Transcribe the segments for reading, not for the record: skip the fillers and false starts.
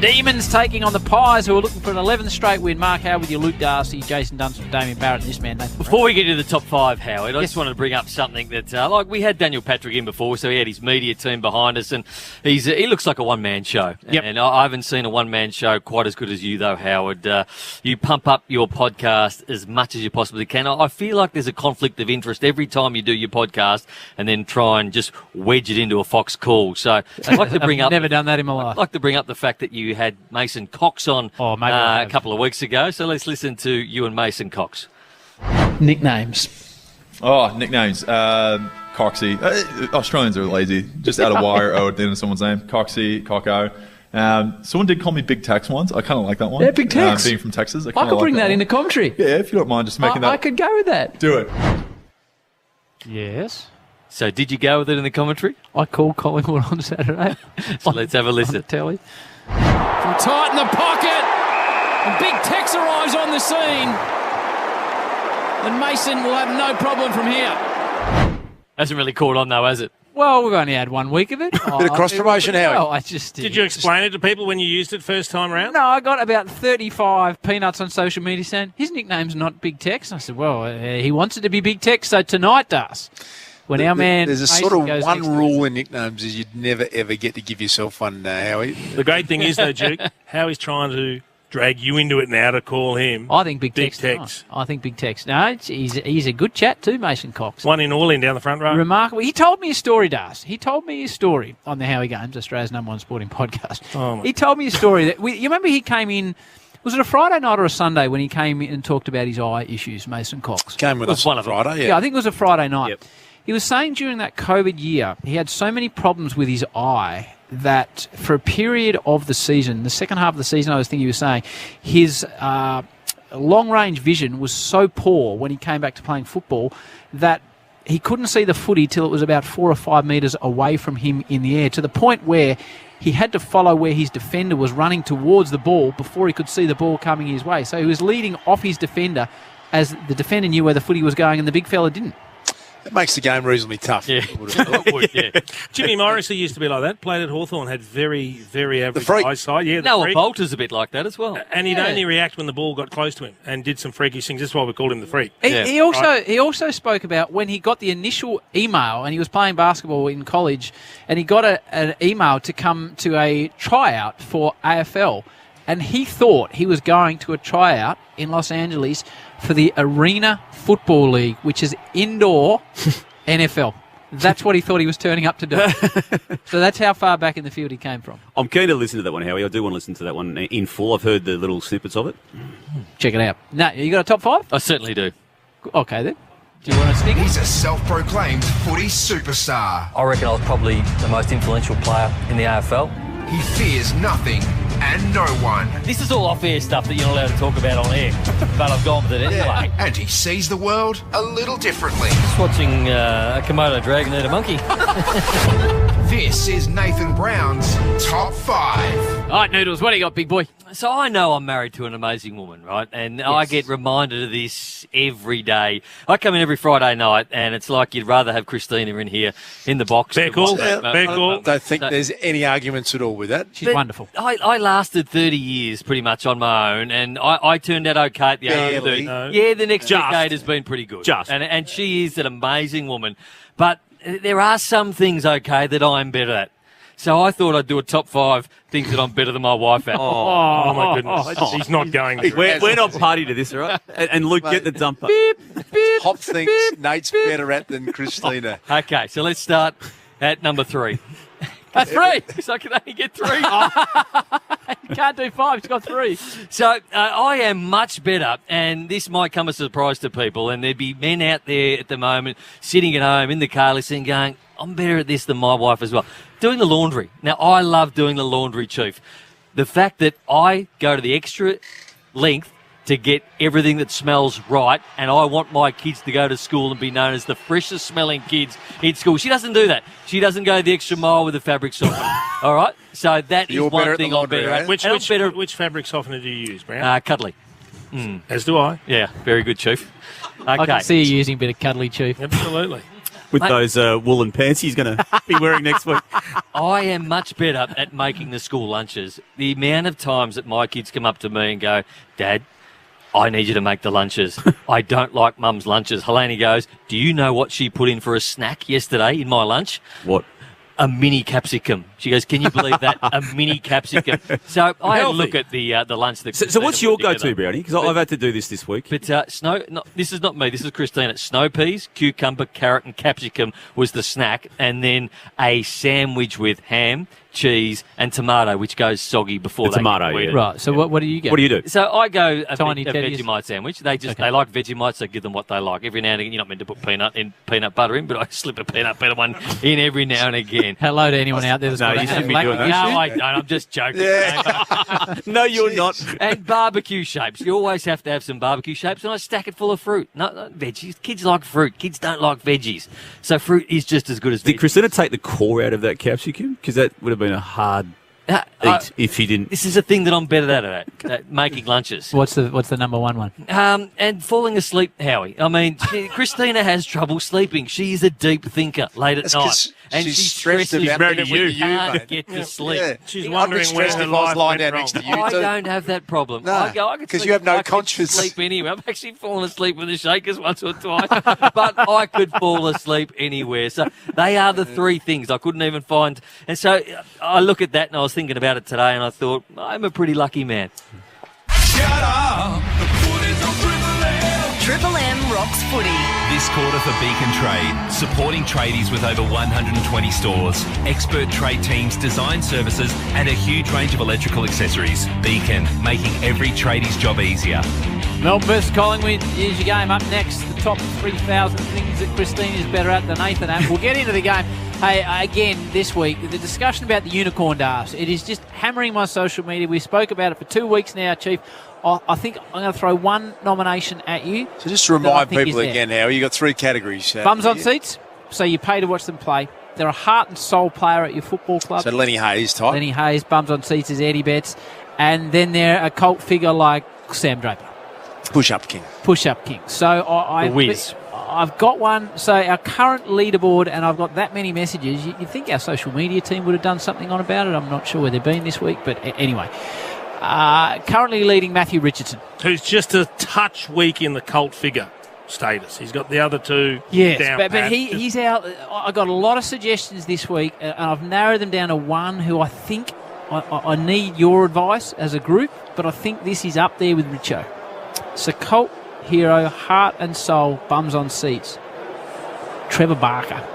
Demons taking on the Pies, who are looking for an 11th straight win. Mark Howard with you, Luke Darcy, Jason Dunstan, Damien Barrett, and this man, Nathan Before we get to the top five, Howard, I just wanted to bring up something that, like we had Daniel Patrick in before, so he had his media team behind us, and he looks like a one-man show. Yep. And I haven't seen a one-man show quite as good as you, though, Howard. You pump up your podcast as much as you possibly can. I feel like there's a conflict of interest every time you do your podcast and then try and just wedge it into a Fox call. So I'd like to bring I've never done that in my life. I'd like to bring up the fact that you had Mason Cox on a couple of weeks ago. So let's listen to you and Mason Cox. Nicknames. Oh, nicknames. Coxie. Australians are lazy. Just add a wire O at the end of someone's name. Coxie, Cocko. Someone did call me Big Tex once. I kind of like that one. Yeah, Big Tex. Being from Texas. I could bring that into commentary. Yeah, if you don't mind just making that. I could go with that. Do it. Yes. So did you go with it in the commentary? I called Collingwood on Saturday. So let's have a listen. On the telly. From tight in the pocket. And Big Tex arrives on the scene. And Mason will have no problem from here. Hasn't really caught on, though, has it? Well, we've only had 1 week of it. Bit of cross-promotion, Howard. Well, I just Did you explain it to people when you used it first time around? No, I got about 35 peanuts on social media saying, his nickname's not Big Tex. I said, well, he wants it to be Big Tex, so tonight does. When our man There's a Mason sort of goes one next rule in nicknames is you'd never, ever get to give yourself one, Howie. The great thing is, though, Duke, how he's trying to drag you into it now to call him. I think Big Tex. Tex. I think Big Tex. No, he's a good chat too, Mason Cox. One in all in down the front row. Remarkable. He told me a story, Das. He told me a story on the Howie Games, Australia's #1 sporting podcast. Oh, he told me a story that you remember he came in. Was it a Friday night or a Sunday when he came in and talked about his eye issues, Mason Cox? Came with us on Friday, Yeah, I think it was a Friday night. Yep. He was saying during that COVID year, he had so many problems with his eye that for a period of the season, the second half of the season, I was thinking he was saying, his long-range vision was so poor when he came back to playing football that he couldn't see the footy till it was about 4 or 5 metres away from him in the air, to the point where he had to follow where his defender was running towards the ball before he could see the ball coming his way. So he was leading off his defender as the defender knew where the footy was going and the big fella didn't. It makes the game reasonably tough. Yeah. Yeah. Jimmy Morrissey used to be like that. Played at Hawthorn, had very, very average eyesight. Yeah, Noah Bolter's a bit like that as well. And he'd only react when the ball got close to him and did some freakish things. That's why we called him the freak. He also spoke about when he got the initial email and he was playing basketball in college and he got an email to come to a tryout for AFL, and he thought he was going to a tryout in Los Angeles for the Arena Football League, which is indoor NFL. That's what he thought he was turning up to do. So that's how far back in the field he came from. I'm keen to listen to that one, Howie. I do want to listen to that one in full. I've heard the little snippets of it. Check it out. Now, you got a top 5? I certainly do. Okay, then. Do you want to sneak it? He's a self-proclaimed footy superstar. I reckon I was probably the most influential player in the AFL. He fears nothing and no one. This is all off-air stuff that you're not allowed to talk about on air, but I've gone with it anyway. And he sees the world a little differently. Just watching a Komodo dragon eat a monkey. This is Nathan Brown's Top 5. All right, Noodles, what do you got, big boy? So I know I'm married to an amazing woman, right? And I get reminded of this every day. I come in every Friday night, and it's like you'd rather have Christina in here in the box. Fair call. I don't think there's any arguments at all with that. She's wonderful. I lasted 30 years pretty much on my own, and I turned out okay at the age of 30. No. Yeah, the next decade has been pretty good. And she is an amazing woman. But there are some things, okay, that I'm better at. So I thought I'd do a top 5 things that I'm better than my wife at. Oh my goodness. He's not going to. We're not party to this, all right? And Luke, get the dumper. Top things Nate's better at than Christina. Okay, so let's start at number 3. That's 3. So I can only get 3. You can't do 5. He's got 3. So I am much better, and this might come as a surprise to people, and there'd be men out there at the moment sitting at home in the car listening going, I'm better at this than my wife as well. Doing the laundry. Now, I love doing the laundry, Chief. The fact that I go to the extra length to get everything that smells right, and I want my kids to go to school and be known as the freshest smelling kids in school. She doesn't do that. She doesn't go the extra mile with the fabric softener. All right? So that is one thing I'm better at. Which fabric softener do you use, Brown? Cuddly. As do I. Yeah, very good, Chief. Okay. I can see you using a bit of cuddly, Chief. Absolutely. With those woolen pants he's going to be wearing next week. I am much better at making the school lunches. The amount of times that my kids come up to me and go, Dad, I need you to make the lunches. I don't like Mum's lunches. Helene goes, do you know what she put in for a snack yesterday in my lunch? What? A mini capsicum. She goes, can you believe that? A mini capsicum. So I had a look at the lunch. So what's your go-to, Brownie? Because I've had to do this week. But this is not me. This is Christina. Snow peas, cucumber, carrot and capsicum was the snack. And then a sandwich with ham, cheese and tomato, which goes soggy before they tomato, get yeah. Right. So what do you get? What do you do? So I go a Tiny Vegemite sandwich. They like Vegemite, so give them what they like. Every now and again, you're not meant to put peanut butter in, but I slip a peanut butter one in every now and again. Hello to anyone out there that's got you a shouldn't be lack doing of that. issue. No, I don't. I'm just joking. No, you're not. And barbecue shapes. You always have to have some barbecue shapes, and I stack it full of fruit. No veggies. Kids like fruit. Kids don't like veggies. So fruit is just as good as veggies. Did Christina take the core out of that capsicum? Because that would have been a hard eat if he didn't. This is a thing that I'm better at making lunches. What's the number one? And falling asleep, Howie. I mean, Christina has trouble sleeping. She is a deep thinker late at night. And she's stressed about married it you. with you, Can't mate. get to sleep. Yeah. She's I'd be wondering where stressed her if I was life lying went down wrong. next to you. I too. don't have that problem. No, I could 'cause sleep- you have no I could conscience. Sleep anywhere. I've actually fallen asleep with the shakers once or twice, but I could fall asleep anywhere. So they are the three things I couldn't even find. And so I look at that and I was thinking about it today, and I thought I'm a pretty lucky man. Triple M rocks footy. This quarter for Beacon Trade, supporting tradies with over 120 stores, expert trade teams, design services and a huge range of electrical accessories. Beacon, making every tradie's job easier. Melbourne versus Collingwood is your game. Up next, the top 3,000 things that Christine is better at than Nathan at. We'll get into the game. Hey, again, this week, the discussion about the unicorn dance, it is just hammering my social media. We spoke about it for 2 weeks now, Chief. I think I'm going to throw one nomination at you. So just to remind people again, Howie, you've got three categories. Bums on seats, so you pay to watch them play. They're a heart and soul player at your football club. So Lenny Hayes type. Lenny Hayes, bums on seats is Eddie Betts. And then they're a cult figure like Sam Draper. Push-up king. Push-up king. So I've got one. So our current leaderboard, and I've got that many messages. You'd think our social media team would have done something on about it. I'm not sure where they've been this week, but anyway. Currently leading Matthew Richardson. Who's just a touch weak in the cult figure status. He's got the other two down but pat. he's out. I got a lot of suggestions this week, and I've narrowed them down to one who I think I need your advice as a group, but I think this is up there with Richo. So cult hero, heart and soul, bums on seats. Trevor Barker.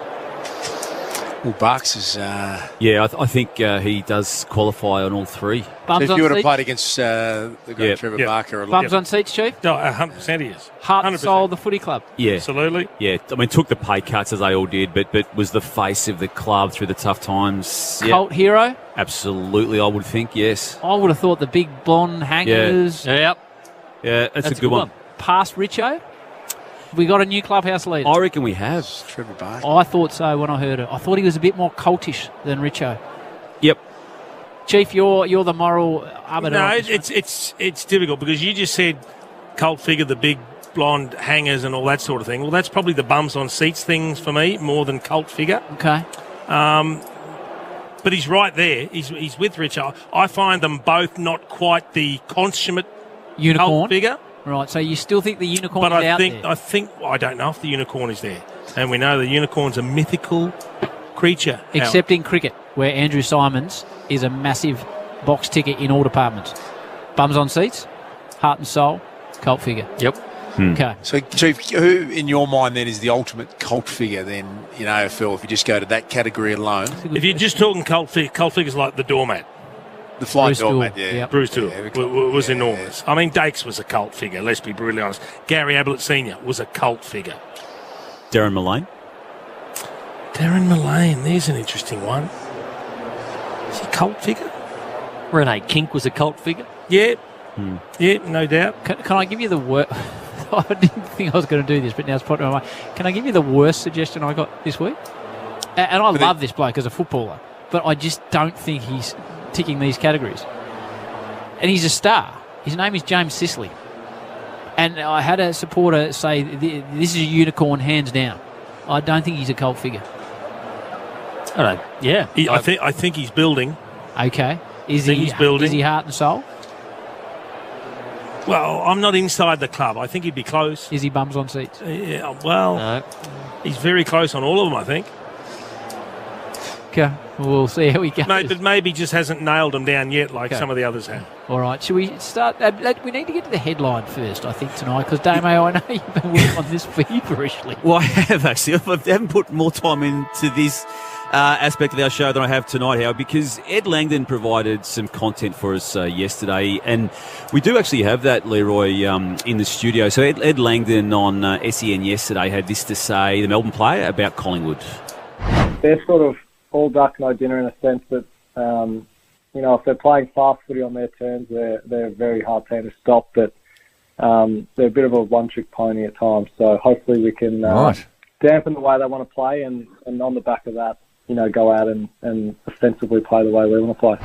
Well, Barks is... Yeah, I think he does qualify on all three. Bums so if on you would have seats? played against the guy Trevor Barker... Bums on seats, Chief? No, 100% he is. Heart and 100%. soul, the footy club. Yeah. Absolutely. Yeah, I mean, took the pay cuts as they all did, but was the face of the club through the tough times. Cult hero? Absolutely, I would think, yes. I would have thought the big blonde hangers. Yep. Yeah, that's a good one. Past Richo? We got a new clubhouse leader. I reckon we have. Trevor Barker. I thought so when I heard it. I thought he was a bit more cultish than Richo. Yep. Chief, you're the moral arbiter. No, it's difficult because you just said cult figure, the big blonde hangers and all that sort of thing. Well, that's probably the bums on seats things for me more than cult figure. Okay. But he's right there. He's with Richo. I find them both not quite the consummate unicorn cult figure. Right, so you still think the unicorn But is out there? I don't know if the unicorn is there. And we know the unicorn's a mythical creature. Except in cricket, where Andrew Simons is a massive box ticket in all departments. Bums on seats, heart and soul, cult figure. Yep. Okay. So, Chief, who in your mind then is the ultimate cult figure then in AFL if you just go to that category alone? If you're just talking cult figures like the doormat. The flying Bruce doormat, Toole. yeah. Yep. Bruce Toole was enormous. I mean, Dakes was a cult figure, let's be brutally honest. Gary Ablett Sr. was a cult figure. Darren Mullane. Darren Mullane, there's an interesting one. Is he a cult figure? Renee Kink was a cult figure. Yeah. Yeah, no doubt. Can I give you the worst? I didn't think I was going to do this, but now it's popped in my mind. Can I give you the worst suggestion I got this week? And I love this bloke as a footballer, but I just don't think he's ticking these categories. And he's a star. His name is James Sicily. And I had a supporter say, this is a unicorn, hands down. I don't think he's a cult figure. I don't know. Yeah. I think he's building. Okay. Is he's building. Is he heart and soul? Well, I'm not inside the club. I think he'd be close. Is he bums on seats? Yeah, well, No. he's very close on all of them, I think. Okay. We'll see how he goes. But maybe just hasn't nailed them down yet like Okay. some of the others have. All right. Should we start? We need to get to the headline first, I think, tonight, because, Damo, I know you've been working on this feverishly. Well, I have actually. I haven't put more time into this aspect of our show than I have tonight, Howard, because Ed Langdon provided some content for us yesterday, and we do actually have that, Leroy, in the studio. So Ed Langdon on SEN yesterday had this to say, the Melbourne player, about Collingwood. They're sort of all duck, no dinner in a sense that, if they're playing fast footy on their terms, they're a very hard team to stop, but they're a bit of a one-trick pony at times. So hopefully we can dampen the way they want to play and on the back of that, go out and offensively play the way we want to play.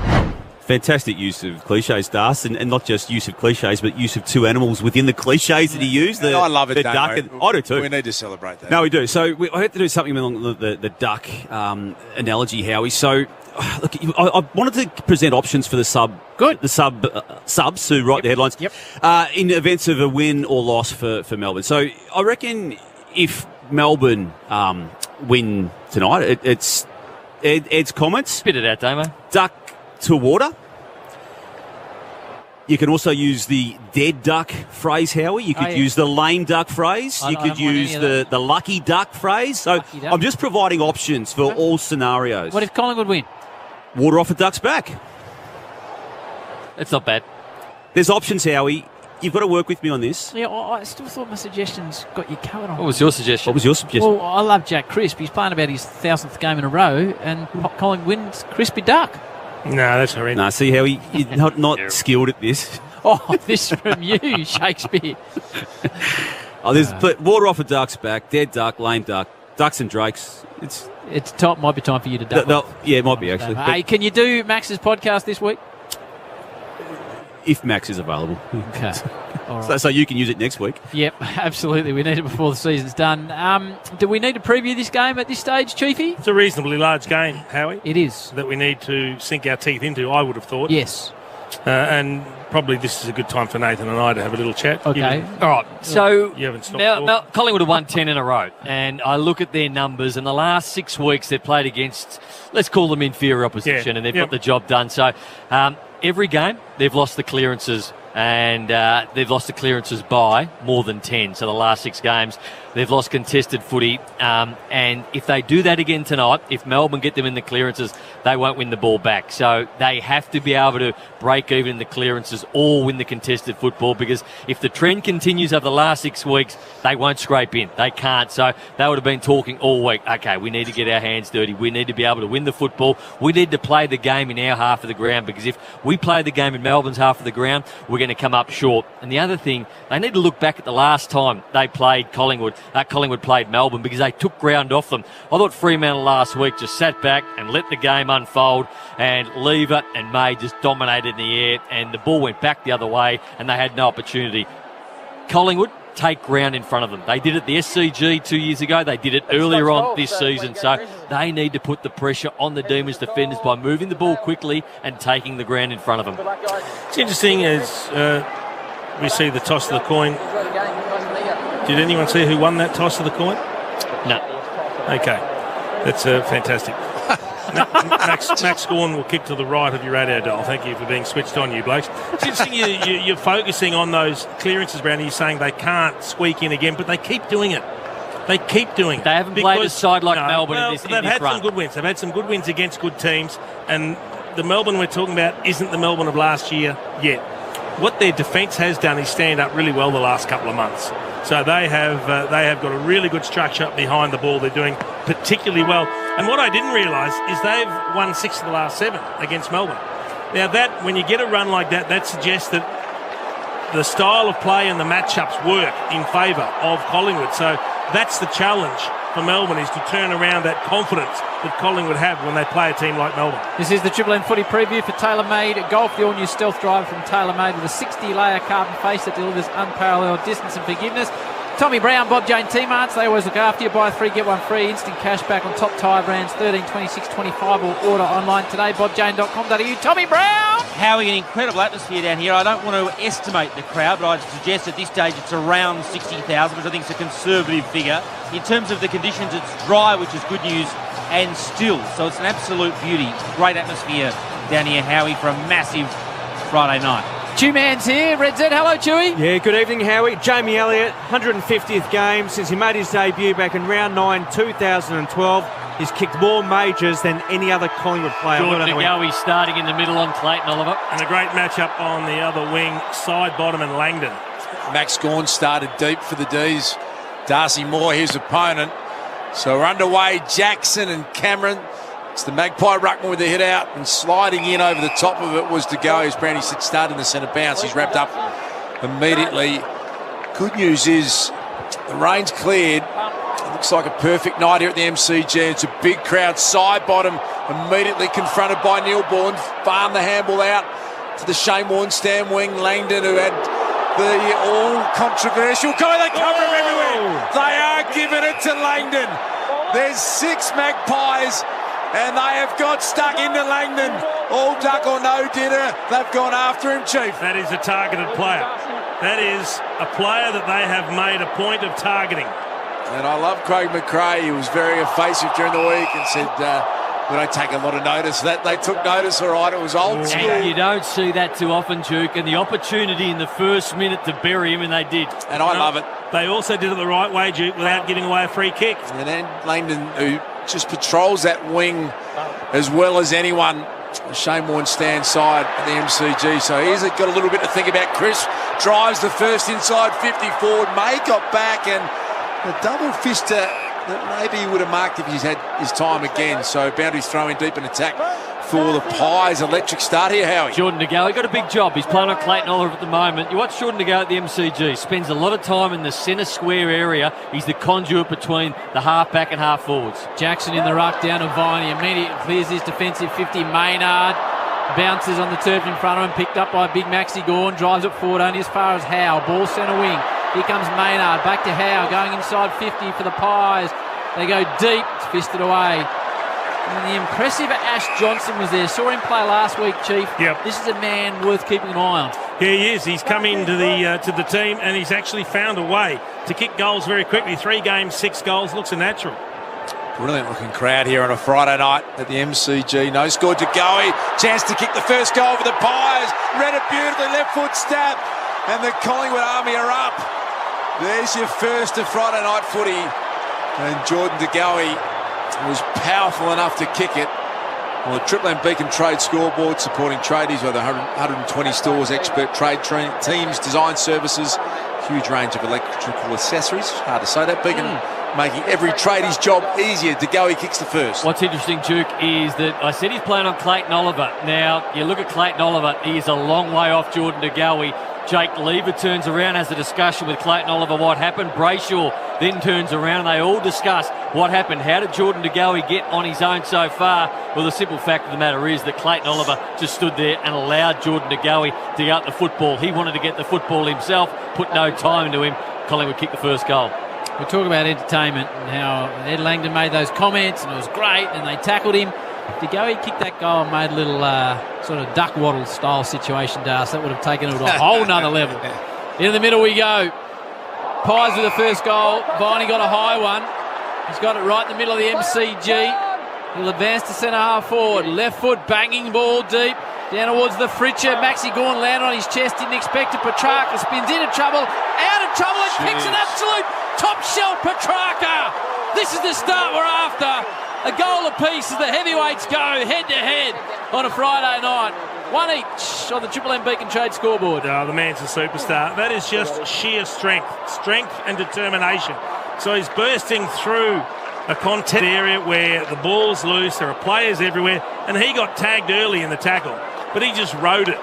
Fantastic use of cliches, Das, and not just use of cliches, but use of two animals within the cliches that he used. I love it, the duck. I do too. We need to celebrate that. No, we do. So I had to do something along the duck analogy, Howie. So, look, I wanted to present options for the subs who write the headlines. Yep. In events of a win or loss for Melbourne. So I reckon if Melbourne win tonight, it's Ed's comments. Spit it out, Damo. Duck to water. You can also use the dead duck phrase, Howie. You could use the lame duck phrase. You could use the lucky duck phrase. So I'm just providing options for all scenarios. What if Collingwood win? Water off a duck's back. It's not bad. There's options, Howie. You've got to work with me on this. Yeah, I still thought my suggestions got you covered on. What was your suggestion? Well, I love Jack Crisp. He's playing about his 1,000th game in a row, and Collingwood wins Crispy Duck. No, that's horrendous. No, see how you're not skilled at this. Oh, this from you, Shakespeare. There's water off a duck's back, dead duck, lame duck, ducks and drakes. Might be time for you to duck. Yeah, it might be actually. Hey, can you do Max's podcast this week? If Max is available. Okay. All right. So you can use it next week. Yep, absolutely. We need it before the season's done. Do we need to preview this game at this stage, Chiefy? It's a reasonably large game, Howie. It is. That we need to sink our teeth into, I would have thought. Yes. And probably this is a good time for Nathan and I to have a little chat. Okay. All right. So you haven't stopped Collingwood have won 10 in a row. And I look at their numbers. In the last 6 weeks, they've played against, let's call them inferior opposition, and they've got the job done. So every game, they've lost the clearances. And they've lost the clearances by more than 10. So the last 6 games, they've lost contested footy. And if they do that again tonight, if Melbourne get them in the clearances, they won't win the ball back. So they have to be able to break even in the clearances or win the contested football, because if the trend continues over the last 6 weeks, they won't scrape in. They can't. So they would have been talking all week, okay, we need to get our hands dirty. We need to be able to win the football. We need to play the game in our half of the ground, because if we play the game in Melbourne's half of the ground, we're going to come up short. And the other thing, they need to look back at the last time they played Collingwood. Collingwood played Melbourne, because they took ground off them. I thought Fremantle last week just sat back and let the game unfold, and Lever and May just dominated in the air, and the ball went back the other way, and they had no opportunity. Collingwood take ground in front of them. They did it the SCG 2 years ago. They did it earlier on this season. So they need to put the pressure on the Demons defenders by moving the ball quickly and taking the ground in front of them. It's interesting as we see the toss of the coin. Did anyone see who won that toss of the coin? No. Okay. That's fantastic. Max Gorn will kick to the right of your radio dial. Thank you for being switched on, you blokes. It's interesting you're focusing on those clearances, Brownie. You're saying they can't squeak in again, but they keep doing it. They keep doing it. They haven't played a side like Melbourne in this They've had some good wins. They've had some good wins against good teams, and the Melbourne we're talking about isn't the Melbourne of last year yet. What their defence has done is stand up really well the last couple of months. So they have got a really good structure behind the ball. They're doing particularly well. And what I didn't realise is they've won 6 of the last 7 against Melbourne. Now that, when you get a run like that, that suggests that the style of play and the matchups work in favour of Collingwood. So that's the challenge for Melbourne, is to turn around that confidence that Collingwood have when they play a team like Melbourne. This is the Triple M footy preview for TaylorMade Golf, the all-new stealth driver from TaylorMade with a 60-layer carbon face that delivers unparalleled distance and forgiveness. Tommy Brown, Bob Jane T-Marts, they always look after you. Buy 3, get 1 free. Instant cash back on top tyre brands 13, 26, 25 or order online today. bobjane.com.au. Tommy Brown! Howie, an incredible atmosphere down here. I don't want to estimate the crowd, but I'd suggest at this stage it's around 60,000, which I think is a conservative figure. In terms of the conditions, it's dry, which is good news, and still. So it's an absolute beauty. Great atmosphere down here, Howie, for a massive Friday night. Chew Man's here. Red Z, hello, Chewy. Yeah, good evening, Howie. Jamie Elliott, 150th game since he made his debut back in round 9, 2012. He's kicked more majors than any other Collingwood player. Jordan DeGoey starting in the middle on Clayton Oliver. And a great matchup on the other wing, side bottom and Langdon. Max Gawn started deep for the D's. Darcy Moore, his opponent. So we're underway. Jackson and Cameron. It's the Magpie ruckman with the hit out, and sliding in over the top of it was DeGoey, as Brandy said, starting the centre bounce. He's wrapped up immediately. Good news is the rain's cleared. It looks like a perfect night here at the MCG. It's a big crowd. Side bottom immediately confronted by Neil Bourne. Farm the handball out to the Shane Warne stand wing. Langdon, who had the all-controversial goal. They cover him everywhere. They are giving it to Langdon. There's 6 Magpies, and they have got stuck into Langdon. All duck or no dinner, they've gone after him, Chief. That is a targeted player. That is a player that they have made a point of targeting. And I love Craig McRae. He was very evasive during the week and said, we don't take a lot of notice. That they took notice, all right. It was old school. And you don't see that too often, Duke, and the opportunity in the first minute to bury him, and they did. And I love it. They also did it the right way, Duke, without giving away a free kick. And then Langdon, who just patrols that wing as well as anyone. Shane Warne stands side at the MCG, so he's got a little bit to think about. Chris drives the first inside 50 forward. May got back, and a double fister that maybe he would have marked if he's had his time again. So Boundary's throwing deep in attack for the Pies. Electric start here, Howie. Jordan DeGoey got a big job. He's playing on Clayton Oliver at the moment. You watch Jordan DeGoey at the MCG. Spends a lot of time in the centre square area. He's the conduit between the half-back and half-forwards. Jackson in the ruck down to Viney. Immediately clears his defensive 50. Maynard bounces on the turf in front of him. Picked up by big Maxi Gawn. Drives it forward only as far as Howe. Ball centre wing. Here comes Maynard. Back to Howe. Going inside 50 for the Pies. They go deep. It's fisted away. And the impressive Ash Johnson was there. Saw him play last week, Chief. Yep. This is a man worth keeping an eye on. Yeah, he is. He's come into the team, and he's actually found a way to kick goals very quickly. 3 games, 6 goals. Looks a natural. Brilliant looking crowd here on a Friday night at the MCG. No score to Goey. Chance to kick the first goal for the Pies. Read it beautifully. Left foot stab. And the Collingwood Army are up. There's your first of Friday night footy. And Jordan DeGoey was powerful enough to kick it. Well, the Triple M Beacon Trade scoreboard supporting tradies with 120 stores, expert trade teams, design services, huge range of electrical accessories. Hard to say that. Beacon making every tradie's job easier. DeGoey kicks the first. What's interesting, Duke, is that I said he's playing on Clayton Oliver. Now, you look at Clayton Oliver, he is a long way off Jordan DeGoey. Jake Lever turns around, has a discussion with Clayton Oliver what happened. Brayshaw then turns around. They all discuss what happened. How did Jordan DeGoey get on his own so far? Well, the simple fact of the matter is that Clayton Oliver just stood there and allowed Jordan DeGoey to get the football. He wanted to get the football himself, put no time into him. Collingwood kicked the first goal. We talk about entertainment and how Ed Langdon made those comments and it was great and they tackled him. DeGoey kicked that goal and made a little sort of duck waddle style situation to us. That would have taken it to a whole nother level. In the middle we go. Pies with the first goal. Viney got a high one. He's got it right in the middle of the MCG. He'll advance to centre half forward. Left foot banging ball deep. Down towards the Fritcher. Maxi Gawn landed on his chest. Didn't expect it. Petrarca spins into trouble. Out of trouble and picks an absolute top shelf Petrarca. This is the start we're after. A goal apiece as the heavyweights go head-to-head on a Friday night. 1 each on the Triple M Beacon Trade scoreboard. Oh, the man's a superstar. That is just sheer strength and determination. So he's bursting through a contact area where the ball's loose, there are players everywhere, and he got tagged early in the tackle, but he just rode it,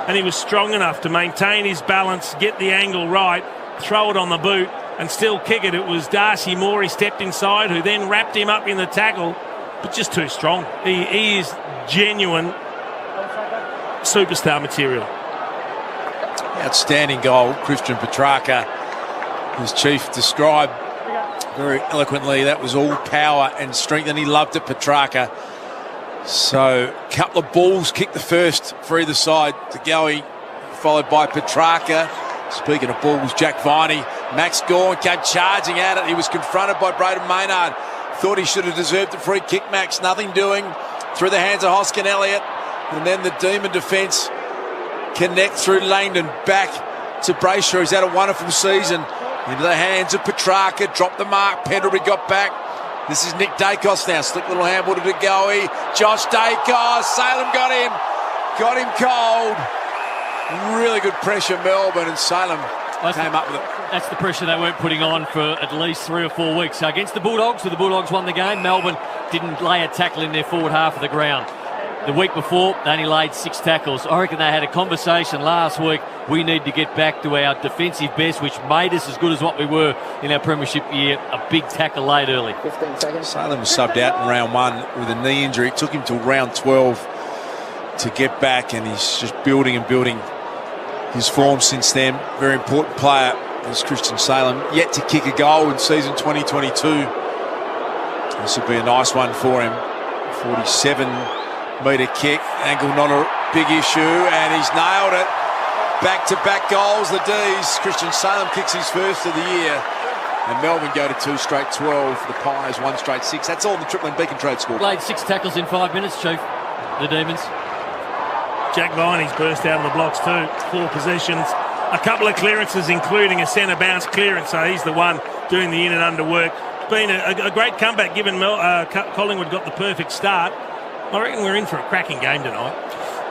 and he was strong enough to maintain his balance, get the angle right, throw it on the boot, and still kick it. It was Darcy Moore, he stepped inside, who then wrapped him up in the tackle, but just too strong. He is genuine superstar material. Outstanding goal, Christian Petrarca. As Chief described very eloquently, that was all power and strength, and he loved it, Petrarca. So, a couple of balls kicked the first for either side to Goey, followed by Petrarca. Speaking of balls, Jack Viney, Max Gorn came charging at it. He was confronted by Braden Maynard. Thought he should have deserved a free kick, Max. Nothing doing. Through the hands of Hoskin Elliott. And then the Demon defence connect through Langdon back to Brayshaw. He's had a wonderful season. Into the hands of Petrarca. Dropped the mark. Pendlebury got back. This is Nick Dacos now. Slick little handball to Goey. Josh Dacos. Salem got him. Got him cold. Really good pressure, Melbourne, and Salem came up with it. That's the pressure they weren't putting on for at least 3 or 4 weeks. So against the Bulldogs, where the Bulldogs won the game, Melbourne didn't lay a tackle in their forward half of the ground. The week before, they only laid 6 tackles. I reckon they had a conversation last week. We need to get back to our defensive best, which made us as good as what we were in our premiership year. A big tackle laid early. 15 seconds. Salem was subbed out in round 1 with a knee injury. It took him till round 12 to get back, and he's just building and building his form since then. Very important player is Christian Salem, yet to kick a goal in season 2022. This would be a nice one for him. 47-metre kick, angle not a big issue, and he's nailed it. Back-to-back goals, the D's. Christian Salem kicks his first of the year, and Melbourne go to 2 straight 12. The Pies 1 straight 6. That's all in the Triple M Beacon Trade score. Laid 6 tackles in 5 minutes, Chief. The Demons. Jack Viney's burst out of the blocks too. 4 possessions, a couple of clearances, including a centre bounce clearance. So he's the one doing the in and under work. It's been a great comeback given Collingwood got the perfect start. I reckon we're in for a cracking game tonight.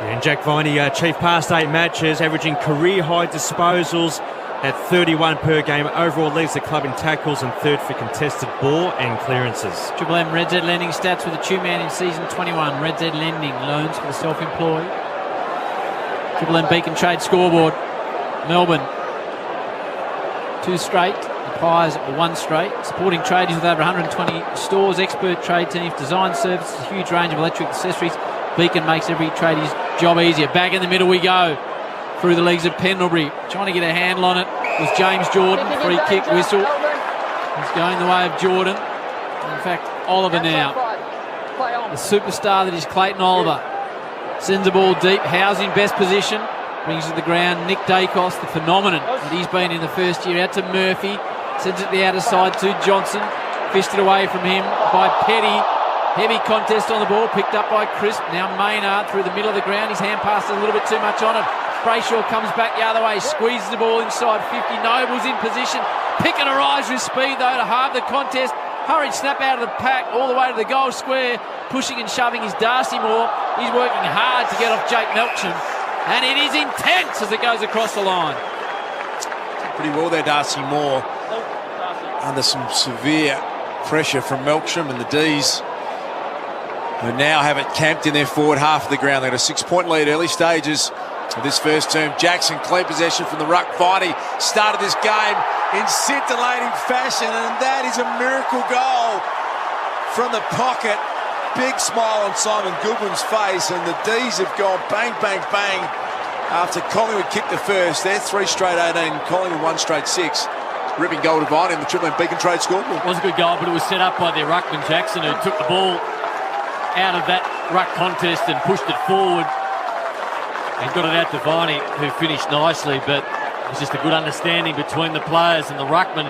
Yeah, and Jack Viney, Chief, past 8 matches, averaging career-high disposals at 31 per game. Overall leads the club in tackles and 3rd for contested ball and clearances. Triple M Red Z Lending stats with a two-man in season 21. Red Z Lending loans for the self-employed. Triple M Beacon Trade scoreboard. Melbourne 2 straight. The Pies 1 straight. Supporting tradies with over 120 stores, expert trade teams, design services, a huge range of electric accessories. Beacon makes every tradie's job easier. Back in the middle we go. Through the legs of Pendlebury. Trying to get a handle on it was James Jordan. Free kick whistle. He's going the way of Jordan. In fact, Oliver now. The superstar that is Clayton Oliver. Sends the ball deep. Howe's in best position. Brings it to the ground. Nick Dacos, the phenomenon that he's been in the first year. Out to Murphy. Sends it to the outer side to Johnson. Fished it away from him by Petty. Heavy contest on the ball. Picked up by Crisp. Now Maynard through the middle of the ground. His hand passes a little bit too much on it. Brayshaw comes back the other way. Squeezes the ball inside 50. Noble's in position. Pick and arrives with speed though to halve the contest. Hurried snap out of the pack all the way to the goal square. Pushing and shoving is Darcy Moore. He's working hard to get off Jake Melksham. And it is intense as it goes across the line. Pretty well there, Darcy Moore. Under some severe pressure from Melksham and the D's, who now have it camped in their forward half of the ground. They got a 6-point lead early stages of this first term. Jackson, clean possession from the ruck. Viney started this game in scintillating fashion, and that is a miracle goal from the pocket. Big smile on Simon Goodwin's face, and the D's have gone bang, bang, bang after Collingwood kicked the first. They're 3 straight 18, Collingwood 1 straight 6. Ripping goal to Viney in the Triple M Beacon Trade scoreboard. It was a good goal, but it was set up by their ruckman Jackson, who took the ball out of that ruck contest and pushed it forward and got it out to Viney, who finished nicely, but it was just a good understanding between the players and the ruckman,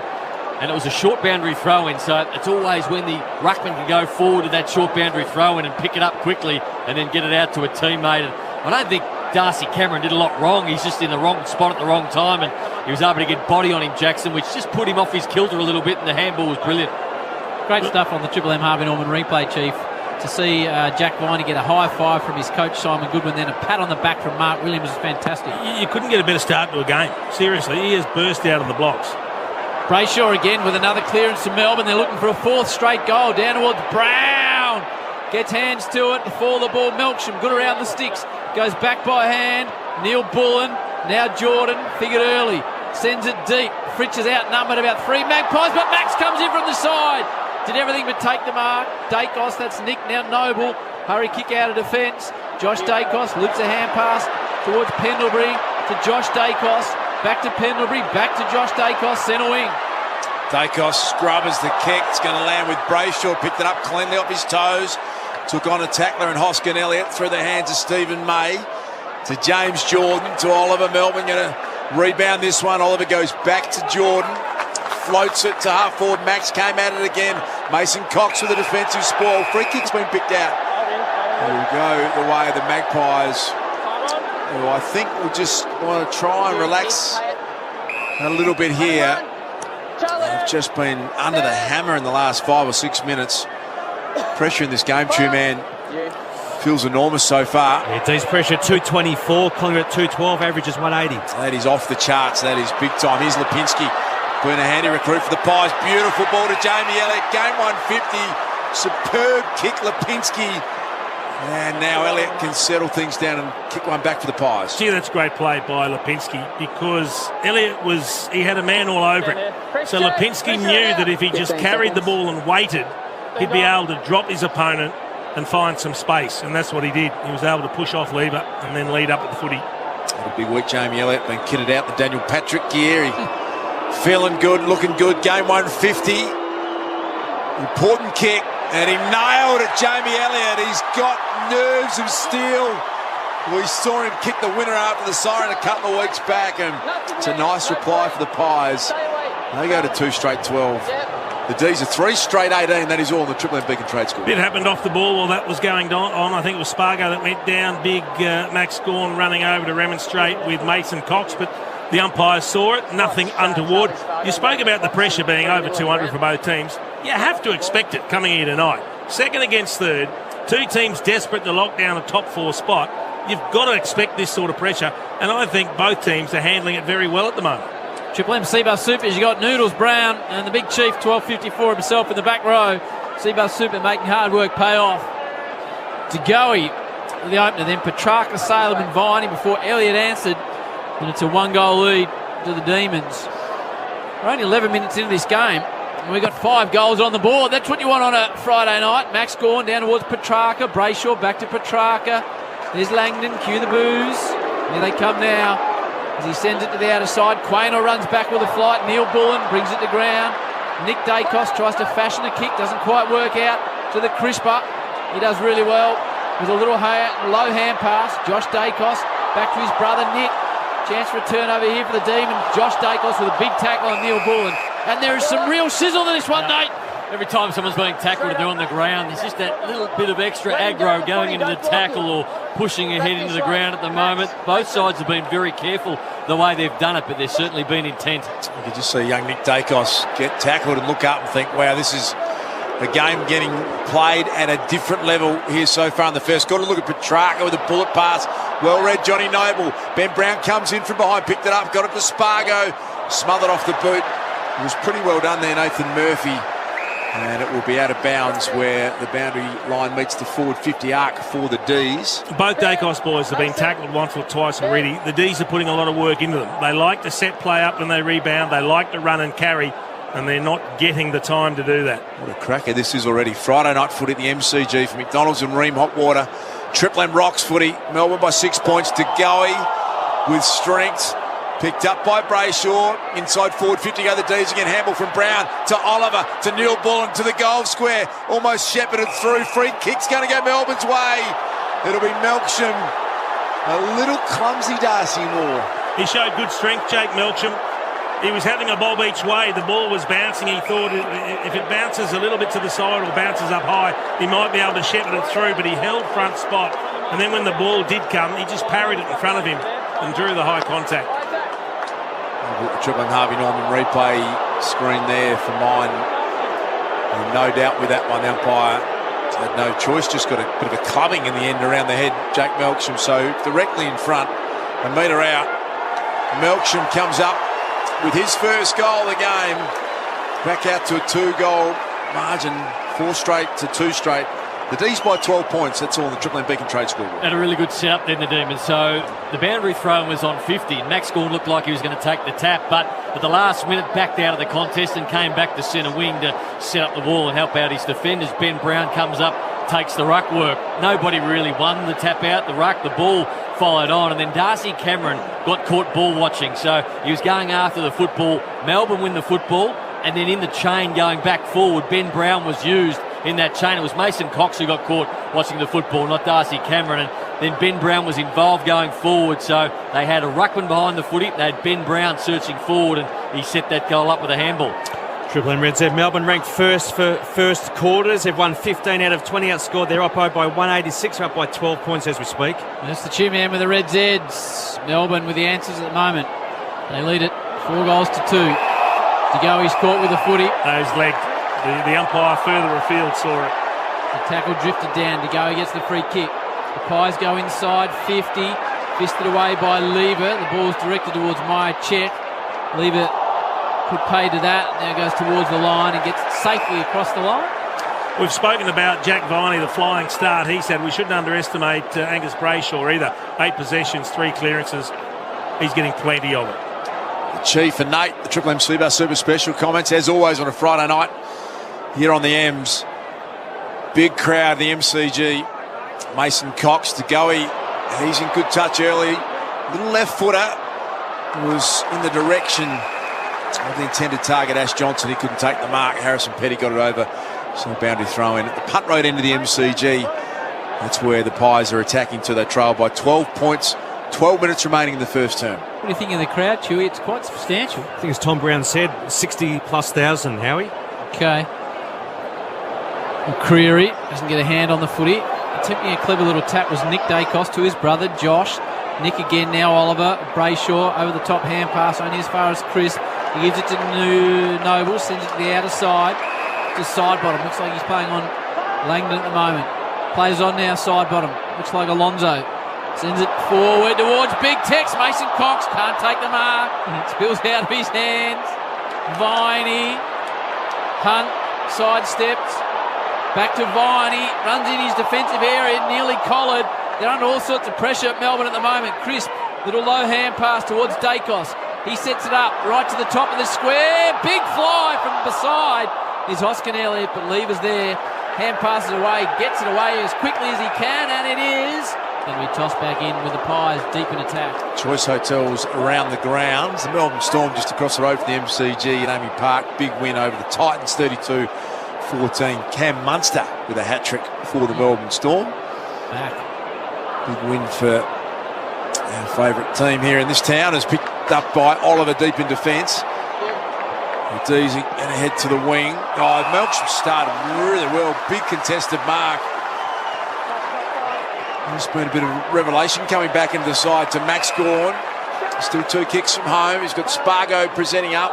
and it was a short boundary throw-in, so it's always when the ruckman can go forward to that short boundary throw-in and pick it up quickly and then get it out to a teammate. And I don't think Darcy Cameron did a lot wrong. He's just in the wrong spot at the wrong time, and he was able to get body on him, Jackson, which just put him off his kilter a little bit, and the handball was brilliant. Great stuff on the Triple M Harvey Norman replay, Chief. To see Jack Viney get a high five from his coach Simon Goodwin, then a pat on the back from Mark Williams is fantastic. You couldn't get a better start to a game. Seriously, he has burst out of the blocks. Brayshaw again with another clearance to Melbourne. They're looking for a 4th straight goal. Down towards Brown. Gets hands to it. For the ball, Melksham. Good around the sticks. Goes back by hand. Neil Bullen. Now Jordan. Figured early. Sends it deep. Fritsch is outnumbered about 3 Magpies, but Max comes in from the side. Did everything but take the mark. Dacos, that's Nick, now Noble. Hurry kick out of defence. Josh Dacos loops a hand pass towards Pendlebury to Josh Dacos. back to Pendlebury, back to Josh Dacos, centre wing. Dacos scrubbers the kick. It's going to land with Brayshaw. Picked it up cleanly off his toes. Took on a tackler and Hoskin Elliott through the hands of Stephen May. To James Jordan, to Oliver. Melbourne going to rebound this one. Oliver goes back to Jordan. Floats it to half forward. Max came at it again. Mason Cox with a defensive spoil. Free kick's been picked out. Here we go, the way of the Magpies, who I think will just want to try and relax a little bit here. They've just been under the hammer in the last 5 or 6 minutes. Pressure in this game, Two-Man, feels enormous so far. Yeah, D's pressure, 224. Collingwood at 212, averages 180. That is off the charts. That is big time. Here's Lipinski, been a handy recruit for the Pies. Beautiful ball to Jamie Elliott. Game 150. Superb kick, Lipinski. And now Elliott can settle things down and kick one back for the Pies. Gee, that's great play by Lipinski, because Elliott he had a man all over it. So Lipinski knew that if he just carried the ball and waited, he'd be able to drop his opponent and find some space. And that's what he did. He was able to push off Lever and then lead up with the footy. Had a big week, Jamie Elliott, been kitted out the Daniel Patrick gear. He feeling good, looking good. Game 150. Important kick. And he nailed it, Jamie Elliott. He's got nerves of steel. We saw him kick the winner after the siren a couple of weeks back, and it's a nice reply for the Pies. They go to 2 straight 12. The D's are 3 straight 18. That is all in the Triple M Beacon Trade School. It happened off the ball while that was going on. I think it was Spargo that went down. Big Max Gawn running over to remonstrate with Mason Cox, but the umpires saw it. Nothing untoward. You spoke about the pressure being over 200 for both teams. You have to expect it coming here tonight. Second against third, 2 teams desperate to lock down a top 4 spot. You've got to expect this sort of pressure, and I think both teams are handling it very well at the moment. Triple M Seabus Supers, you got Noodles Brown and the big chief 1254 himself in the back row. Seabus Super making hard work pay off. DeGoey, the opener, then Petrarca, Salem and Viney before Elliott answered, and it's a 1-goal lead to the Demons. We're only 11 minutes into this game. And we've got 5 goals on the board. That's what you want on a Friday night. Max Gawn down towards Petrarca. Brayshaw back to Petrarca. There's Langdon. Cue the boos. Here they come now. As he sends it to the outer side. Quaynor runs back with a flight. Neil Bullen brings it to ground. Nick Dacos tries to fashion a kick. Doesn't quite work out to the crisper. He does really well with a little low hand pass. Josh Dacos back to his brother Nick. Chance for a turnover here for the Demons. Josh Dacos with a big tackle on Neil Bullen. And there is some real sizzle to this one, Nate. Every time someone's being tackled and they're on the ground, there's just that little bit of extra aggro going into the tackle or pushing your head into the ground at the moment. Both sides have been very careful the way they've done it, but there's certainly been intent. You can just see young Nick Dacos get tackled and look up and think, wow, this is a game getting played at a different level here so far in the first. Got to look at Petrarca with a bullet pass. Well read, Johnny Noble. Ben Brown comes in from behind, picked it up, got it to Spargo, smothered off the boot. It was pretty well done there, Nathan Murphy. And it will be out of bounds where the boundary line meets the forward 50 arc for the D's. Both Dacos boys have been tackled once or twice already. The D's are putting a lot of work into them. They like to set play up when they rebound. They like to run and carry, and they're not getting the time to do that. What a cracker this is already. Friday night footy at the MCG for McDonald's and Ream Hotwater. Triple M Rocks footy. Melbourne by 6 points. DeGoey with strength. Picked up by Brayshaw. Inside forward 50 go the D's again. Handball from Brown to Oliver to Neil Bullen to the goal square. Almost shepherded through. Free kick's going to go Melbourne's way. It'll be Melksham. A little clumsy Darcy Moore. He showed good strength, Jake Melksham. He was having a bob each way. The ball was bouncing. He thought if it bounces a little bit to the side or bounces up high, he might be able to shepherd it through, but he held front spot. And then when the ball did come, he just parried it in front of him and drew the high contact. Triple M Harvey Norman replay screen there for mine. And no doubt with that one, the umpire had no choice, just got a bit of a clubbing in the end around the head, Jake Melksham. So directly in front, a metre out. Melksham comes up with his first goal of the game. Back out to a 2-goal margin, 4 straight to 2 straight. The D's by 12 points. That's all in the Triple M Beacon Trade School. Had a really good setup then, the Demons. So the boundary throw was on 50. Max Gawn looked like he was going to take the tap, but at the last minute backed out of the contest and came back to centre wing to set up the wall and help out his defenders. Ben Brown comes up, takes the ruck work. Nobody really won the tap out, the ruck. The ball followed on, and then Darcy Cameron got caught ball watching, so he was going after the football. Melbourne win the football, and then in the chain going back forward, Ben Brown was used in that chain. It was Mason Cox who got caught watching the football, not Darcy Cameron, and then Ben Brown was involved going forward, so they had a ruckman behind the footy. They had Ben Brown searching forward, and he set that goal up with a handball. Triple M Red Z. Melbourne ranked first for first quarters. They've won 15 out of 20, outscored their oppo by 186. They're up by 12 points as we speak. That's the two man with the Red Zeds. Melbourne with the answers at the moment. They lead it 4 goals to 2. DeGoey's caught with the footy. Those legged. The umpire further afield saw it. The tackle drifted down. DeGoey gets the free kick. The Pies go inside 50. Fisted away by Lever. The ball's directed towards Maya Czech. Lever could pay to that. Now goes towards the line and gets safely across the line. We've spoken about Jack Viney, the flying start. He said we shouldn't underestimate Angus Brayshaw either. 8 possessions, 3 clearances. He's getting plenty of it. The Chief and Nate, the Triple M Seabass Super Special comments, as always on a Friday night here on the M's. Big crowd, the MCG. Mason Cox to Goey. He's in good touch early. Little left footer was in the direction of the intended target, Ash Johnson. He couldn't take the mark. Harrison Petty got it over. So boundary throw in at the punt road end of the MCG. That's where the Pies are attacking to. They trail by 12 points. 12 minutes remaining in the first term. What do you think of the crowd, Chewy? It's quite substantial. I think as Tom Brown said, 60+ thousand, Howie. Okay. McCreary doesn't get a hand on the footy. Attempting a clever little tap was Nick Dacos to his brother Josh. Nick again, now Oliver. Brayshaw over the top, hand pass only as far as Chris. He gives it to Noble, sends it to the outer side. To side bottom. Looks like he's playing on Langdon at the moment. Plays on now, side bottom. Looks like Alonso. Sends it forward towards Big Tex. Mason Cox can't take the mark. Spills out of his hands. Viney. Hunt sidesteps. Back to Viney. Runs in his defensive area. Nearly collared. They're under all sorts of pressure at Melbourne at the moment. Crisp. Little low hand pass towards Dacos. He sets it up right to the top of the square. Big fly from beside is Hoskin Elliott, but Lever's there. Hand passes away. Gets it away as quickly as he can, and it is. Then we toss back in with the Pies deep in attack. Choice hotels around the grounds. The Melbourne Storm just across the road from the MCG at Amy Park. Big win over the Titans, 32-14. Cam Munster with a hat-trick for the Melbourne Storm. Back. Big win for our favourite team here in this town, is picked up by Oliver deep in defence. Deasy and ahead to the wing. Oh, Melksham started really well. Big contested mark. There's been a bit of revelation coming back into the side to Max Gawn. Still 2 kicks from home. He's got Spargo presenting up.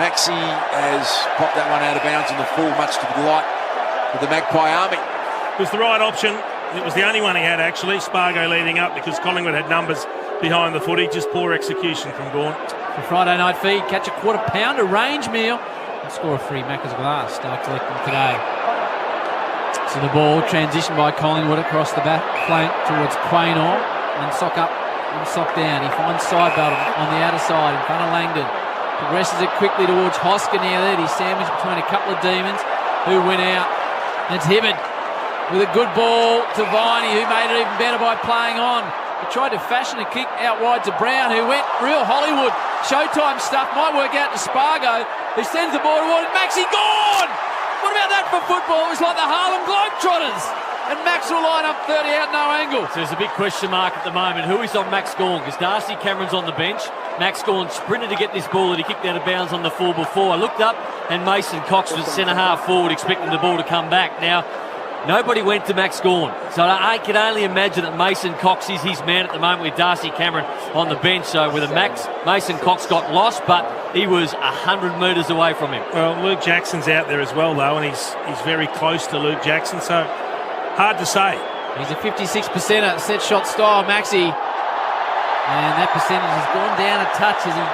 Maxi has popped that one out of bounds in the full, much to the delight of the Magpie Army. It was the right option. It was the only one he had, actually. Spargo leading up because Collingwood had numbers behind the footy. Just poor execution from Gawn. For Friday night feed, catch a quarter-pounder range meal and score a free Macca's Glass. Start collecting today. So the ball transitioned by Collingwood across the back flank towards Quaynor. One sock up, one sock down. He finds side bottom on the outer side in front of Langdon. Progresses it quickly towards Hoskin Elliott. He's sandwiched between a couple of demons who went out. And it's Hibbard with a good ball to Viney, who made it even better by playing on. He tried to fashion a kick out wide to Brown, who went real Hollywood. Showtime stuff might work out to Spargo, who sends the ball towards Maxi. Gone! What about that for football? It was like the Harlem Globetrotters. And Max will line up 30 out, no angle. So there's a big question mark at the moment. Who is on Max Gawn? Because Darcy Cameron's on the bench. Max Gawn sprinted to get this ball that he kicked out of bounds on the full before. I looked up and Mason Cox was centre-half forward expecting the ball to come back. Now, nobody went to Max Gawn. So I can only imagine that Mason Cox is his man at the moment with Darcy Cameron on the bench. So with a Mason Cox got lost, but he was 100 metres away from him. Well, Luke Jackson's out there as well, though, and he's very close to Luke Jackson, so hard to say. He's a 56%er, set shot style, Maxi. And that percentage has gone down a touch as he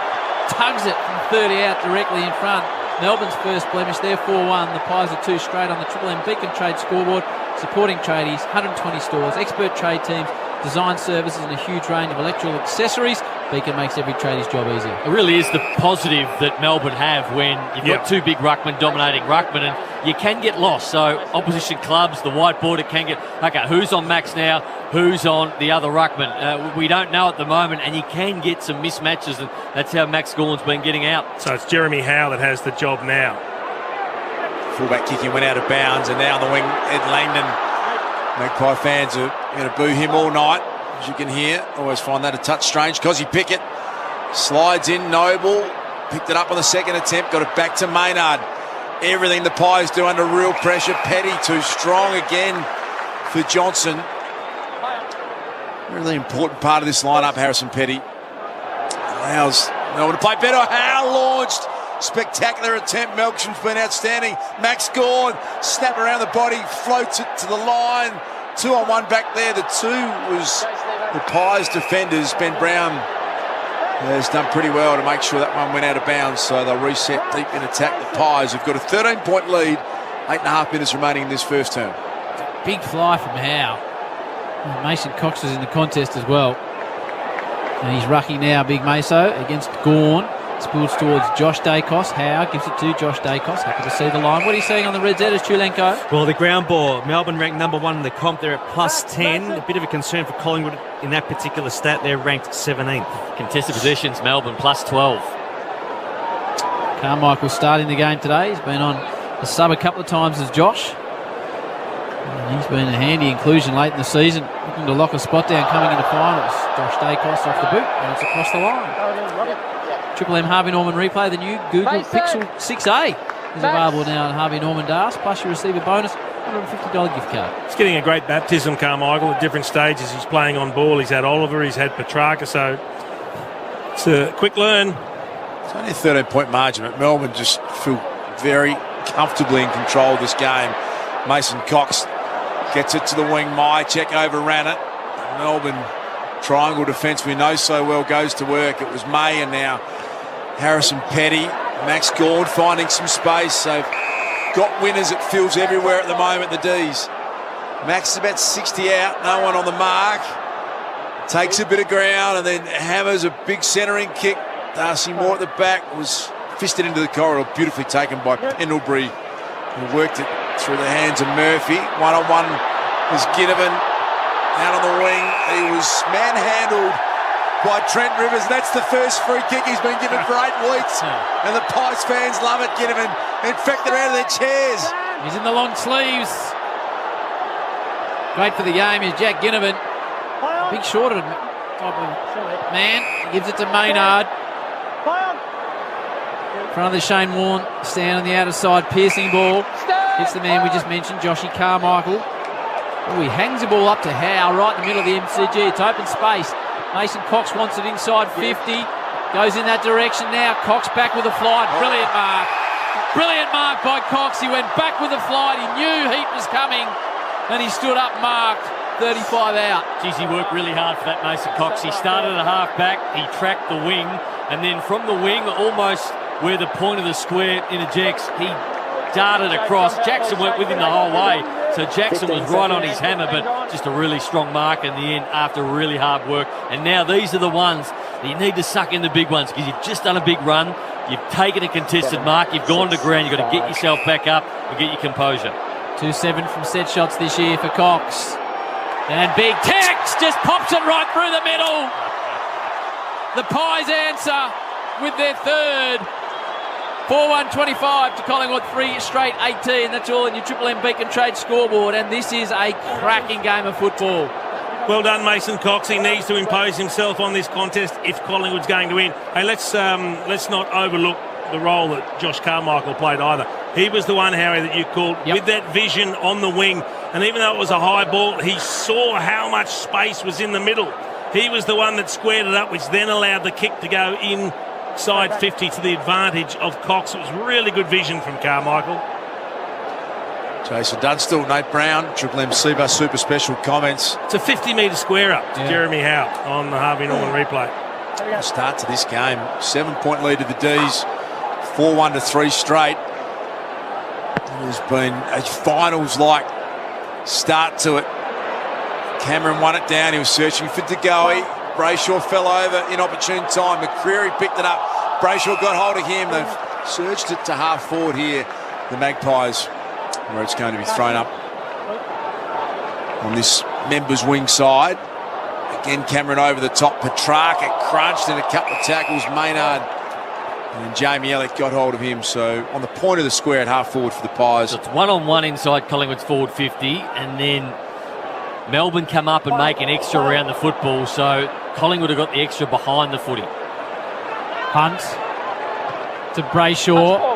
tugs it from 30 out directly in front. Melbourne's first blemish, they're 4-1. The Pies are 2 straight on the Triple M Beacon Trade scoreboard. Supporting tradies, 120 stores, expert trade teams, design services and a huge range of electrical accessories. Beacon makes every tradie's job easier. It really is the positive that Melbourne have when you've got two big ruckmen dominating ruckmen, and you can get lost. So opposition clubs, the whiteboard, it can get, okay, who's on Max now, who's on the other ruckman? We don't know at the moment, and you can get some mismatches, and that's how Max Gawn's been getting out. So it's Jeremy Howe that has the job now. Fullback kicking went out of bounds, and now on the wing, Ed Langdon. Magpie fans are going to boo him all night, as you can hear. Always find that a touch strange. Cozzy Pickett slides in, Noble, picked it up on the second attempt, got it back to Maynard. Everything the Pies do under real pressure. Petty too strong again for Johnson. Really important part of this lineup, Harrison Petty. Allows Melbourne to play better. Howe launched. Spectacular attempt. Melksham's been outstanding. Max Gawn, snap around the body, floats it to the line. 2-on-1 back there. The two was the Pies defenders. Ben Brown has done pretty well to make sure that one went out of bounds, so they'll reset deep in attack. The Pies have got a 13-point lead, 8.5 minutes remaining in this first term. Big fly from Howe. Mason Cox is in the contest as well. And he's rucking now, Big Meso, against Gawn. Spills towards Josh Dacos. Howe gives it to Josh Dacos. Happy to see the line. What are you seeing on the Reds Edders, Chulenko? Well, the ground ball. Melbourne ranked number 1 in the comp. They're at +10. A bit of a concern for Collingwood in that particular stat. They're ranked 17th. Contested possessions, Melbourne +12. Carmichael starting the game today. He's been on the sub a couple of times as Josh. And he's been a handy inclusion late in the season. Looking to lock a spot down coming into finals. Josh Dacos off the boot and it's across the line. Triple M Harvey Norman replay. The new Google Pixel 6a is available now at Harvey Norman DAS. Plus you receive a bonus $150 gift card. He's getting a great baptism, Carmichael, at different stages. He's playing on ball. He's had Oliver. He's had Petrarca. So it's a quick learn. It's only a 13-point margin, but Melbourne just feel very comfortably in control of this game. Mason Cox gets it to the wing. Mychek overran it. Melbourne triangle defence we know so well goes to work. It was May and now Harrison Petty. Max Gawn finding some space. They've got winners, it feels, everywhere at the moment, the Ds. Max is about 60 out, no one on the mark. Takes a bit of ground and then hammers a big centering kick. Darcy Moore at the back was fisted into the corridor, beautifully taken by Pendlebury, who worked it through the hands of Murphy. One-on-one was Ginnivan. Out on the wing, he was manhandled by Trent Rivers. That's the first free kick he's been given for 8 weeks. And the Pies fans love it, Ginnivan. In fact, they're out of their chairs. He's in the long sleeves. Great for the game is Jack Ginnivan. Big shorter type of man. Gives it to Maynard. Front of the Shane Warne. Stand on the outer side. Piercing ball. Hits the man we just mentioned, Joshy Carmichael. Oh, he hangs the ball up to Howe right in the middle of the MCG. It's open space. Mason Cox wants it inside 50. Goes in that direction now. Cox back with a flight. Brilliant mark. Brilliant mark by Cox. He went back with a flight. He knew heat was coming. And he stood up marked. 35 out. Geez, he worked really hard for that Mason Cox. He started at a half back. He tracked the wing. And then from the wing, almost where the point of the square interjects, he darted across. Jackson went with him the whole way. So Jackson was right on his hammer, but just a really strong mark in the end after really hard work. And now these are the ones that you need to suck in, the big ones, because you've just done a big run. You've taken a contested mark. You've gone to ground. You've got to get yourself back up and get your composure. 2-7 from set shots this year for Cox. And Big Tex just pops it right through the middle. The Pies answer with their third. 4-1-25 to Collingwood, 3 straight 18. That's all in your Triple M Beacon Trade scoreboard. And this is a cracking game of football. Well done, Mason Cox. He needs to impose himself on this contest if Collingwood's going to win. Hey, let's not overlook the role that Josh Carmichael played either. He was the one, Harry, that you called with that vision on the wing. And even though it was a high ball, he saw how much space was in the middle. He was the one that squared it up, which then allowed the kick to go inside 50 to the advantage of Cox. It was really good vision from Carmichael. Jason Dunstall, Nate Brown, Triple M Seabus Super Special comments. It's a 50-metre square up to Jeremy Howe on the Harvey Norman replay. Start to this game, 7-point lead to the D's, 4-1 to 3 straight. It has been a finals-like start to it. Cameron won it down. He was searching for De Goey. Brayshaw fell over inopportune time. McCreary picked it up. Brayshaw got hold of him. They've surged it to half forward here, the Magpies, where it's going to be thrown up on this members' wing side. Again, Cameron over the top. Petrarca crunched in a couple of tackles. Maynard and Jamie Elliott got hold of him. So on the point of the square at half forward for the Pies. So it's 1-on-1 inside Collingwood's forward 50, and then Melbourne come up and make an extra around the football. So Collingwood have got the extra behind the footy. Hunt to Brayshaw.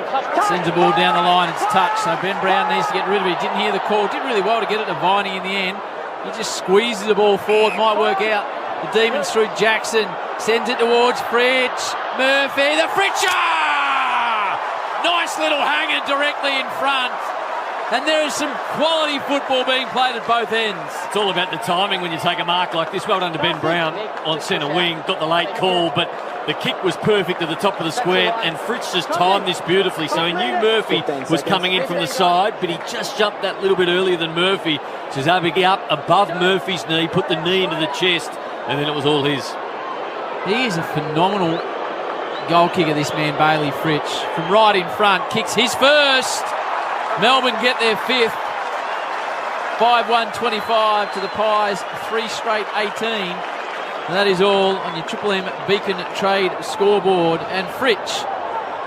Sends the ball down the line. It's touched. So Ben Brown needs to get rid of it. He didn't hear the call. Did really well to get it to Viney in the end. He just squeezes the ball forward. Might work out. The Demons through Jackson. Sends it towards Fritsch. Murphy. The Fritcher! Nice little hanger directly in front. And there is some quality football being played at both ends. It's all about the timing when you take a mark like this. Well done to Ben Brown on centre wing. Got the late call, but the kick was perfect at the top of the square, and Fritz just timed this beautifully. So he knew Murphy was coming in from the side, but he just jumped that little bit earlier than Murphy. So he's able to get up above Murphy's knee, put the knee into the chest, and then it was all his. He is a phenomenal goal kicker, this man, Bailey Fritsch. From right in front, kicks his first. Melbourne get their fifth. 5-1-25 to the Pies, 3 straight 18. And that is all on your Triple M Beacon Trade scoreboard. And Fritsch,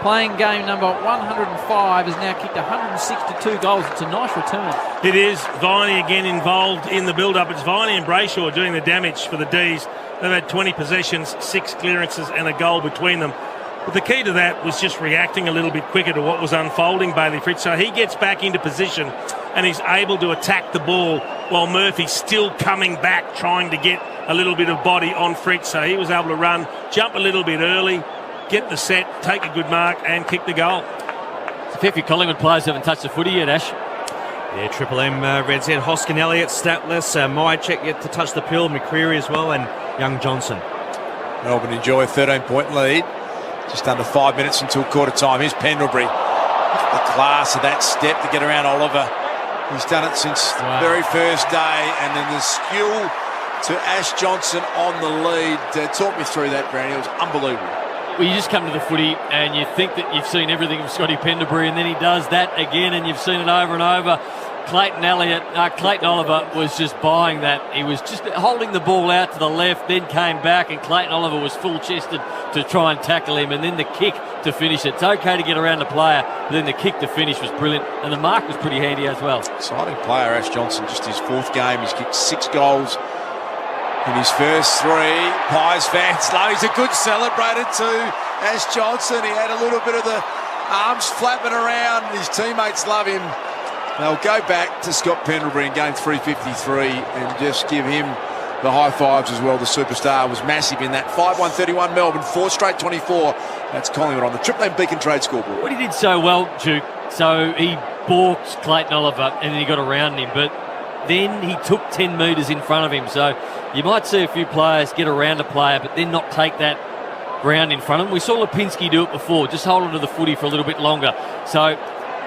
playing game number 105, has now kicked 162 goals. It's a nice return. It is. Viney again involved in the build-up. It's Viney and Brayshaw doing the damage for the D's. They've had 20 possessions, 6 clearances and a goal between them. But the key to that was just reacting a little bit quicker to what was unfolding, Bailey Fritsch. So he gets back into position and he's able to attack the ball while Murphy's still coming back, trying to get a little bit of body on Fritsch. So he was able to run, jump a little bit early, get the set, take a good mark and kick the goal. So 50 Collingwood players haven't touched the footy yet, Ash. Yeah, Triple M, Red Z, Hoskin Elliott, Statless, Myercheck yet to touch the pill, McCreary as well, and Young Johnson. Melbourne enjoy a 13-point lead. Just under 5 minutes until quarter time. Here's Pendlebury. The class of that step to get around Oliver. He's done it since the very first day. And then the skill to Ash Johnson on the lead. Talk me through that, Brownie. It was unbelievable. Well, you just come to the footy and you think that you've seen everything of Scotty Pendlebury, and then he does that again and you've seen it over and over. Clayton Oliver was just buying that. He was just holding the ball out to the left, then came back, and Clayton Oliver was full-chested to try and tackle him, and then the kick to finish it. It's okay to get around the player, but then the kick to finish was brilliant, and the mark was pretty handy as well. Exciting player, Ash Johnson. Just his 4th game. He's kicked 6 goals in his first 3. Pies fans love. He's a good celebrator too, Ash Johnson. He had a little bit of the arms flapping around. His teammates love him. They'll go back to Scott Pendlebury in game 353 and just give him the high fives as well. The superstar was massive in that. 5-1-31 Melbourne, 4 straight 24. That's Collingwood on the Triple M Beacon Trade scoreboard. What he did so well, Duke, so he balked Clayton Oliver and then he got around him, but then he took 10 metres in front of him. So you might see a few players get around a player but then not take that ground in front of him. We saw Lipinski do it before, just hold on to the footy for a little bit longer. So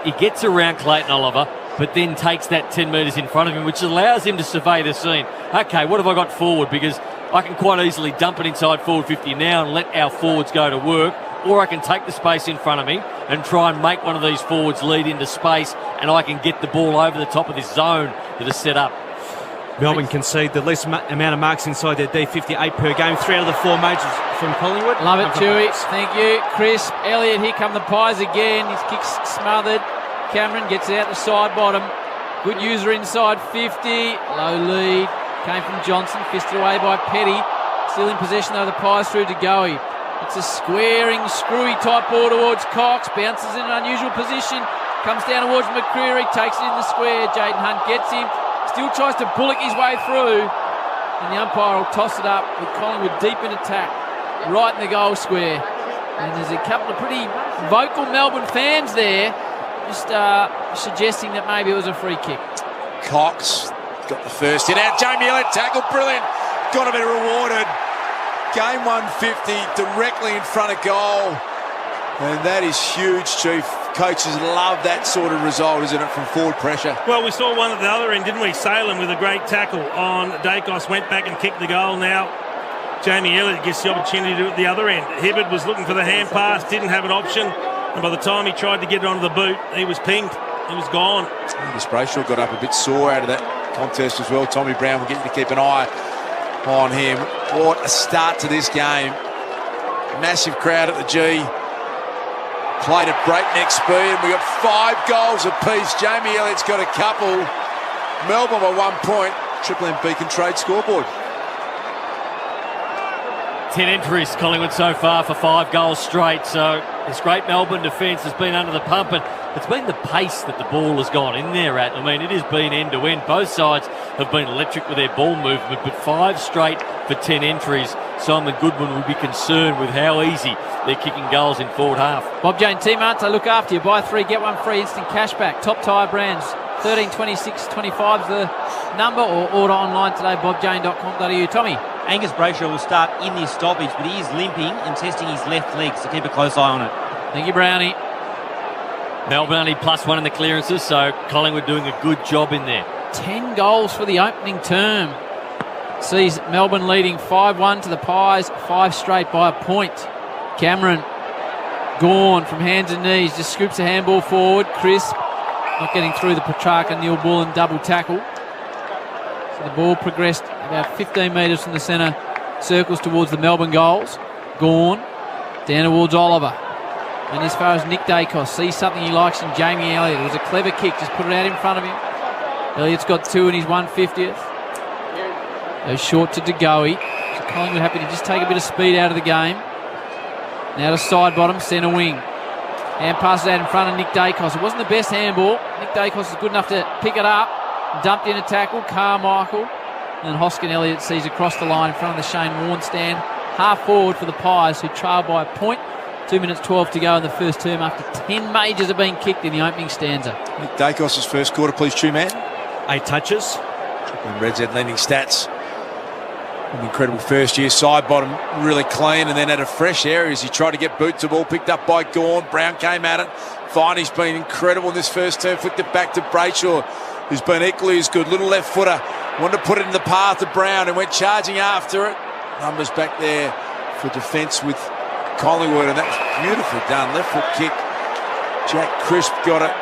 he gets around Clayton Oliver, but then takes that 10 metres in front of him, which allows him to survey the scene. Okay, what have I got forward? Because I can quite easily dump it inside forward 50 now and let our forwards go to work, or I can take the space in front of me and try and make one of these forwards lead into space, and I can get the ball over the top of this zone that is set up. Melbourne concede the least amount of marks inside their D58 per game. 3 out of the 4 majors from Collingwood. Love it, Chewy. Thank you. Crisp. Elliott, here come the Pies again. His kick's smothered. Cameron gets out the side bottom. Good user inside 50. Low lead. Came from Johnson. Fisted away by Petty. Still in possession though, the Pies through to Goey. It's a squaring, screwy type ball towards Cox. Bounces in an unusual position. Comes down towards McCreary. Takes it in the square. Jaden Hunt gets him. Still tries to bullock his way through. And the umpire will toss it up with Collingwood deep in attack. Right in the goal square. And there's a couple of pretty vocal Melbourne fans there. Just suggesting that maybe it was a free kick. Cox got the first hit out. Jamie Elliott tackled, brilliant. Got to be rewarded. Game 150 directly in front of goal. And that is huge, Chief. Coaches love that sort of result, isn't it, from forward pressure? Well, we saw one at the other end, didn't we? Salem with a great tackle on Dacos. Went back and kicked the goal now. Jamie Elliott gets the opportunity to do it at the other end. Hibberd was looking for the hand pass, didn't have an option, and by the time he tried to get it onto the boot, he was pinged. He was gone. Angus Brayshaw got up a bit sore out of that contest as well. Tommy Brown will get you to keep an eye on him. What a start to this game. Massive crowd at the G. Played at breakneck speed, and we got 5 goals apiece. Jamie Elliott's got a couple. Melbourne by 1 point. Triple M Beacon Trade scoreboard. 10 entries, Collingwood so far for 5 goals straight. So this great Melbourne defence has been under the pump, and it's been the pace that the ball has gone in there at. I mean, it has been end to end. Both sides have been electric with their ball movement, but 5 straight for 10 entries. Simon Goodwin would be concerned with how easy they're kicking goals in forward half. Bob Jane T-Mart, they look after you. Buy 3, get 1 free, instant cashback. Top tyre brands, 13, 26, 25 is the number, or order online today, bobjane.com.au. Tommy? Angus Brayshaw will start in this stoppage, but he is limping and testing his left leg, so keep a close eye on it. Thank you, Brownie. Melbourne only +1 in the clearances, so Collingwood doing a good job in there. 10 goals for the opening term. Sees Melbourne leading 5-1 to the Pies, 5 straight by a point. Cameron, Gawn from hands and knees, just scoops a handball forward. Crisp, not getting through the Petrarca, Neil Bullen double tackle. So the ball progressed about 15 metres from the centre, circles towards the Melbourne goals. Gawn, down towards Oliver. And as far as Nick Dacos, sees something he likes in Jamie Elliott. It was a clever kick, just put it out in front of him. Elliott's got 2 in his 150th. Goes short to De Goey. So Collingwood happy to just take a bit of speed out of the game. Now to side bottom, centre wing. Hand passes out in front of Nick Dacos. It wasn't the best handball. Nick Dacos is good enough to pick it up. Dumped in a tackle, Carmichael. And Hoskin Elliott sees across the line in front of the Shane Warne stand. Half forward for the Pies, who trailed by a point. 2 minutes 12 to go in the first term after 10 majors have been kicked in the opening stanza. Nick Dacos' first quarter, please, true man. 8 touches. And Red Z lending stats. An incredible first year. Side bottom really clean, and then had a fresh area as he tried to get boot to ball, picked up by Gawn. Brown came at it. Fine, he's been incredible in this first term. Flicked it back to Brayshaw, who's been equally as good. Little left footer. Wanted to put it in the path of Brown and went charging after it. Numbers back there for defence with Collingwood, and that was beautifully done. Left foot kick. Jack Crisp got it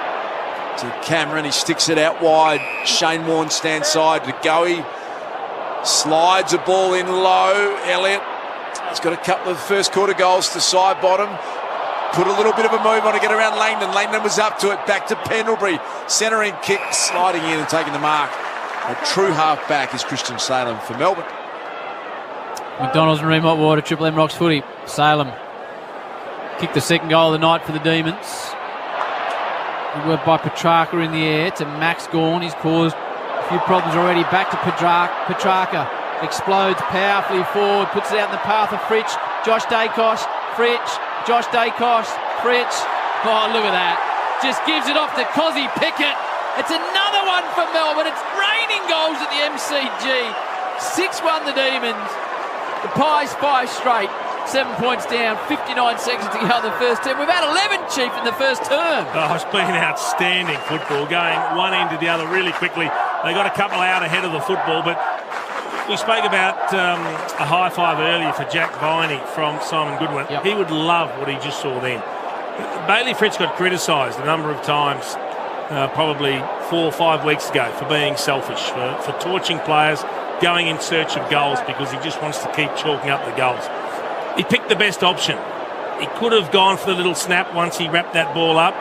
to Cameron. He sticks it out wide. Shane Warne stands side to Goey. Slides a ball in low. Elliott has got a couple of first quarter goals to side bottom. Put a little bit of a move on to get around Langdon. Langdon was up to it. Back to Pendlebury. Centering kick, sliding in and taking the mark. A true half back is Christian Salem for Melbourne. McDonald's and Remont Water, Triple M Rocks footy. Salem kicked the second goal of the night for the Demons. Good work by Petrarca in the air to Max Gawn. He's caused a few problems already. Back to Petrarca. Explodes powerfully forward. Puts it out in the path of Fritsch. Josh Dacos. Fritsch. Josh Dacos. Fritsch. Oh, look at that. Just gives it off to Cozzy Pickett. It's another one for Melbourne. It's raining goals at the MCG. 6-1 the Demons. The Pies 5 straight. 7 points down, 59 seconds to go in the first term. We've had 11, Chief, in the first term. Oh, it's been outstanding football, going one end to the other really quickly. They got a couple out ahead of the football, but we spoke about a high five earlier for Jack Viney from Simon Goodwin. Yep. He would love what he just saw then. Bailey Fritsch got criticised a number of times, probably 4 or 5 weeks ago, for being selfish, for torching players, going in search of goals because he just wants to keep chalking up the goals. He picked the best option. He could have gone for the little snap once he wrapped that ball up,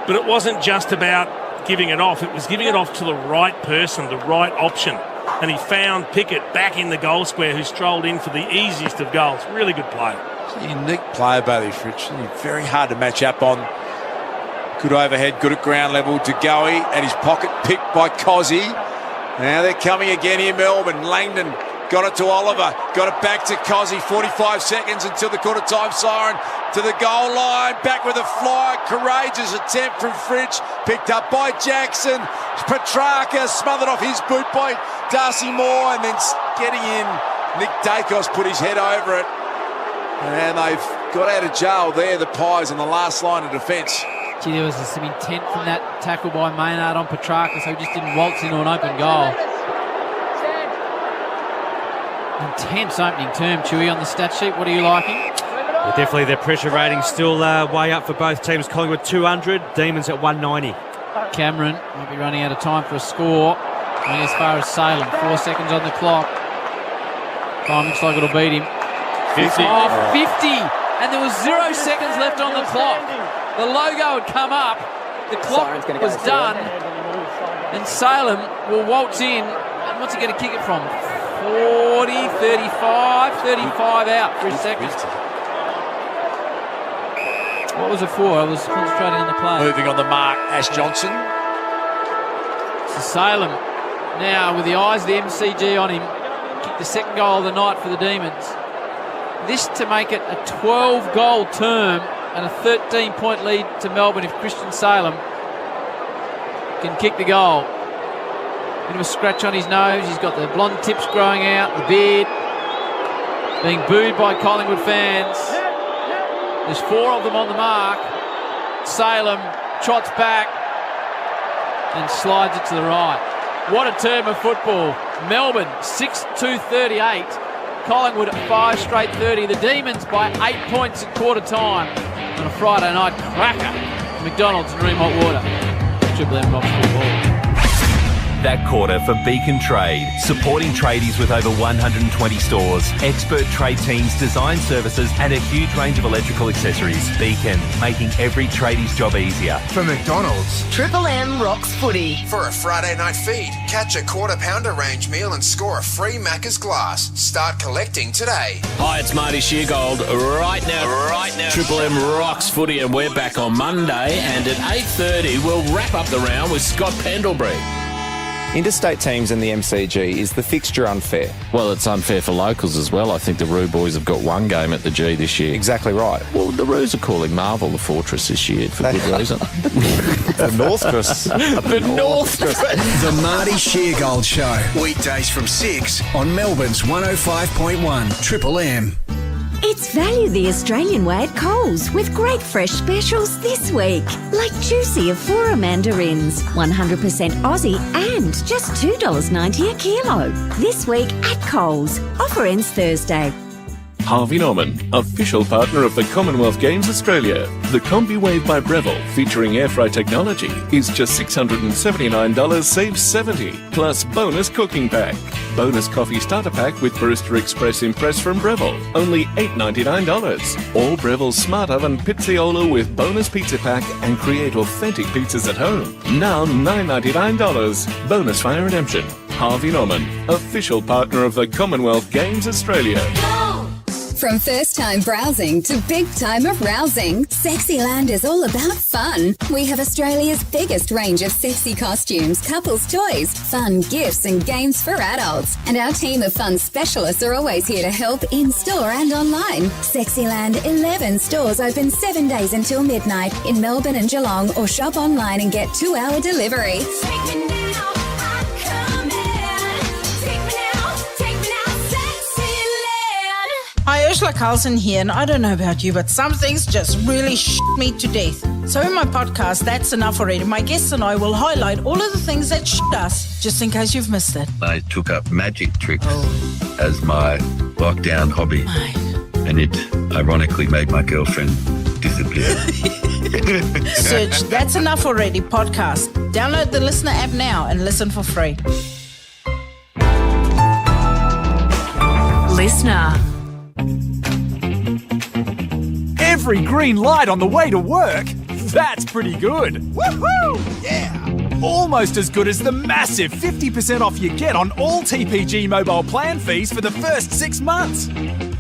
but it wasn't just about giving it off. It was giving it off to the right person, the right option. And he found Pickett back in the goal square, who strolled in for the easiest of goals. Really good player. It's a unique player, Bailey Fritsch. Very hard to match up on. Good overhead, good at ground level. De Goey and his pocket picked by Cozzy. Now they're coming again here, Melbourne. Langdon got it to Oliver, got it back to Cozzy. 45 seconds until the quarter time siren, to the goal line, back with a fly. Courageous attempt from Fritsch, picked up by Jackson. Petrarca smothered off his boot by Darcy Moore, and then getting in, Nick Dacos put his head over it, and they've got out of jail there, the Pies, on the last line of defence. Gee, there was some intent from that tackle by Maynard on Petrarca, so he just didn't waltz into an open goal. Intense opening term, Chewy, on the stat sheet. What are you liking? Well, definitely their pressure rating still way up for both teams. Collingwood 200, Demons at 190. Cameron might be running out of time for a score. Going as far as Salem. 4 seconds on the clock. Time looks like it'll beat him. 50. Oh, 50! And there was 0 seconds left on the clock. The logo had come up. The clock was done. And Salem will waltz in. And what's he going to kick it from? 40, 35, 35 out for his second. What was it for? I was concentrating on the play. Moving on the mark, Ash Johnson. So Salem now with the eyes of the MCG on him. Kicked the second goal of the night for the Demons. This to make it a 12-goal term and a 13-point lead to Melbourne if Christian Salem can kick the goal. Bit of a scratch on his nose. He's got the blonde tips growing out, the beard. Being booed by Collingwood fans. There's 4 of them on the mark. Salem trots back and slides it to the right. What a term of football. Melbourne 6-2-38. Collingwood at 5 straight 30. The Demons by 8 points at quarter time on a Friday night cracker. McDonald's and Remont Water. Triple M Rocks football. That quarter for Beacon Trade, supporting tradies with over 120 stores, expert trade teams, design services and a huge range of electrical accessories. Beacon, making every tradie's job easier. For McDonald's, Triple M rocks footy. for a Friday night feed, catch a quarter-pounder range meal and score a free Macca's glass. Start collecting today. Hi, it's Marty Sheargold. Right now, Triple M rocks footy, and we're back on Monday. And at 8:30, we'll wrap up the round with Scott Pendlebury. Interstate teams in the MCG, is the fixture unfair? Well, it's unfair for locals as well. I think the Roo boys have got one game at the G this year. Exactly right. Well, the Roos are calling Marvel the Fortress this year for good reason. The Northcross. The Northcross. The Marty Sheargold Show. Weekdays from 6 on Melbourne's 105.1 Triple M. It's value the Australian way at Coles with great fresh specials this week. Like juicy Afura mandarins, 100% Aussie and just $2.90 a kilo. This week at Coles. Offer ends Thursday. Harvey Norman, official partner of the Commonwealth Games Australia. The Combi Wave by Breville, featuring air fry technology, is just $679, save $70, plus bonus cooking pack. Bonus coffee starter pack with Barista Express Impress from Breville, only $8.99. All Breville Smart Oven Pizzaiolo with bonus pizza pack and create authentic pizzas at home. Now $9.99. Bonus fire redemption. Harvey Norman, official partner of the Commonwealth Games Australia. From first-time browsing to big-time arousing, Sexyland is all about fun. We have Australia's biggest range of sexy costumes, couples' toys, fun gifts and games for adults. And our team of fun specialists are always here to help in-store and online. Sexyland 11 stores open 7 days until midnight in Melbourne and Geelong, or shop online and get 2-hour delivery. Hi, Ursula Carlson here, and I don't know about you, but some things just really me to death. So in my podcast, That's Enough Already, my guests and I will highlight all of the things that us, just in case you've missed it. I took up magic tricks as my lockdown hobby, and it ironically made my girlfriend disappear. Search That's Enough Already podcast. Download the Listener app now and listen for free. Listener. Every green light on the way to work? That's pretty good. Woohoo! Yeah! Almost as good as the massive 50% off you get on all TPG mobile plan fees for the first 6 months.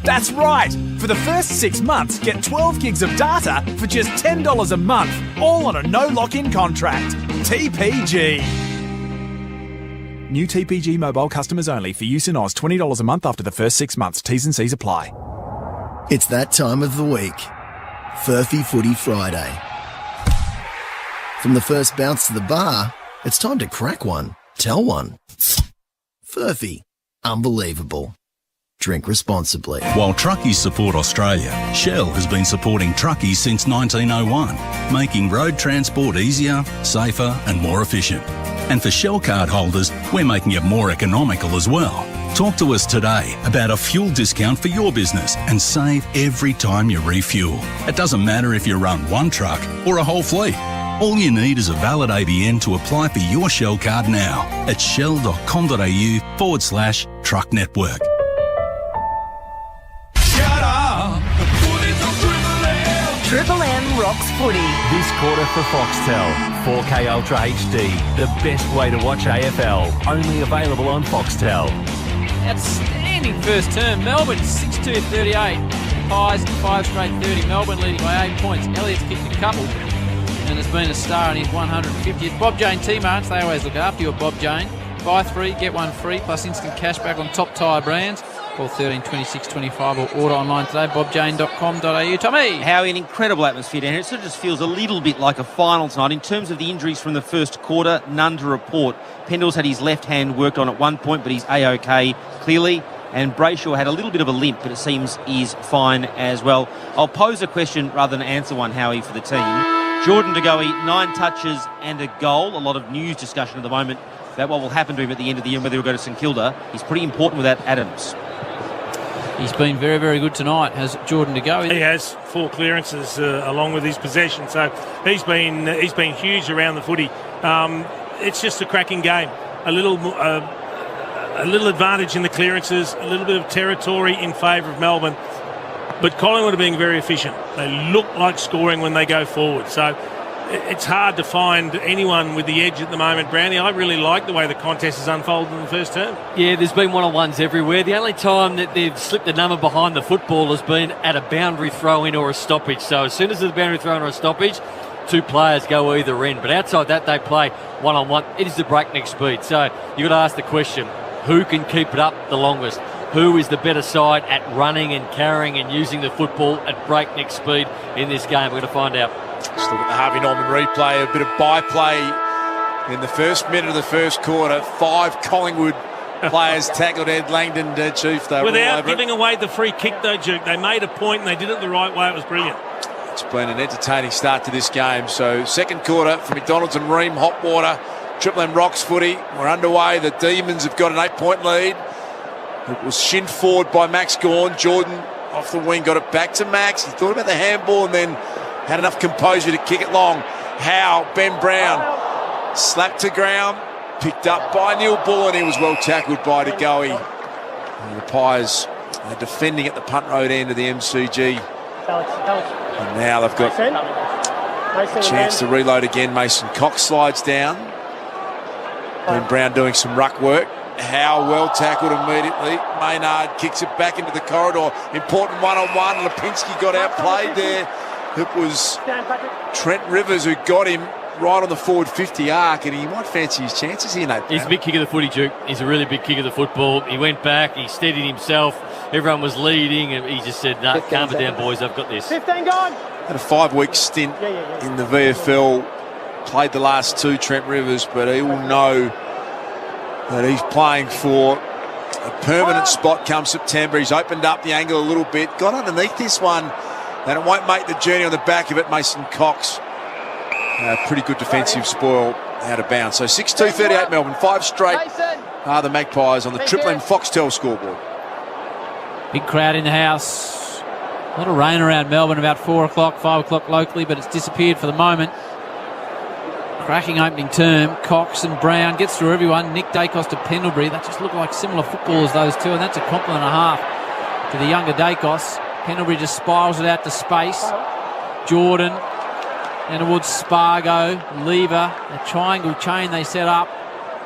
That's right. For the first 6 months, get 12 gigs of data for just $10 a month, all on a no lock-in contract. TPG. New TPG mobile customers only. For use in Oz, $20 a month after the first 6 months. T's and C's apply. It's that time of the week. Furphy Footy Friday. From the first bounce to the bar, it's time to crack one. Tell one. Furphy. Unbelievable. Drink responsibly. While truckies support Australia, Shell has been supporting truckies since 1901, making road transport easier, safer and more efficient. And for Shell card holders, we're making it more economical as well. Talk to us today about a fuel discount for your business and save every time you refuel. It doesn't matter if you run one truck or a whole fleet. All you need is a valid ABN to apply for your Shell card now at shell.com.au/truck network. Triple M rocks footy. This quarter for Foxtel. 4K Ultra HD. The best way to watch AFL. Only available on Foxtel. Outstanding first term. Melbourne 6-2-38. Pies 5 straight 30. Melbourne leading by 8 points. Elliott's kicked a couple and has been a star in his 150th. Bob Jane T-Marts, they always look after you at Bob Jane. Buy 3, get 1 free, plus instant cash back on top tyre brands. Call 13 26 25 or order online today, bobjane.com.au. Tommy! How an incredible atmosphere down here. It sort of just feels a little bit like a final tonight. In terms of the injuries from the first quarter, none to report. Pendle's had his left hand worked on at one point, but he's A-OK clearly. And Brayshaw had a little bit of a limp, but it seems he's fine as well. I'll pose a question rather than answer one, Howie, for the team. Jordan De Goey, 9 touches and a goal. A lot of news discussion at the moment about what will happen to him at the end of the year and whether he'll go to St Kilda. He's pretty important without Adams. He's been very, very good tonight, has Jordan De Goey. He has 4 clearances along with his possession, so he's been huge around the footy. It's just a cracking game. A little advantage in the clearances, a little bit of territory in favour of Melbourne, but Collingwood are being very efficient. They look like scoring when they go forward, so it's hard to find anyone with the edge at the moment. Brownie, I really like the way the contest has unfolded in the first term. Yeah, there's been one-on-ones everywhere. The only time that they've slipped a number behind the football has been at a boundary throw-in or a stoppage. So as soon as there's a boundary throw-in or a stoppage, 2 players go either end. But outside that, they play one-on-one. It is the breakneck speed. So you've got to ask the question, who can keep it up the longest? Who is the better side at running and carrying and using the football at breakneck speed in this game? We're going to find out. Just look at the Harvey Norman replay, a bit of byplay in the first minute of the first quarter. 5 Collingwood players tackled Ed Langdon, Chief. Without giving away the free kick, though, Duke. They made a point and they did it the right way. It was brilliant. It's been an entertaining start to this game. So second quarter for McDonald's and Ream, hot water. Triple M Rocks footy. We're underway. The Demons have got an 8-point lead. It was shinned forward by Max Gawn. Jordan off the wing, got it back to Max. He thought about the handball and then had enough composure to kick it long. Howe, Ben Brown, slapped to ground, picked up by Neil Bull, and he was well tackled by De Goey. And the Pies are defending at the punt road end of the MCG. And now they've got a chance to reload again. Mason Cox slides down. Ben Brown doing some ruck work. Howe well tackled immediately. Maynard kicks it back into the corridor. Important one-on-one. Lipinski got outplayed there. It was Trent Rivers who got him right on the forward 50 arc, and he might fancy his chances here, Nate. He's a big kick of the footy, Duke. He's a really big kick of the football. He went back, he steadied himself. Everyone was leading, and he just said, "No, calm it down, boys. I've got this." 15 gone. Had a 5-week stint in the VFL. Played the last 2, Trent Rivers, but he will know that he's playing for a permanent spot come September. He's opened up the angle a little bit, got underneath this one, and it won't make the journey on the back of it. Mason Cox, pretty good defensive spoil out of bounds. So 6-2-38 Melbourne, 5 straight are the Magpies on the Triple M Foxtel scoreboard. Big crowd in the house. A lot of rain around Melbourne about 4 o'clock, 5 o'clock locally, but it's disappeared for the moment. Cracking opening term. Cox and Brown gets through everyone. Nick Dacos to Pendlebury. That just look like similar footballers, those two, and that's a compliment and a half to the younger Dacos. Pendlebury just spirals it out to space. Jordan and towards Spargo. Lever. A triangle chain they set up.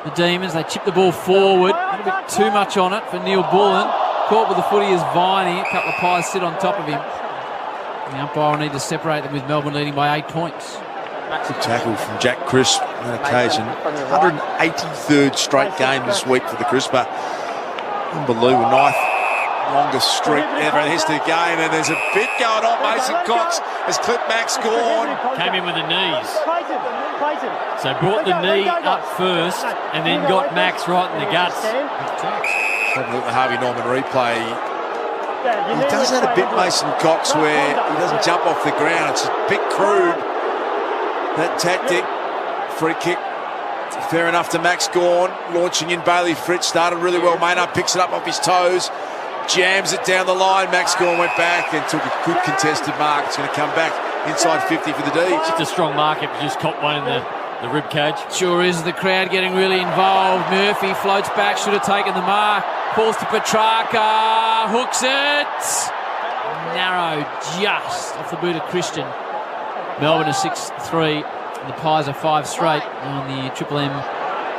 The Demons, they chip the ball forward. A little bit too much on it for Neil Bullen. Caught with the footy is Viney. A couple of Pies sit on top of him. The umpire will need to separate them with Melbourne leading by 8 points. Good tackle from Jack Crisp on that occasion. 183rd straight game this week for the Crisper. Unbelievable. 9th longest streak ever in the history of the game. And there's a bit going on. Mason Cox has clipped Max Gawn. Came in with the knees. So brought the knee up first and then got Max right in the guts. Have a look at the Harvey Norman replay. He does that a bit, Mason Cox, where he doesn't jump off the ground. It's a bit crude, that tactic. Free kick Fair enough to Max Gawn. Launching in Bailey Fritz. Started really well. Maynard picks it up off his toes. Jams it down the line. Max Gawn went back and took a good contested mark. It's going to come back inside 50 for the D's. Just a strong mark if you just caught one in the rib cage. Sure is. The crowd getting really involved. Murphy floats back. Should have taken the mark. Falls to Petrarca. Hooks it. Narrow just off the boot of Christian. Melbourne is 6-3. The Pies are 5 straight on the Triple M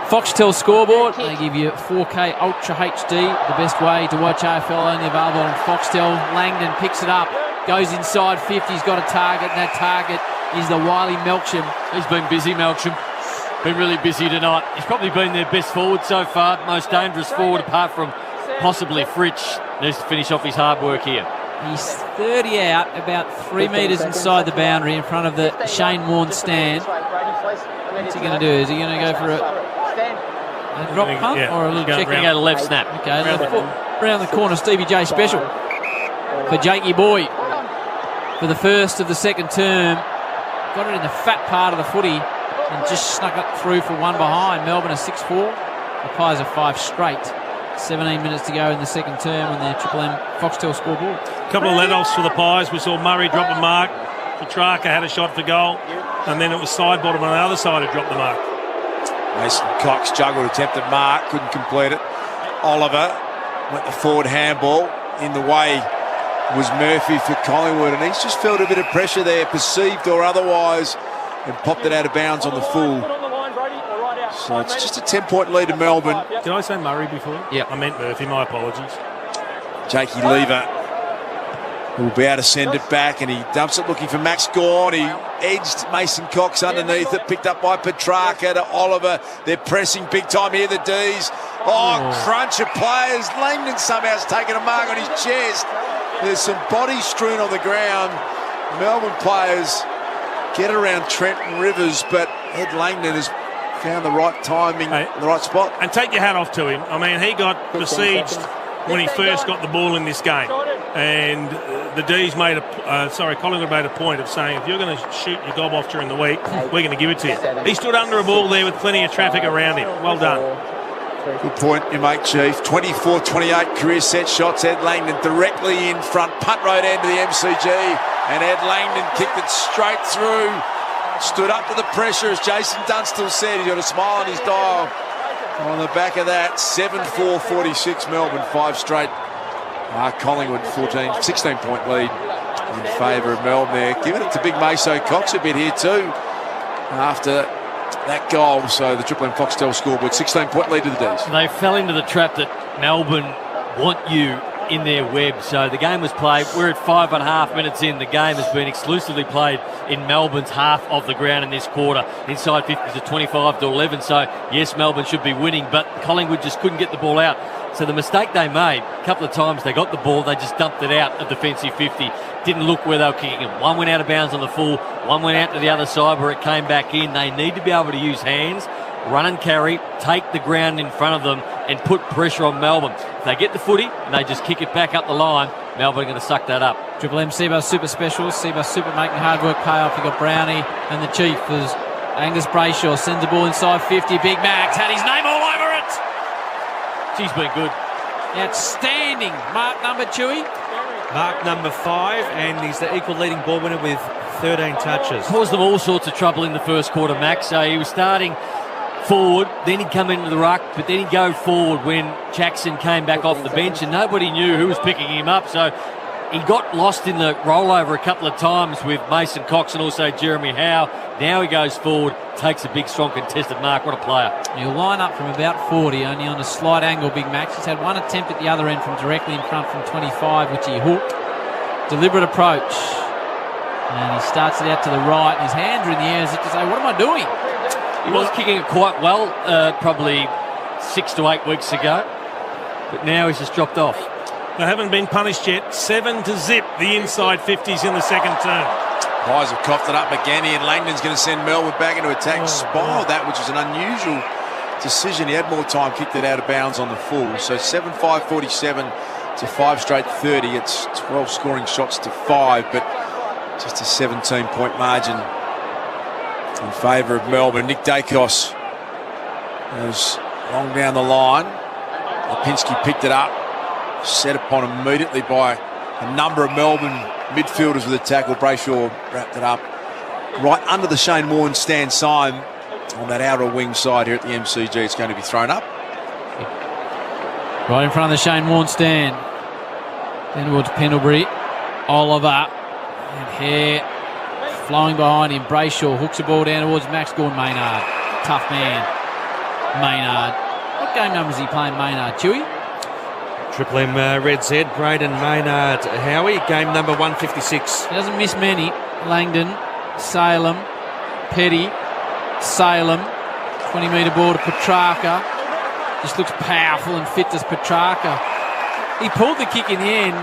Foxtel scoreboard. They give you 4K Ultra HD, the best way to watch AFL, only available on Foxtel. Langdon picks it up, goes inside 50. He's got a target, and that target is the wily Melksham. He's been busy, Melksham. Been really busy tonight. He's probably been their best forward so far, most dangerous forward apart from possibly Fritsch. Needs to finish off his hard work here. He's 30 out, about 3 metres inside the boundary in front of the Shane Warne stand. What's he going to do? Is he going to go for a drop punt or a little check? Going to go to left snap. Okay, round the corner, Stevie J special for Jakey Boy for the first of the second term. Got it in the fat part of the footy and just snuck it through for one behind. Melbourne are 6-4. The Pies are 5 straight. 17 minutes to go in the second term on the Triple M Foxtel scoreboard. A couple of let-offs for the Pies. We saw Murray drop a mark. Petrarca had a shot for goal. And then it was side bottom on the other side who dropped the mark. Mason Cox juggled, attempted mark, couldn't complete it. Oliver went the forward handball. In the way was Murphy for Collingwood, and he's just felt a bit of pressure there, perceived or otherwise, and popped it out of bounds on the full. So it's just a 10-point lead to Melbourne. Did I say Murray before? Yeah. I meant Murphy, my apologies. Jakey Lever will be able to send it back, and he dumps it looking for Max Gawn. He edged Mason Cox underneath it, picked up by Petrarca to Oliver. They're pressing big time here, the D's. Crunch of players. Langdon somehow's taken a mark on his chest. There's some bodies strewn on the ground. Melbourne players get around Trenton Rivers, but Ed Langdon has found the right timing, the right spot. And take your hat off to him. I mean, he got besieged when he first got the ball in this game. And the D's Collingwood made a point of saying, if you're going to shoot your gob off during the week, we're going to give it to you. He stood under a ball there with plenty of traffic around him. Well done. Good point you make, Chief. 24-28 career set shots. Ed Langdon directly in front. Punt right end to the MCG. And Ed Langdon kicked it straight through. Stood up to the pressure, as Jason Dunstall said. He's got a smile on his dial. On the back of that, 7-4-46 Melbourne, 5 straight. Collingwood 16-point lead in favour of Melbourne there. Giving it to Big Maso Cox a bit here too after that goal. So the Triple M Foxtel scoreboard, 16-point lead to the D's. They fell into the trap that Melbourne want you in their web. So the game was played. We're at 5.5 minutes in. The game has been exclusively played in Melbourne's half of the ground in this quarter. Inside 50 to 25-11. So yes, Melbourne should be winning, but Collingwood just couldn't get the ball out. So the mistake they made, a couple of times they got the ball, they just dumped it out of defensive 50. Didn't look where they were kicking it. One went out of bounds on the full, one went out to the other side where it came back in. They need to be able to use hands, run and carry, take the ground in front of them and put pressure on Melbourne. If they get the footy and they just kick it back up the line, Melbourne are going to suck that up. Triple M Seabus Super Specials. Seabus Super making hard work pay off. You got Brownie and the Chief as Angus Brayshaw sends the ball inside 50. Big Max had his name all over it. She's been good. Outstanding. Mark number, Chewy. Mark number 5, and he's the equal leading ball winner with 13 touches. Caused them all sorts of trouble in the first quarter, Max. So he was starting forward, then he'd come into the ruck, but then he'd go forward when Jackson came back off the bench, and nobody knew who was picking him up. So he got lost in the rollover a couple of times with Mason Cox and also Jeremy Howe. Now he goes forward, takes a big, strong contested mark. What a player. He'll line up from about 40, only on a slight angle, Big Max. He's had one attempt at the other end from directly in front from 25, which he hooked. Deliberate approach. And he starts it out to the right, and his hands are in the air as if to say, what am I doing? He was kicking it quite well, probably 6 to 8 weeks ago. But now he's just dropped off. They haven't been punished yet. 7-0 the inside 50s in the second term. Pies have coughed it up again here, and Langdon's going to send Melbourne back into attack. Spiraled that, which is an unusual decision. He had more time, kicked it out of bounds on the full. So 7-5-47 to 5 straight 30. It's 12 scoring shots to 5, but just a 17-point margin in favour of Melbourne. Nick Dacos As long down the line, Lipinski picked it up, set upon immediately by a number of Melbourne midfielders with a tackle. Brayshaw wrapped it up right under the Shane Warne stand sign on that outer wing side here at the MCG. It's going to be thrown up. Right in front of the Shane Warne stand. Then towards Pendlebury. Oliver. And Hare flowing behind him. Brayshaw hooks the ball down towards Max Gawn-Maynard. Tough man. Maynard. What game number is he playing, Maynard? Chewy? Triple M Red Z, Braden Maynard, Howie, game number 156. He doesn't miss many. Langdon, Salem, Petty, Salem, 20-metre ball to Petrarca. Just looks powerful and fit as Petrarca. He pulled the kick in the end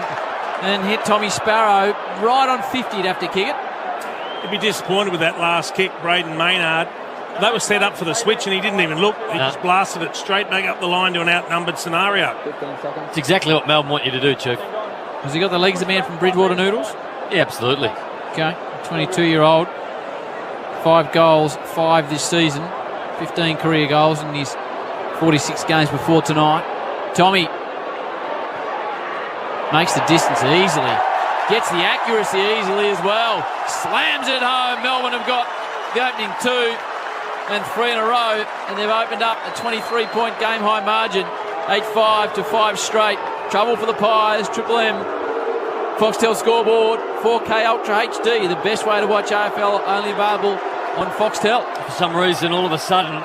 and hit Tommy Sparrow right on 50. He'd have to kick it. He'd be disappointed with that last kick, Braden Maynard. That was set up for the switch and he didn't even look. He just blasted it straight back up the line to an outnumbered scenario. It's exactly what Melbourne want you to do, Chief. Has he got the legs of the man from Bridgewater Noodles? Yeah, absolutely. Okay, 22-year-old. 5 goals, 5 this season. 15 career goals in his 46 games before tonight. Tommy makes the distance easily. Gets the accuracy easily as well. Slams it home. Melbourne have got the opening 2 and 3 in a row, and they've opened up a 23-point game-high margin. 8-5 to 5 straight. Trouble for the Pies. Triple M. Foxtel scoreboard. 4K Ultra HD. The best way to watch AFL, only available on Foxtel. For some reason, all of a sudden,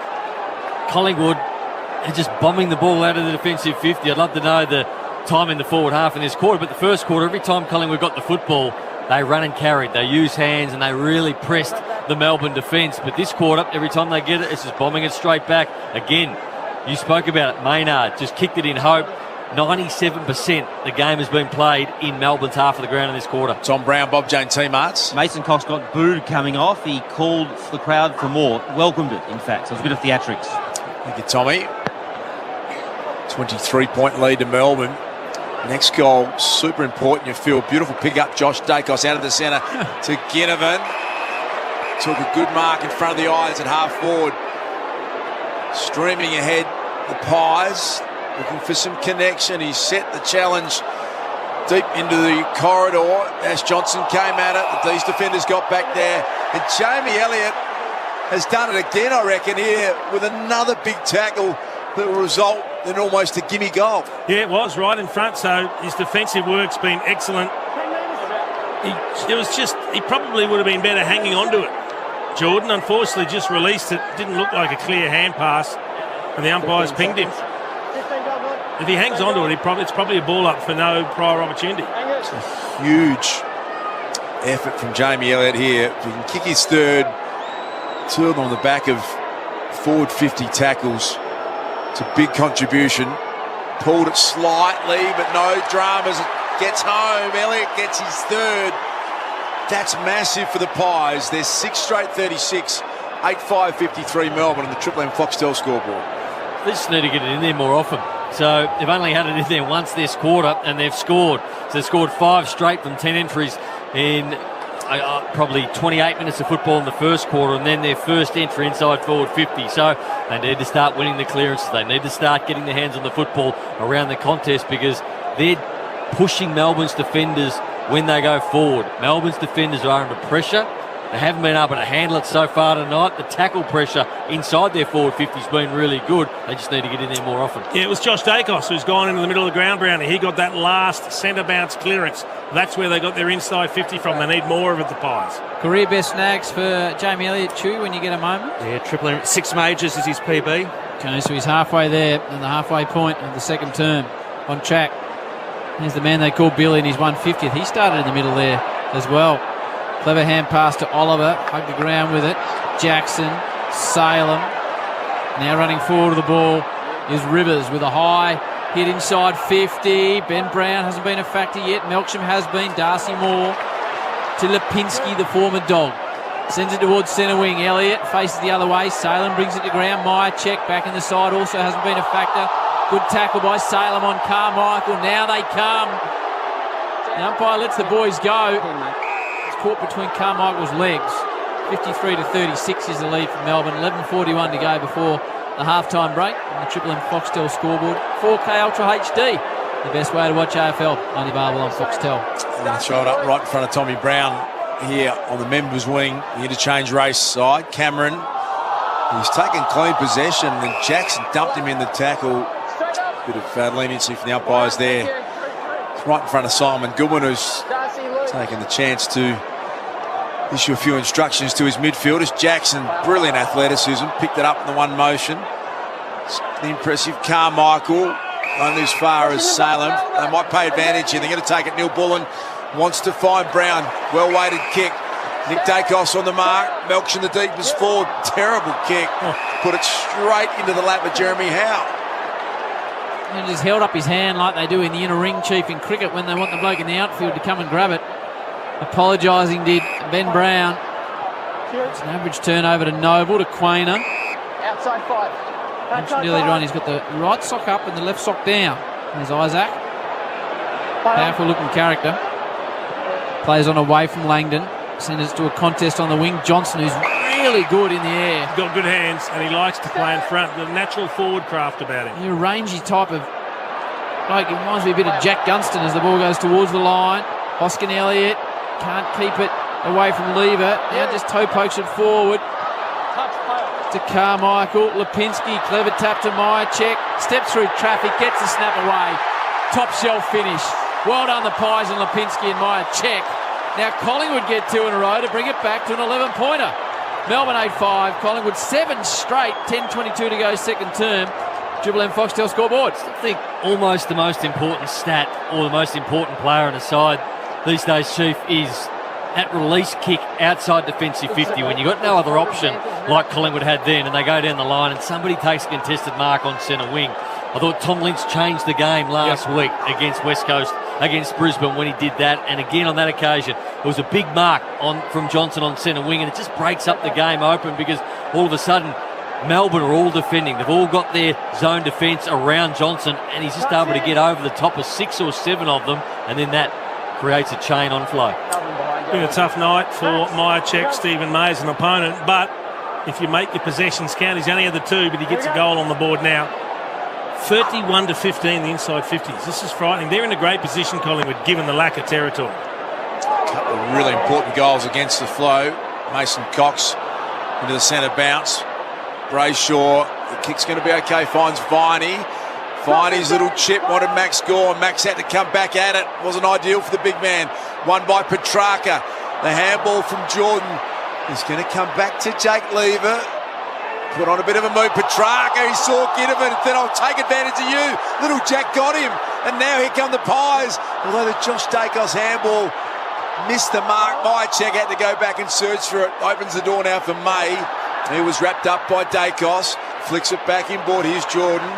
Collingwood are just bombing the ball out of the defensive 50. I'd love to know the time in the forward half in this quarter, but the first quarter, every time Collingwood got the football, they run and carried. They used hands and they really pressed the Melbourne defence. But this quarter, every time they get it, it's just bombing it straight back. Again, you spoke about it. Maynard just kicked it in hope. 97% the game has been played in Melbourne's half of the ground in this quarter. Tom Brown, Bob Jane teammates. Mason Cox got booed coming off. He called for the crowd for more. Welcomed it, in fact. So it was a bit of theatrics. Thank you, Tommy. 23-point lead to Melbourne. Next goal, super important. You feel beautiful pick up. Josh Dacos out of the centre to Ginnivan. Took a good mark in front of the eyes at half forward. Streaming ahead, the Pies. Looking for some connection. He set the challenge deep into the corridor. Ash Johnson came at it. These defenders got back there. And Jamie Elliott has done it again, I reckon, here with another big tackle that will result in almost a gimme goal. Yeah, it was right in front. So his defensive work's been excellent. He probably would have been better hanging on to it. Jordan, unfortunately, just released it. Didn't look like a clear hand pass. And the umpires pinged him. If he hangs on to it, it's probably a ball up for no prior opportunity. It's a huge effort from Jamie Elliott here. If he can kick his third, 2 of them on the back of forward 50 tackles. It's a big contribution. Pulled it slightly, but no dramas. Gets home. Elliott gets his third. That's massive for the Pies. They're 6 straight 36. 8-5-53 Melbourne on the Triple M Foxtel scoreboard. They just need to get it in there more often. So they've only had it in there once this quarter and they've scored. So they've scored 5 straight from 10 entries in probably 28 minutes of football in the first quarter, and then their first entry inside forward 50. So they need to start winning the clearances. They need to start getting their hands on the football around the contest because they're pushing Melbourne's defenders when they go forward. Melbourne's defenders are under pressure. They haven't been able to handle it so far tonight. The tackle pressure inside their forward 50 has been really good. They just need to get in there more often. Yeah, it was Josh Dacos who's gone into the middle of the ground, Brownie. He got that last centre bounce clearance. That's where they got their inside 50 from. They need more of it, the Pies. Career best snags for Jamie Elliott, Chew, when you get a moment. Yeah, Triple M, 6 majors is his PB. Okay, so he's halfway there in the halfway point of the second term on track. Here's the man they call Billy in his 150th. He started in the middle there as well. Clever hand pass to Oliver. Hugged the ground with it. Jackson. Salem. Now running forward to the ball is Rivers with a high hit inside 50. Ben Brown hasn't been a factor yet. Melksham has been. Darcy Moore to Lipinski, the former Dog. Sends it towards centre wing. Elliott faces the other way. Salem brings it to ground. Meyer check back in the side. Also hasn't been a factor. Good tackle by Salem on Carmichael. Now they come. The umpire lets the boys go. Caught between Carmichael's legs. 53 to 36 is the lead for Melbourne. 11:41 to go before the halftime break on the Triple M Foxtel scoreboard. 4K Ultra HD, the best way to watch AFL, only available on Foxtel. I'm going to throw it up right in front of Tommy Brown here on the members' wing, the interchange race side. Cameron, he's taken clean possession, and Jackson dumped him in the tackle. Bit of leniency from the umpires there. It's right in front of Simon Goodwin, who's taken the chance to issue a few instructions to his midfielders. Jackson, brilliant athleticism, picked it up in the one motion. The impressive Carmichael, only as far as Salem. They might pay advantage here. They're going to take it. Neil Bullen wants to find Brown. Well-weighted kick. Nick Dacos on the mark. Melksham the deepest forward. Terrible kick. Put it straight into the lap of Jeremy Howe. And just held up his hand like they do in the inner ring, Chief, in cricket when they want the bloke in the outfield to come and grab it. Apologising did Ben Brown. It's an average turnover to Noble, to Quainer. Outside 5. Mentioned earlier on, he's got the right sock up and the left sock down. There's Isaac. Powerful looking character. Plays on away from Langdon. Sends us to a contest on the wing. Johnson, who's really good in the air. He's got good hands and he likes to play in front. The natural forward craft about him. He's a rangy type of... Like, it reminds me a bit of Jack Gunston as the ball goes towards the line. Hoskin Elliott can't keep it away from Lever. Now just toe pokes it forward to Carmichael. Lipinski, clever tap to Myercheck. Steps through traffic, gets the snap away. Top shelf finish. Well done the Pies and Lipinski and Myercheck. Now Collingwood get 2 in a row to bring it back to an 11-pointer. Melbourne 8-5, Collingwood 7 straight, 10:22 to go second term. Triple M Foxtel scoreboard. I think almost the most important stat or the most important player on the side these days, Chief, is that release kick outside defensive 50 when you've got no other option like Collingwood had then, and they go down the line and somebody takes a contested mark on centre wing. I thought Tom Lynch changed the game last week against West Coast, against Brisbane when he did that, and again on that occasion it was a big mark from Johnson on centre wing, and it just breaks up the game open because all of a sudden Melbourne are all defending. They've all got their zone defence around Johnson, and he's just able to get over the top of 6 or 7 of them, and then that creates a chain on flow. Been a tough night for Myercheck. Stephen May as an opponent, but if you make your possessions count, he's only had the 2, but he gets a goal on the board now. 31-15, the inside 50s. This is frightening. They're in a great position, Collingwood, given the lack of territory. A couple of really important goals against the flow. Mason Cox into the centre bounce. Brayshaw, the kick's going to be okay, finds Viney. Viney's little chip wanted Max Gore. Max had to come back at it. Wasn't ideal for the big man. Won by Petrarca. The handball from Jordan is going to come back to Jake Lever. Put on a bit of a move. Petrarca, he saw Ginnivan, then I'll take advantage of you. Little Jack got him. And now here come the Pies. Although the Josh Dacos handball missed the mark. Myercheck had to go back and search for it. Opens the door now for May. He was wrapped up by Dacos. Flicks it back inboard. Here's Jordan.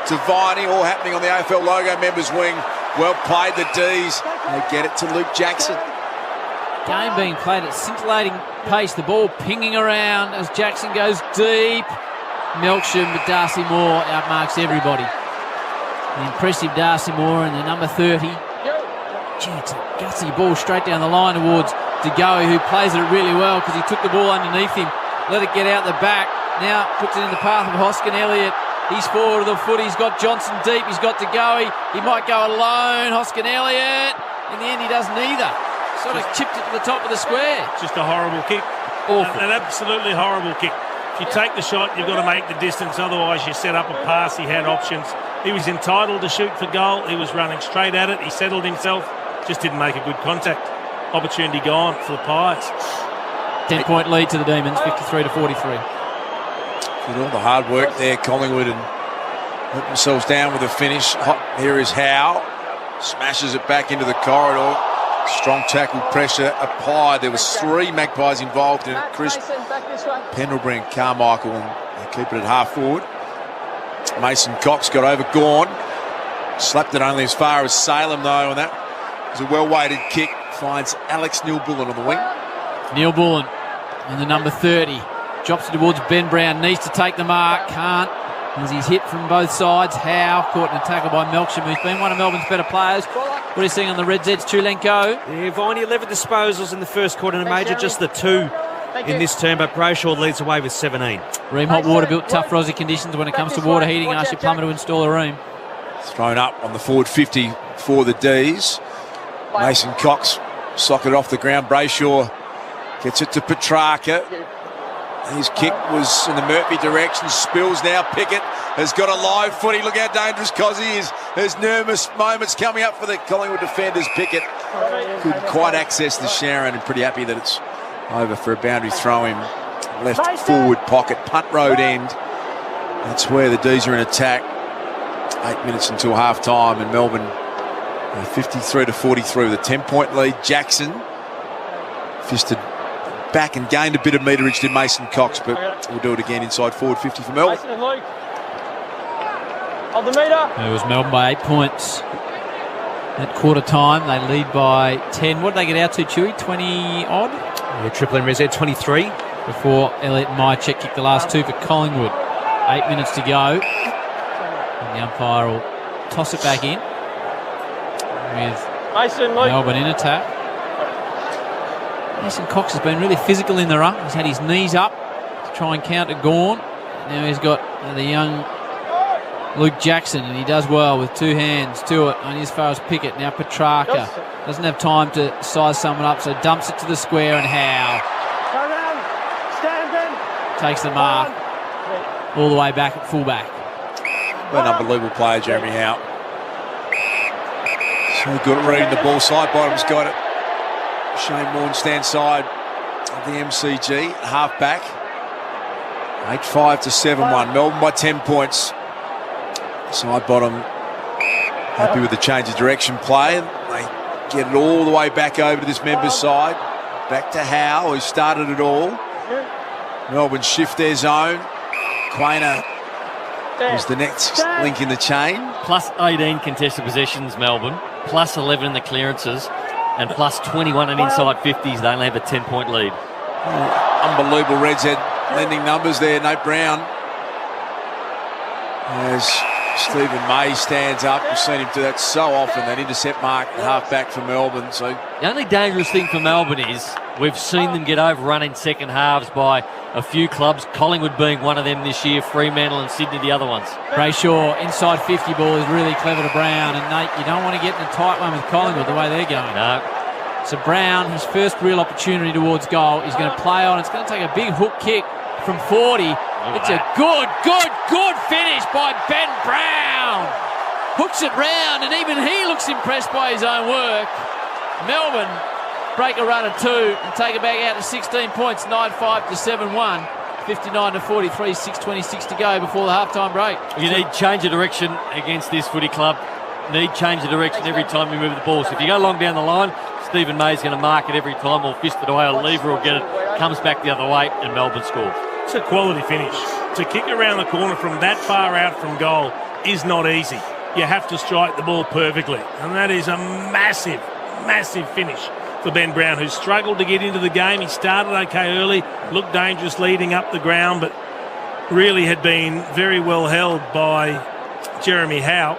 To Viney, all happening on the AFL logo members wing. Well played, the D's. They get it to Luke Jackson. Game being played at scintillating pace. The ball pinging around as Jackson goes deep. Melksham, but Darcy Moore outmarks everybody. The impressive Darcy Moore and the number 30. Gee, it's a gutsy ball straight down the line towards DeGoey, who plays it really well because he took the ball underneath him, let it get out the back. Now puts it in the path of Hoskin Elliott. He's forward of the foot. He's got Johnson deep. He's got DeGoey. He might go alone. Hoskin Elliott. In the end, he does neither. Sort of chipped it to the top of the square. Just a horrible kick. Awful. An absolutely horrible kick. If you take the shot, you've got to make the distance. Otherwise, you set up a pass. He had options. He was entitled to shoot for goal. He was running straight at it. He settled himself. Just didn't make a good contact. Opportunity gone for the Pies. 10-point lead to the Demons, 53-43. Did all the hard work there, Collingwood, and let themselves down with a finish. Here is Howe. Smashes it back into the corridor. Strong tackle pressure applied. There was 3 Magpies involved in it. Chris, Pendlebury and Carmichael, and they keep it at half forward. Mason Cox got over Gawn. Slapped it only as far as Salem, though, and that was a well-weighted kick. Finds Alex Neil-Bullen on the wing. Neil-Bullen and the number 30. Drops it towards Ben Brown. Needs to take the mark. Can't. As he's hit from both sides. Howe caught in a tackle by Melksham, who's been one of Melbourne's better players. What are you seeing on the Red Zeds, Chulenko? Yeah, Viney 11 disposals in the first quarter, and a major just the 2 in this term, but Brayshaw leads away with 17. Ream Hot Water built tough for Aussie conditions when it comes to water heating. Ask your plumber to install a Ream. Thrown up on the forward 50 for the D's. Mason Cox socketed off the ground. Brayshaw gets it to Petrarca. His kick was in the Murphy direction. Spills now. Pickett has got a live footy. Look how dangerous Cozzy is. There's nervous moments coming up for the Collingwood defenders. Pickett couldn't quite access the Sharon, and pretty happy that it's over for a boundary throw in left forward pocket. Punt road end. That's where the D's are in attack. 8 minutes until half time, and Melbourne 53-43 with a 10-point lead. Jackson fisted back and gained a bit of meterage to Mason Cox, but we'll do it again inside forward 50 for Melbourne. Mason and Luke. Hold the meter. It was Melbourne by 8 points. At quarter time, they lead by 10. What did they get out to, Chewy? 20-odd? Yeah, Triple M Res 23. Before Elliott and Myercheck kicked the last two for Collingwood. 8 minutes to go. And the umpire will toss it back in with Mason, Luke. Melbourne in attack. Mason Cox has been really physical in the ruck. He's had his knees up to try and counter Gawn. Now he's got the young Luke Jackson, and he does well with two hands to it, only as far as Pickett. Now Petrarca doesn't have time to size someone up, so dumps it to the square, and Howe takes the mark all the way back at fullback. What an unbelievable player, Jeremy Howe. So good at reading the ball. Side bottom's got it. Shane Warne stands side of the MCG, half back. 8-5 to 7-1. Melbourne by 10 points. Side bottom happy with the change of direction play. They get it all the way back over to this members' side. Back to Howe, who started it all. Melbourne shift their zone. Quainer was the next link in the chain. Plus 18 contested possessions, Melbourne. Plus 11 in the clearances. And plus 21 in inside 50s. They only have a 10-point lead. Unbelievable Reds had lending numbers there. Nate Brown. As Stephen May stands up, we've seen him do that so often, that intercept mark half back for Melbourne. So the only dangerous thing for Melbourne is we've seen them get overrun in second halves by a few clubs, Collingwood being one of them this year, Fremantle and Sydney the other ones. Brayshaw, inside 50 ball is really clever to Brown, and Nate, you don't want to get in a tight one with Collingwood the way they're going. No. So Brown, his first real opportunity towards goal, he's going to play on. It's going to take a big hook kick from 40. It's a good finish by Ben Brown. Hooks it round, and even he looks impressed by his own work. Melbourne break a run of 2 and take it back out to 16 points, 9-5 to 7-1. 59-43, 6:26 to go before the halftime break. You need change of direction against this footy club. Need change of direction every time you move the ball. So if you go long down the line, Stephen May's going to mark it every time, or fist it away, or lever, or get it, comes back the other way, and Melbourne scores. It's a quality finish. To kick around the corner from that far out from goal is not easy. You have to strike the ball perfectly. And that is a massive, massive finish for Ben Brown, who struggled to get into the game. He started okay early, looked dangerous leading up the ground, but really had been very well held by Jeremy Howe.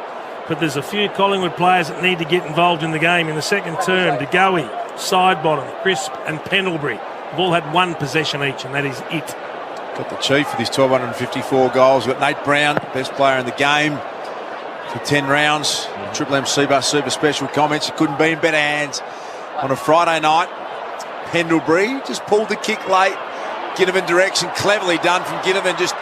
But there's a few Collingwood players that need to get involved in the game in the second term. DeGoey, Sidebottom, Crisp and Pendlebury have all had one possession each, and that is it. Got the Chief with his 1,254 goals. Got Nate Brown, best player in the game for 10 rounds. Triple M Seabus Super Special comments. It couldn't be in better hands on a Friday night. Pendlebury just pulled the kick late. Ginnivan direction, cleverly done from Ginnivan, just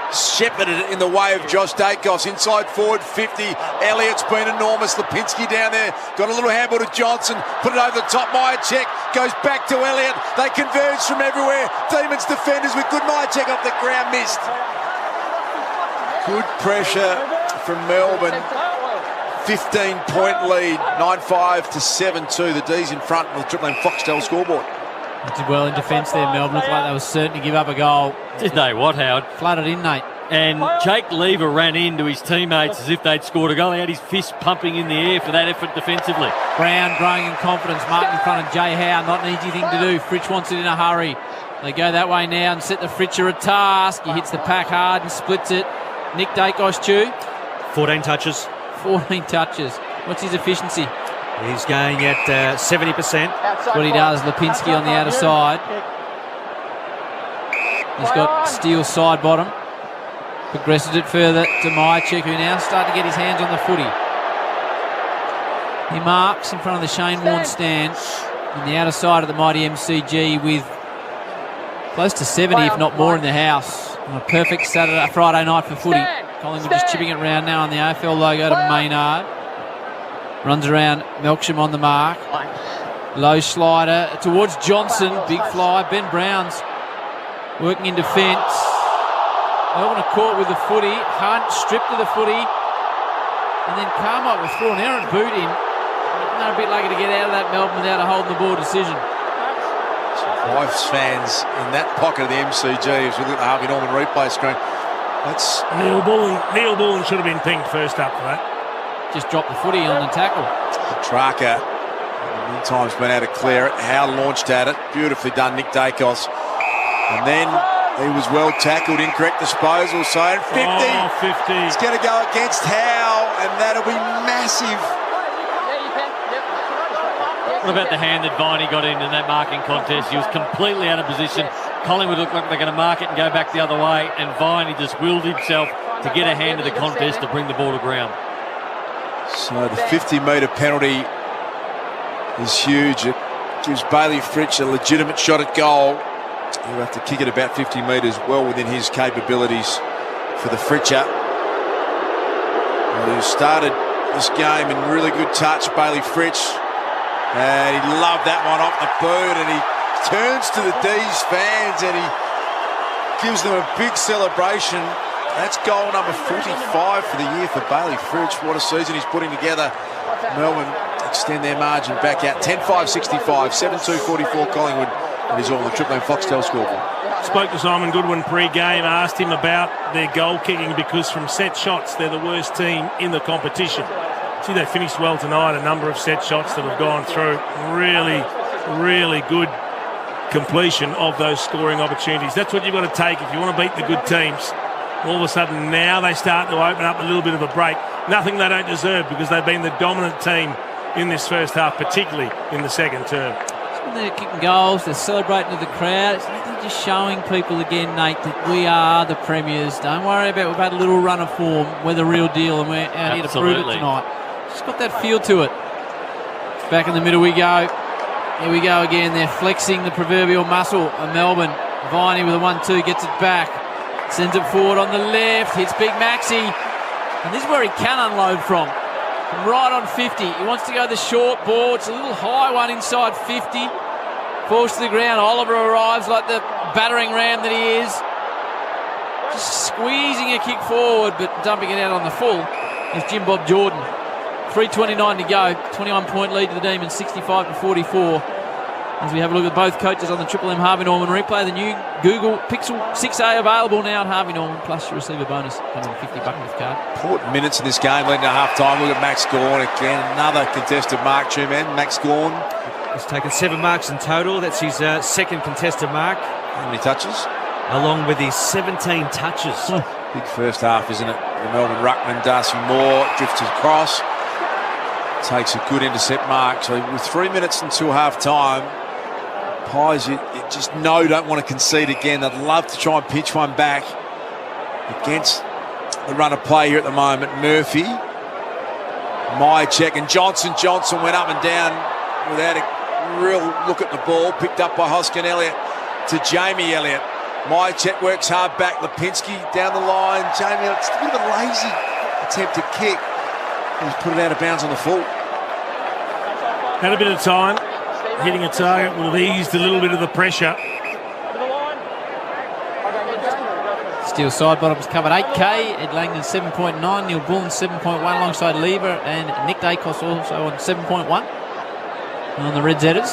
shepherded it in the way of Josh Dacos. Inside forward 50. Elliott's been enormous. Lipinski down there. Got a little handball to Johnson. Put it over the top. Myercheck goes back to Elliott. They converge from everywhere. Demons defenders with good Myercheck off the ground. Missed. Good pressure from Melbourne. 15-point lead. 9-5 to 7-2. The D's in front with the Triple M Foxtel scoreboard. Did well in defence there, Melbourne. Looked like they were certain to give up a goal. Did they? What, Howard? Flooded in, Nate. And Jake Lever ran into his teammates as if they'd scored a goal. He had his fist pumping in the air for that effort defensively. Brown growing in confidence. Mark in front of Jay Howe. Not an easy thing to do. Fritsch wants it in a hurry. They go that way now and set the Fritcher a task. He hits the pack hard and splits it. Nick Dacos, 14 touches. 14 touches. What's his efficiency? He's going at 70%. That's what he does. Lipinski on the outer side. He's got Steele side bottom. Progresses it further to Mychek, who now starting to get his hands on the footy. He marks in front of the Shane Warne stand on the outer side of the mighty MCG with close to 70, if not more, in the house. On a perfect Friday night for footy. Collingwood just chipping it around now on the AFL logo to Maynard. Runs around Melksham on the mark. Low slider towards Johnson. Big fly. Ben Brown's working in defence. Melbourne are caught with the footy. Hunt stripped of the footy. And then Carmichael will throw an errant boot in. They're a bit lucky to get out of that, Melbourne, without a holding the ball decision. Wife's fans in that pocket of the MCG as we look at the Harvey Norman replay screen. That's Neil Bullen should have been pinged first up for that. Just dropped the footy on the tackle. Petrarca, many times been able to clear it. Howe launched at it. Beautifully done, Nick Dacos. And then he was well tackled, incorrect disposal. So 50. Oh, 50. It's going to go against Howe, and that'll be massive. What about the hand that Viney got in that marking contest? He was completely out of position. Collingwood looked like they're going to mark it and go back the other way, and Viney just willed himself to get a hand of the contest to bring the ball to ground. So the 50-metre penalty is huge. It gives Bailey Fritsch a legitimate shot at goal. He'll have to kick it about 50 metres, well within his capabilities for the Fritcher. Well, he started this game in really good touch, Bailey Fritsch. And he loved that one off the boot, and he turns to the D's fans and he gives them a big celebration. That's goal number 45 for the year for Bailey Fritsch. What a season he's putting together. Melbourne extend their margin back out. 10-5-65, 7-2-44 Collingwood. It is all the Triple M Foxtel scoreboard. Spoke to Simon Goodwin pre-game, asked him about their goal kicking because from set shots they're the worst team in the competition. See, they finished well tonight, a number of set shots that have gone through. Really, really good completion of those scoring opportunities. That's what you've got to take if you want to beat the good teams. All of a sudden now they start to open up a little bit of a break. Nothing they don't deserve because they've been the dominant team in this first half, particularly in the second term. They're kicking goals, they're celebrating to the crowd. They're just showing people again, Nate, that we are the premiers. Don't worry about, we've had a little run of form. We're the real deal and we're out here to prove it tonight. Just got that feel to it. Back in the middle we go. Here we go again. They're flexing the proverbial muscle of Melbourne. Viney with a 1-2 gets it back. Sends it forward on the left. Hits Big Maxi. And this is where he can unload from. Right on 50. He wants to go the short ball. It's a little high one inside 50. Falls to the ground. Oliver arrives like the battering ram that he is. Just squeezing a kick forward, but dumping it out on the full is Jim Bob Jordan. 3:29 to go. 21-point lead to the Demons, 65-44. As we have a look at both coaches on the Triple M Harvey Norman replay. The new Google Pixel 6a available now at Harvey Norman. Plus you receive a bonus $150 gift card. Important minutes in this game leading to half-time. Look at Max Gawn again. Another contested mark, two-man. Max Gawn. He's taken 7 marks in total. That's his second contested mark. How many touches? Along with his 17 touches. Big first half, isn't it? The Melbourne ruckman, Darcy Moore, drifts across. Takes a good intercept mark. So with 3 minutes until half-time, Pies, you just don't want to concede again. They'd love to try and pitch one back against the run of play here at the moment. Murphy, Mychek and Johnson. Johnson went up and down without a real look at the ball. Picked up by Hoskin Elliott to Jamie Elliott. Mychek works hard back. Lipinski down the line. Jamie Elliott, it's a bit of a lazy attempt to kick. He's put it out of bounds on the full. Had a bit of time. Hitting a target would have eased a little bit of the pressure. Steel side bottoms covered 8K. Ed Langdon 7.9. Neil Bullen 7.1 alongside Lever and Nick Dacos also on 7.1 on the Reds headers.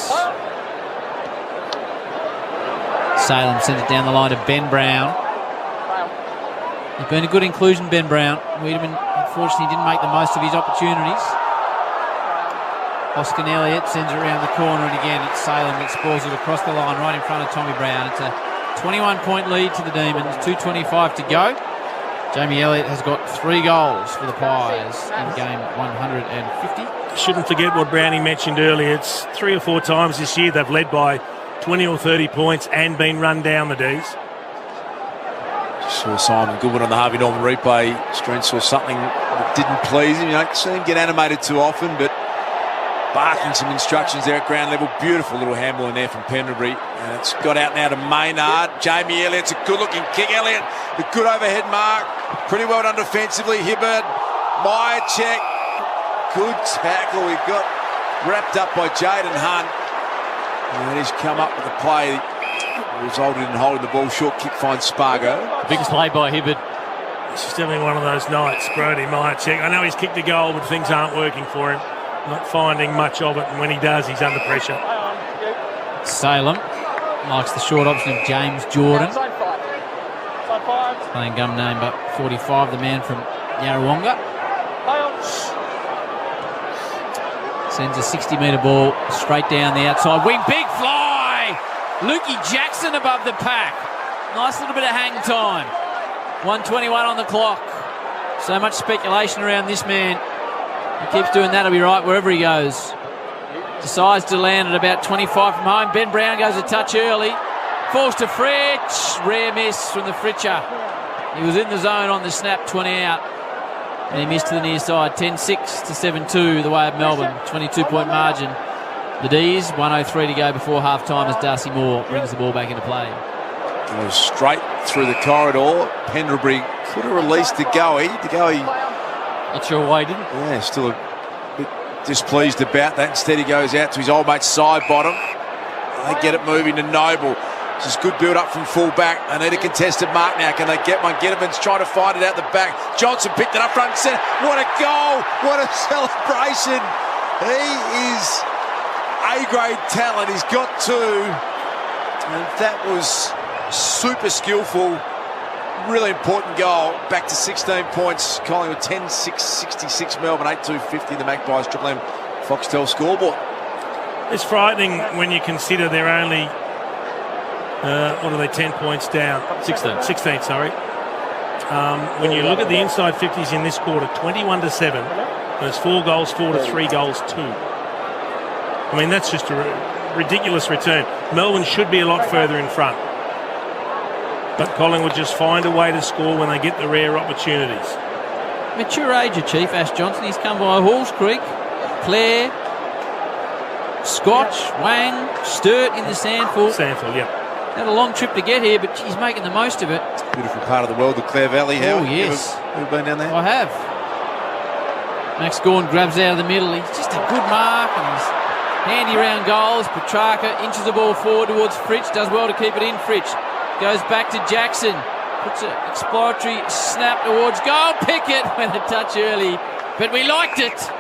Salem sends it down the line to Ben Brown. He's been a good inclusion, Ben Brown. Wiedemann unfortunately didn't make the most of his opportunities. Hoskin Elliott sends it around the corner, and again it's Salem that spoils it across the line right in front of Tommy Brown. It's a 21-point lead to the Demons, 2:25 to go. Jamie Elliott has got 3 goals for the Pies in game 150. Shouldn't forget what Brownie mentioned earlier. It's 3 or 4 times this year they've led by 20 or 30 points and been run down, the D's. Saw Simon Goodwin on the Harvey Norman replay. Streen saw something that didn't please him. You don't see him get animated too often, but barking some instructions there at ground level. Beautiful little handball in there from Pendlebury. And it's got out now to Maynard. Jamie Elliott's a good-looking kick. Elliott, the good overhead mark. Pretty well done defensively. Hibberd, Myercheck. Good tackle. He got wrapped up by Jaden Hunt. And he's come up with the play. Resulted in holding the ball. Short kick finds Spargo. Biggest play by Hibberd. It's just having one of those nights, Brody Myercheck. I know he's kicked a goal, but things aren't working for him. Not finding much of it, and when he does, he's under pressure. Salem likes the short option of James Jordan. Playing gum number 45, the man from Yarrawonga. Sends a 60-metre ball straight down the outside wing. Big fly! Lukey Jackson above the pack. Nice little bit of hang time. 1:21 on the clock. So much speculation around this man. He keeps doing that, he'll be right wherever he goes. Decides to land at about 25 from home. Ben Brown goes a touch early. Falls to Fritsch. Rare miss from the Fritcher. He was in the zone on the snap, 20 out. And he missed to the near side. 10-6 to 7-2 the way of Melbourne. 22-point margin. The D's, 1:03 to go before half-time as Darcy Moore brings the ball back into play. Goes straight through the corridor. Pendlebury could have released DeGoey. DeGoey, not sure why he didn't. Yeah, still a bit displeased about that. Instead, he goes out to his old mate side bottom. They get it moving to Noble. This is good build up from full back. They need a contested mark now. Can they get one? Getterman's trying to find it out the back. Johnson picked it up front and centre. What a goal! What a celebration! He is A-grade talent. He's got two. And that was super skillful. Really important goal. Back to 16 points. Collingwood 10-6-66 Melbourne 8-2-50 the Magpies Triple M Foxtel scoreboard. It's frightening when you consider they're only 10 points down? 16, sorry. When you look at the inside 50s in this quarter, 21-7. And it's 4 goals, 4 to 3 goals, 2. I mean, that's just a ridiculous return. Melbourne should be a lot further in front. But Collingwood just find a way to score when they get the rare opportunities. Mature age of Chief Ash Johnson. He's come by Halls Creek, Clare, Scotch, Wang, Sturt in the Sandford. Yep. Had a long trip to get here, but he's making the most of it. Beautiful part of the world, the Clare Valley. Oh, yes. Have you been down there? I have. Max Gawn grabs out of the middle. He's just a good mark and he's handy around goals. Petrarca inches the ball forward towards Fritsch. Does well to keep it in. Fritsch goes back to Jackson. Puts an exploratory snap towards goal. Pickett with a touch early. But we liked it.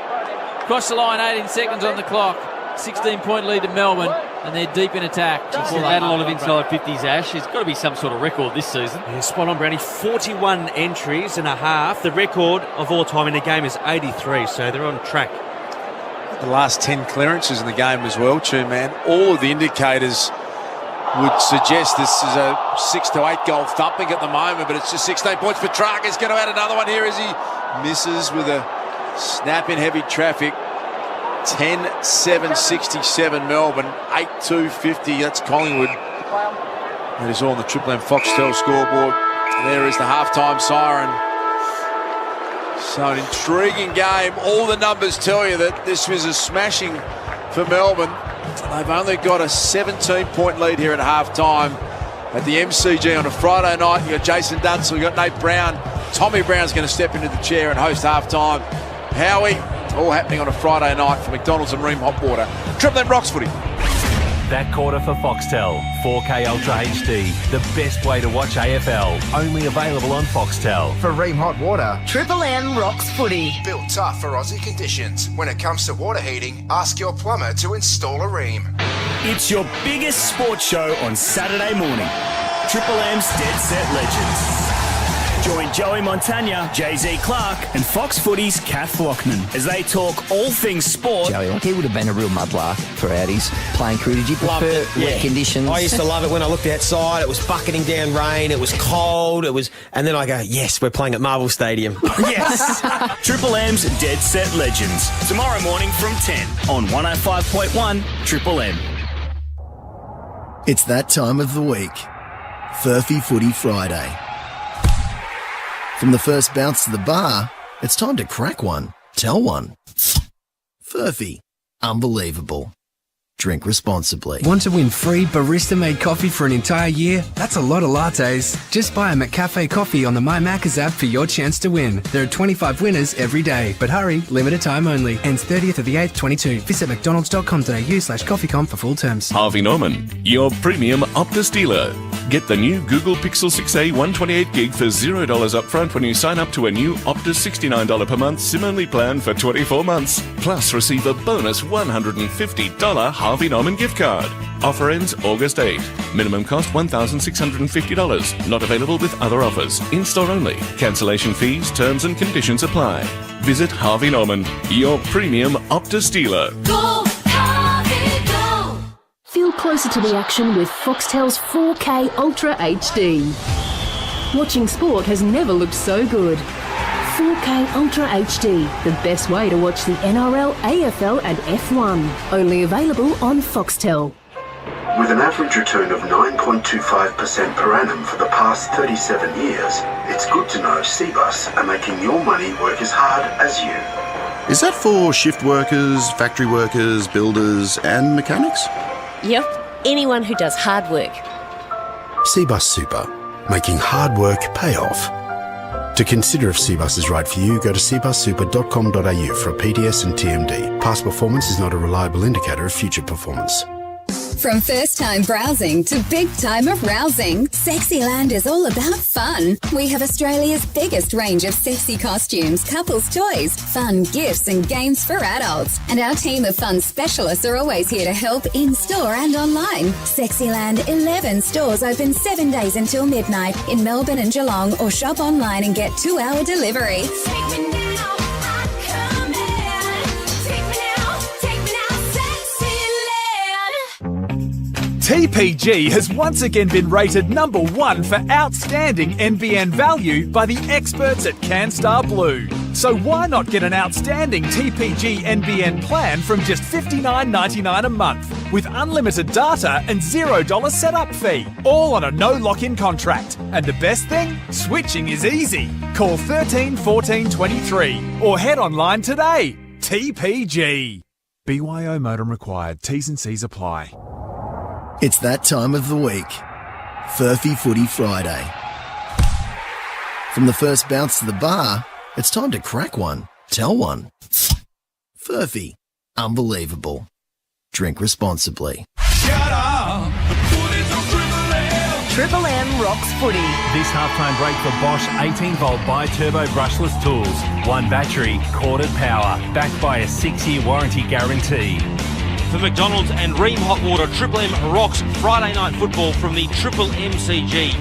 Cross the line, 18 seconds on the clock. 16-point lead to Melbourne, and they're deep in attack. He's had a lot of inside 50s, Ash. There's got to be some sort of record this season. Yeah, spot on, Brownie. 41 entries and a half. The record of all time in a game is 83, so they're on track. The last 10 clearances in the game as well, man. All of the indicators would suggest this is a 6 to 8 goal thumping at the moment, but it's just 16 points. Petrarca's going to add another one here as he misses with a snap in heavy traffic. 10-7-67 Melbourne, 8-2-50, that's Collingwood. That is all on the Triple M Foxtel scoreboard. There is the halftime siren. So an intriguing game. All the numbers tell you that this was a smashing for Melbourne. They've only got a 17-point lead here at halftime at the MCG on a Friday night. You've got Jason Dunsell, you've got Nate Brown. Tommy Brown's going to step into the chair and host halftime. Howie, all happening on a Friday night for McDonald's and Ream Hot Water. Triple M Rocks Footy. That quarter for Foxtel. 4K Ultra HD. The best way to watch AFL. Only available on Foxtel. For Ream Hot Water, Triple M Rocks Footy. Built tough for Aussie conditions. When it comes to water heating, ask your plumber to install a Ream. It's your biggest sports show on Saturday morning. Triple M's Dead Set Legends. Join Joey Montagna, Jay-Z Clark and Fox Footy's Kath Lockman as they talk all things sport. Joey, he would have been a real mudlark for Audis playing crew. Did you prefer wet conditions? I used to love it when I looked outside. It was bucketing down rain. It was cold. And then I go, yes, we're playing at Marvel Stadium. Yes. Triple M's Dead Set Legends. Tomorrow morning from 10 on 105.1 Triple M. It's that time of the week. Furphy Footy Friday. From the first bounce to the bar, it's time to crack one. Tell one. Furphy. Unbelievable. Drink responsibly. Want to win free barista-made coffee for an entire year? That's a lot of lattes. Just buy a McCafe coffee on the My Macca's app for your chance to win. There are 25 winners every day. But hurry, limited time only. Ends 30th of the 8th, 22. Visit mcdonalds.com.au/coffeecom for full terms. Harvey Norman, your premium Optus dealer. Get the new Google Pixel 6a 128GB for $0 upfront when you sign up to a new Optus $69 per month SIM-only plan for 24 months. Plus, receive a bonus $150 Harvey Norman gift card. Offer ends August 8. Minimum cost $1,650. Not available with other offers. In-store only. Cancellation fees, terms and conditions apply. Visit Harvey Norman, your premium Optus dealer. Go, Harvey, go! Feel closer to the action with Foxtel's 4K Ultra HD. Watching sport has never looked so good. 4K Ultra HD, the best way to watch the NRL, AFL and F1. Only available on Foxtel. With an average return of 9.25% per annum for the past 37 years, it's good to know Cbus are making your money work as hard as you. Is that for shift workers, factory workers, builders and mechanics? Yep, anyone who does hard work. Cbus Super, making hard work pay off. To consider if Cbus is right for you, go to cbussuper.com.au for a PDS and TMD. Past performance is not a reliable indicator of future performance. From first time browsing to big time of rousing, Sexyland is all about fun. We have Australia's biggest range of sexy costumes, couples' toys, fun gifts and games for adults. And our team of fun specialists are always here to help in-store and online. Sexyland 11 stores open 7 days until midnight in Melbourne and Geelong, or shop online and get 2-hour delivery. TPG has once again been rated number 1 for outstanding NBN value by the experts at CanStar Blue. So why not get an outstanding TPG NBN plan from just $59.99 a month with unlimited data and $0 setup fee, all on a no lock-in contract. And the best thing? Switching is easy. Call 13 14 23 or head online today. TPG. BYO modem required. T's and C's apply. It's that time of the week. Furphy Footy Friday. From the first bounce to the bar, it's time to crack one. Tell one. Furphy. Unbelievable. Drink responsibly. Shut up! Triple M rocks footy. This halftime break for Bosch 18-volt bi-turbo brushless tools. One battery, corded power, backed by a 6-year warranty guarantee. For McDonald's and Ream Hot Water, Triple M rocks Friday night football from the Triple MCG,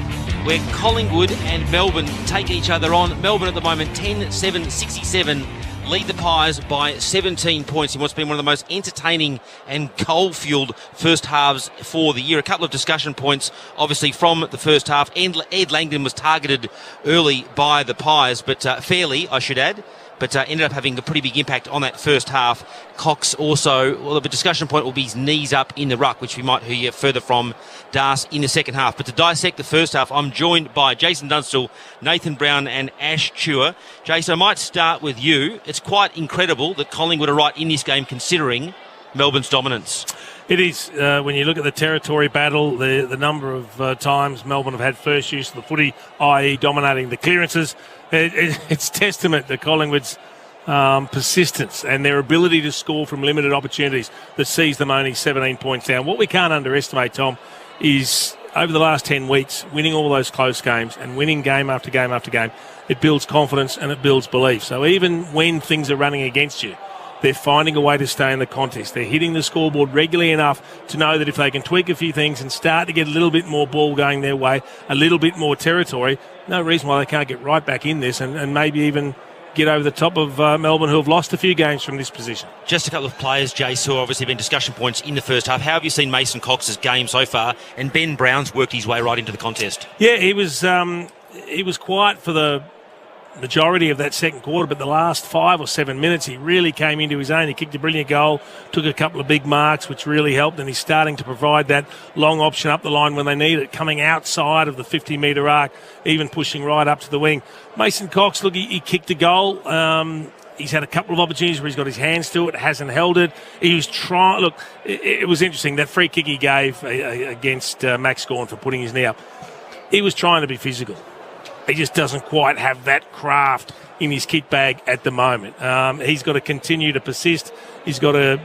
where Collingwood and Melbourne take each other on. Melbourne at the moment 10-7-67, lead the Pies by 17 points in what's been one of the most entertaining and goal-fueled first halves for the year. A couple of discussion points, obviously, from the first half. Ed Langdon was targeted early by the Pies, but fairly, I should add. But ended up having a pretty big impact on that first half. Cox also, well, the discussion point will be his knees up in the ruck, which we might hear further from Das in the second half. But to dissect the first half, I'm joined by Jason Dunstall, Nathan Brown and Ash Chua. Jason, I might start with you. It's quite incredible that Collingwood are right in this game considering Melbourne's dominance. It is. When you look at the territory battle, the number of times Melbourne have had first use of the footy, i.e. dominating the clearances, it's testament to Collingwood's persistence and their ability to score from limited opportunities that sees them only 17 points down. What we can't underestimate, Tom, is over the last 10 weeks, winning all those close games and winning game after game after game, it builds confidence and it builds belief. So even when things are running against you, they're finding a way to stay in the contest. They're hitting the scoreboard regularly enough to know that if they can tweak a few things and start to get a little bit more ball going their way, a little bit more territory, no reason why they can't get right back in this and maybe even get over the top of Melbourne, who have lost a few games from this position. Just a couple of players, Jace, who have obviously been discussion points in the first half. How have you seen Mason Cox's game so far? And Ben Brown's worked his way right into the contest. Yeah, he was quiet for the majority of that second quarter, but the last 5 or 7 minutes he really came into his own. He kicked a brilliant goal, took a couple of big marks, which really helped, and he's starting to provide that long option up the line when they need it, coming outside of the 50-metre arc, even pushing right up to the wing. Mason Cox, look, he kicked a goal. He's had a couple of opportunities where he's got his hands to it, hasn't held it. He was trying. Look, it was interesting. That free kick he gave against Max Gawn for putting his knee up, he was trying to be physical. He just doesn't quite have that craft in his kit bag at the moment. He's got to continue to persist. He's got to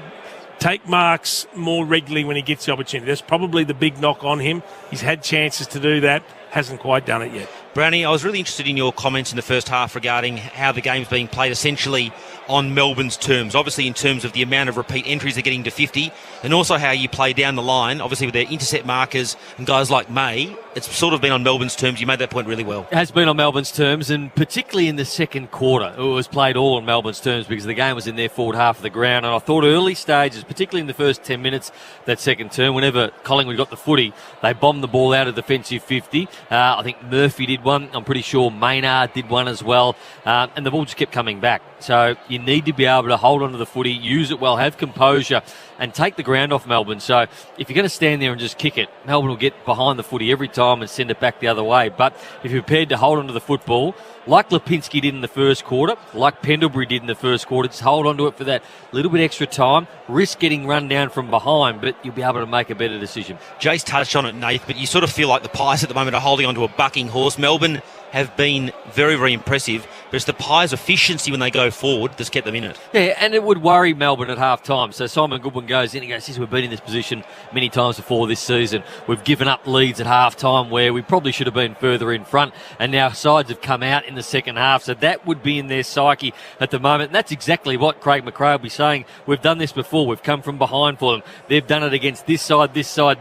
take marks more regularly when he gets the opportunity. That's probably the big knock on him. He's had chances to do that, hasn't quite done it yet. Brownie, I was really interested in your comments in the first half regarding how the game's being played essentially on Melbourne's terms. Obviously in terms of the amount of repeat entries they're getting to 50, and also how you play down the line, obviously with their intercept markers and guys like May. It's sort of been on Melbourne's terms. You made that point really well. It has been on Melbourne's terms, and particularly in the second quarter. It was played all on Melbourne's terms because the game was in their forward half of the ground. And I thought early stages, particularly in the first 10 minutes, that second term, whenever Collingwood got the footy, they bombed the ball out of defensive 50. I think Murphy did one. I'm pretty sure Maynard did one as well. And the ball just kept coming back. So you need to be able to hold onto the footy, use it well, have composure, and take the ground off Melbourne. So if you're going to stand there and just kick it, Melbourne will get behind the footy every time and send it back the other way. But if you're prepared to hold onto the football, like Lipinski did in the first quarter, like Pendlebury did in the first quarter, just hold onto it for that little bit extra time, risk getting run down from behind, but you'll be able to make a better decision. Jace touched on it, Nath, but you sort of feel like the Pies at the moment are holding onto a bucking horse. Melbourne have been very, very impressive, but it's the Pies' efficiency when they go forward that's kept them in it. Yeah, and it would worry Melbourne at half-time. So Simon Goodwin goes in and goes, we've been in this position many times before this season. We've given up leads at half-time where we probably should have been further in front, and now sides have come out in the second half. So that would be in their psyche at the moment. And that's exactly what Craig McRae will be saying. We've done this before. We've come from behind for them. They've done it against this side,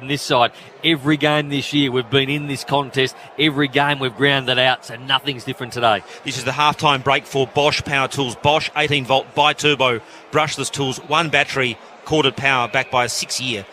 and this side. Every game this year we've been in this contest. Every game we've ground it out. So nothing's different today. This is the halftime break for Bosch Power Tools. Bosch 18-volt bi-turbo brushless tools, one battery, corded power, backed by a six-year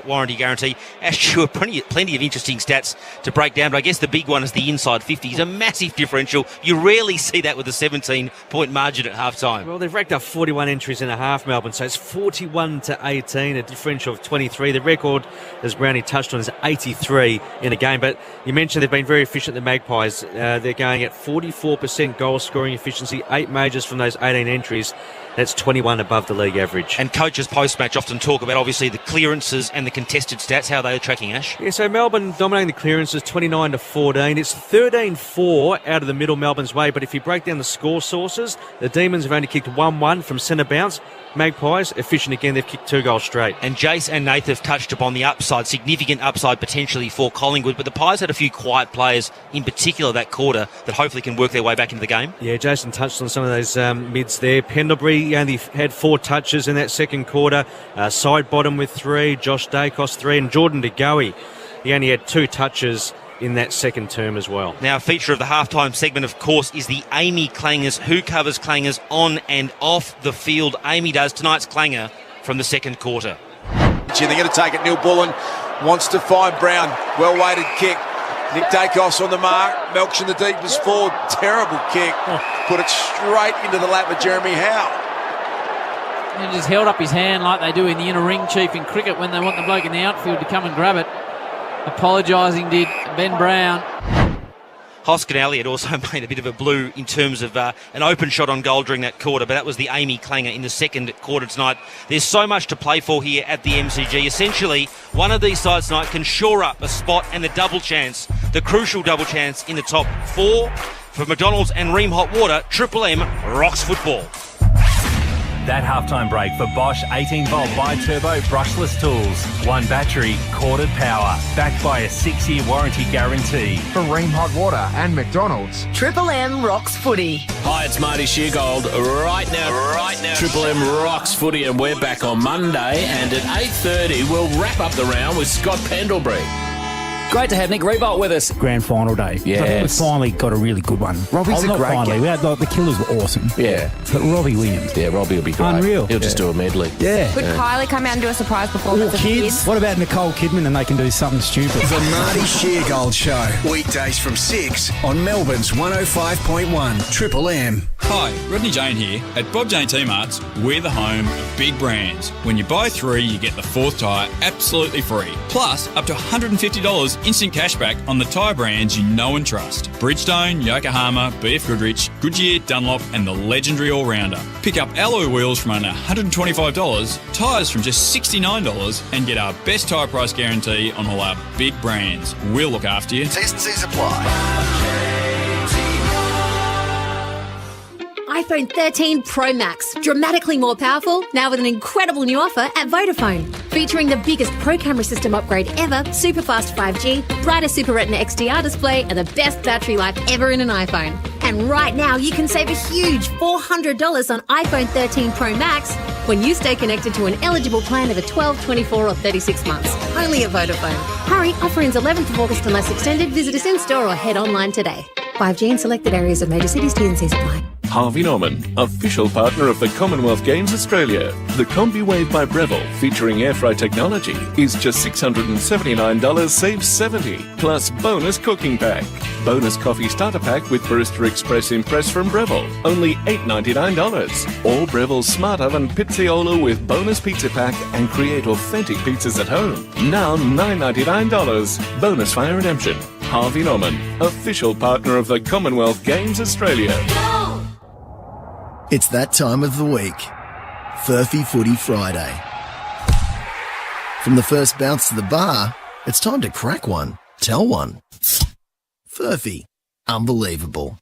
warranty guarantee. Ash, plenty of interesting stats to break down, but I guess the big one is the inside 50. It's a massive differential. You rarely see that with a 17-point margin at half-time. Well, they've racked up 41 entries in a half, Melbourne, so it's 41-18, a differential of 23. The record, as Brownie touched on, is 83 in a game, but you mentioned they've been very efficient, the Magpies. They're going at 44% goal-scoring efficiency, 8 majors from those 18 entries. That's 21 above the league average. And coaches post-match often talk about, obviously, the clearances and the contested stats, how they are tracking, Ash. Yeah, so Melbourne dominating the clearances 29-14. It's 13-4 out of the middle Melbourne's way, but if you break down the score sources, the Demons have only kicked 1-1 from centre bounce. Magpies, efficient again, they've kicked 2 goals straight. And Jace and Nath have touched upon the upside, significant upside potentially for Collingwood, but the Pies had a few quiet players, in particular that quarter, that hopefully can work their way back into the game. Yeah, Jason touched on some of those mids there. Pendlebury only had 4 touches in that second quarter. Side bottom with 3, Josh Dacos 3, and Jordan De Goey, he only had 2 touches in that second term as well. Now, a feature of the halftime segment, of course, is the Amy Clangers. Who covers Clangers on and off the field? Amy does tonight's Clanger from the second quarter. They're going to take it. Neil Bullen wants to find Brown. Well-weighted kick. Nick Dacos on the mark. Melks in the deepest forward. Terrible kick. Put it straight into the lap of Jeremy Howe. And just held up his hand like they do in the inner ring, Chief, in cricket when they want the bloke in the outfield to come and grab it. Apologising did Ben Brown. Hoskin Elliott also made a bit of a blue in terms of an open shot on goal during that quarter, but that was the Amy Clanger in the second quarter tonight. There's so much to play for here at the MCG. Essentially, one of these sides tonight can shore up a spot and the double chance, the crucial double chance in the top 4 for McDonald's and Ream Hot Water. Triple M rocks football. That halftime break for Bosch 18-volt bi-turbo brushless tools. One battery, corded power, backed by a 6-year warranty guarantee. For Ream Hot Water and McDonald's. Triple M rocks footy. Hi, it's Marty Sheargold. Right now, Triple M rocks footy, and we're back on Monday. And at 8:30, we'll wrap up the round with Scott Pendlebury. Great to have Nick Rebolt with us. Grand final day. Yes. I think we finally got a really good one. Robbie's a not great finally. guy. We had, the Killers were awesome. Yeah. But Robbie Williams. Yeah, Robbie will be great. Unreal. He'll just do a medley. Yeah. Would Kylie come out and do a surprise performance Or of the kids. What about Nicole Kidman and they can do something stupid? The Marty Sheargold Show. Weekdays from 6 on Melbourne's 105.1 Triple M. Hi, Rodney Jane here. At Bob Jane T-Marts, we're the home of big brands. When you buy 3, you get the 4th tyre absolutely free. Plus, up to $150 instant cashback on the tyre brands you know and trust. Bridgestone, Yokohama, BF Goodrich, Goodyear, Dunlop and the legendary All-Rounder. Pick up alloy wheels from under $125, tyres from just $69 and get our best tyre price guarantee on all our big brands. We'll look after you. T&Cs apply. iPhone 13 Pro Max. Dramatically more powerful, now with an incredible new offer at Vodafone. Featuring the biggest Pro camera system upgrade ever, super fast 5G, brighter Super Retina XDR display, and the best battery life ever in an iPhone. And right now, you can save a huge $400 on iPhone 13 Pro Max when you stay connected to an eligible plan of 12, 24 or 36 months. Only at Vodafone. Hurry, offer ends 11th of August unless extended. Visit us in-store or head online today. 5G in selected areas of major cities, T&Cs apply. Harvey Norman, official partner of the Commonwealth Games Australia. The Combi Wave by Breville, featuring air fry technology, is just $679, save $70, plus bonus cooking pack. Bonus coffee starter pack with Barista Express Impress from Breville, only $8.99. Or Breville Smart Oven Pizzaiolo with bonus pizza pack and create authentic pizzas at home. Now $9.99. Bonus fire redemption. Harvey Norman, official partner of the Commonwealth Games Australia. It's that time of the week. Furphy Footy Friday. From the first bounce to the bar, it's time to crack one. Tell one. Furphy. Unbelievable.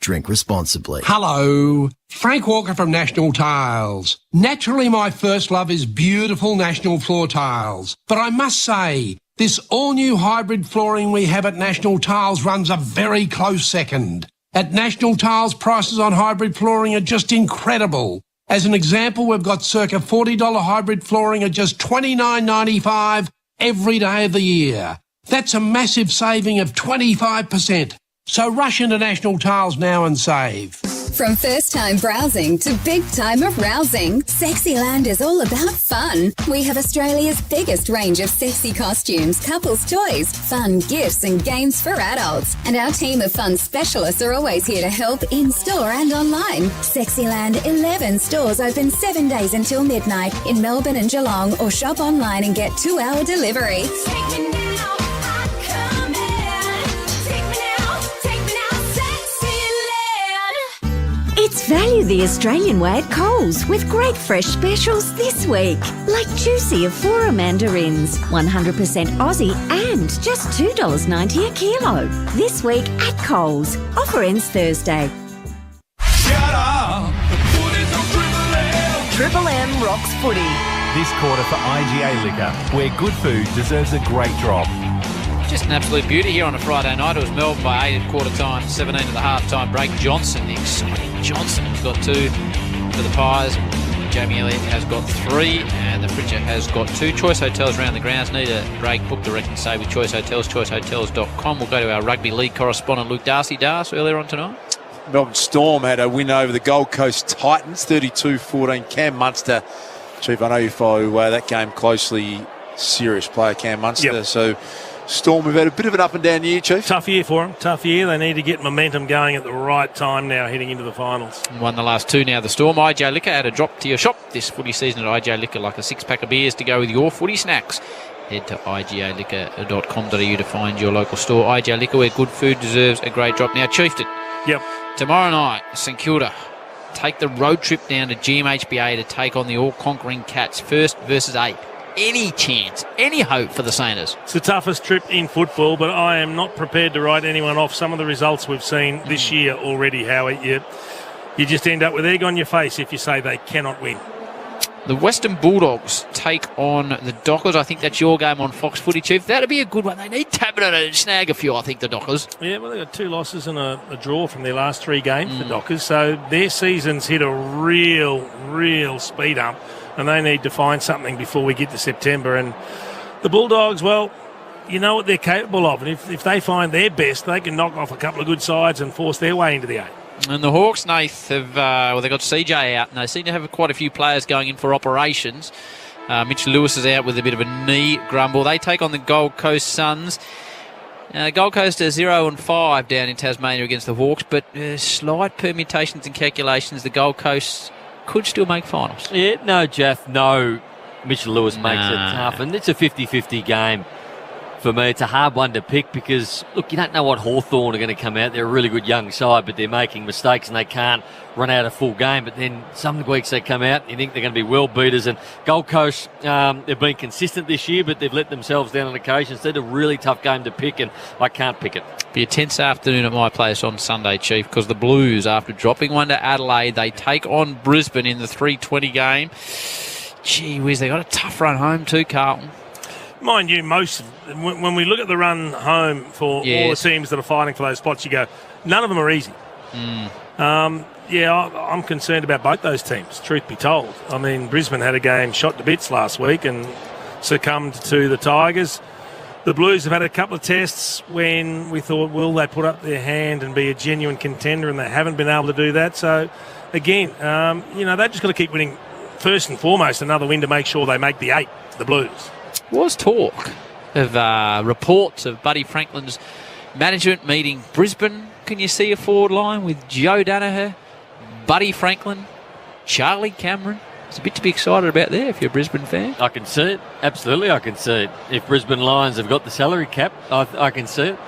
Drink responsibly. Hello, Frank Walker from National Tiles. Naturally, my first love is beautiful National Floor Tiles. But I must say, this all-new hybrid flooring we have at National Tiles runs a very close second. At National Tiles, prices on hybrid flooring are just incredible. As an example, we've got circa $40 hybrid flooring at just $29.95 every day of the year. That's a massive saving of 25%. So rush into National Tiles now and save. From first-time browsing to big-time arousing, Sexyland is all about fun. We have Australia's biggest range of sexy costumes, couples' toys, fun gifts and games for adults. And our team of fun specialists are always here to help in-store and online. Sexyland 11 stores open 7 days until midnight in Melbourne and Geelong, or shop online and get 2-hour delivery. It's value the Australian way at Coles, with great fresh specials this week. Like juicy Afora mandarins, 100% Aussie and just $2.90 a kilo. This week at Coles. Offer ends Thursday. Shut up! Triple M rocks footy. This quarter for IGA Liquor, where good food deserves a great drop. Just an absolute beauty here on a Friday night. It was Melbourne by 8 at quarter time, 17 at the half time break. Johnson, the exciting Johnson, has got 2 for the Pies. Jamie Elliott has got 3, and the Fritcher has got 2. Choice Hotels around the grounds. Need a break, book direct and save with Choice Hotels, choicehotels.com. We'll go to our rugby league correspondent Luke Darcy. Earlier on tonight. Melbourne Storm had a win over the Gold Coast Titans, 32-14. Cam Munster, Chief, I know you follow that game closely. Serious player, Cam Munster. Yep. So Storm have had a bit of an up and down year, Chief. Tough year for them. Tough year. They need to get momentum going at the right time now, heading into the finals. Won the last 2 now, the Storm. IJ Liquor had a drop to your shop this footy season at IJ Liquor, like a 6-pack of beers to go with your footy snacks. Head to igaliquor.com.au to find your local store. IJ Liquor, where good food deserves a great drop. Now, Chieftain. Yep. Tomorrow night, St Kilda take the road trip down to GMHBA to take on the all-conquering Cats, 1st versus 8. Any chance, any hope for the Saints? It's the toughest trip in football, but I am not prepared to write anyone off. Some of the results we've seen this year already, Howie, you just end up with egg on your face if you say they cannot win. The Western Bulldogs take on the Dockers. I think that's your game on Fox Footy, Chief. That'll be a good one. They need Taberner to snag a few, I think, the Dockers. Yeah, well, they've got 2 losses and a draw from their last 3 games, the Dockers. So their season's hit a real speed up, and they need to find something before we get to September. And the Bulldogs, well, you know what they're capable of. And if they find their best, they can knock off a couple of good sides and force their way into the 8. And the Hawks, Nath, have they got CJ out, and they seem to have quite a few players going in for operations. Mitch Lewis is out with a bit of a knee grumble. They take on the Gold Coast Suns. Gold Coast are 0-5 down in Tasmania against the Hawks, but slight permutations and calculations, the Gold Coast could still make finals. Yeah, no, Jeff, no. Mitchell Lewis makes it tough, and it's a 50-50 game. For me, it's a hard one to pick because, look, you don't know what Hawthorn are going to come out. They're a really good young side, but they're making mistakes and they can't run out a full game. But then some weeks they come out, you think they're going to be world beaters. And Gold Coast, they've been consistent this year, but they've let themselves down on occasions. They're a really tough game to pick, and I can't pick it. Be a tense afternoon at my place on Sunday, Chief, because the Blues, after dropping one to Adelaide, they take on Brisbane in the 3:20 game. Gee whiz, they got a tough run home too, Carlton. Mind you, when we look at the run home for all the teams that are fighting for those spots, you go, none of them are easy. I'm concerned about both those teams, truth be told. I mean, Brisbane had a game shot to bits last week and succumbed to the Tigers. The Blues have had a couple of tests when we thought, will they put up their hand and be a genuine contender, and they haven't been able to do that. So, again, they've just got to keep winning, first and foremost, another win to make sure they make the 8, the Blues. Was talk of reports of Buddy Franklin's management meeting Brisbane. Can you see a forward line with Joe Danaher, Buddy Franklin, Charlie Cameron? It's a bit to be excited about there if you're a Brisbane fan. I can see it. Absolutely, I can see it. If Brisbane Lions have got the salary cap, I can see it.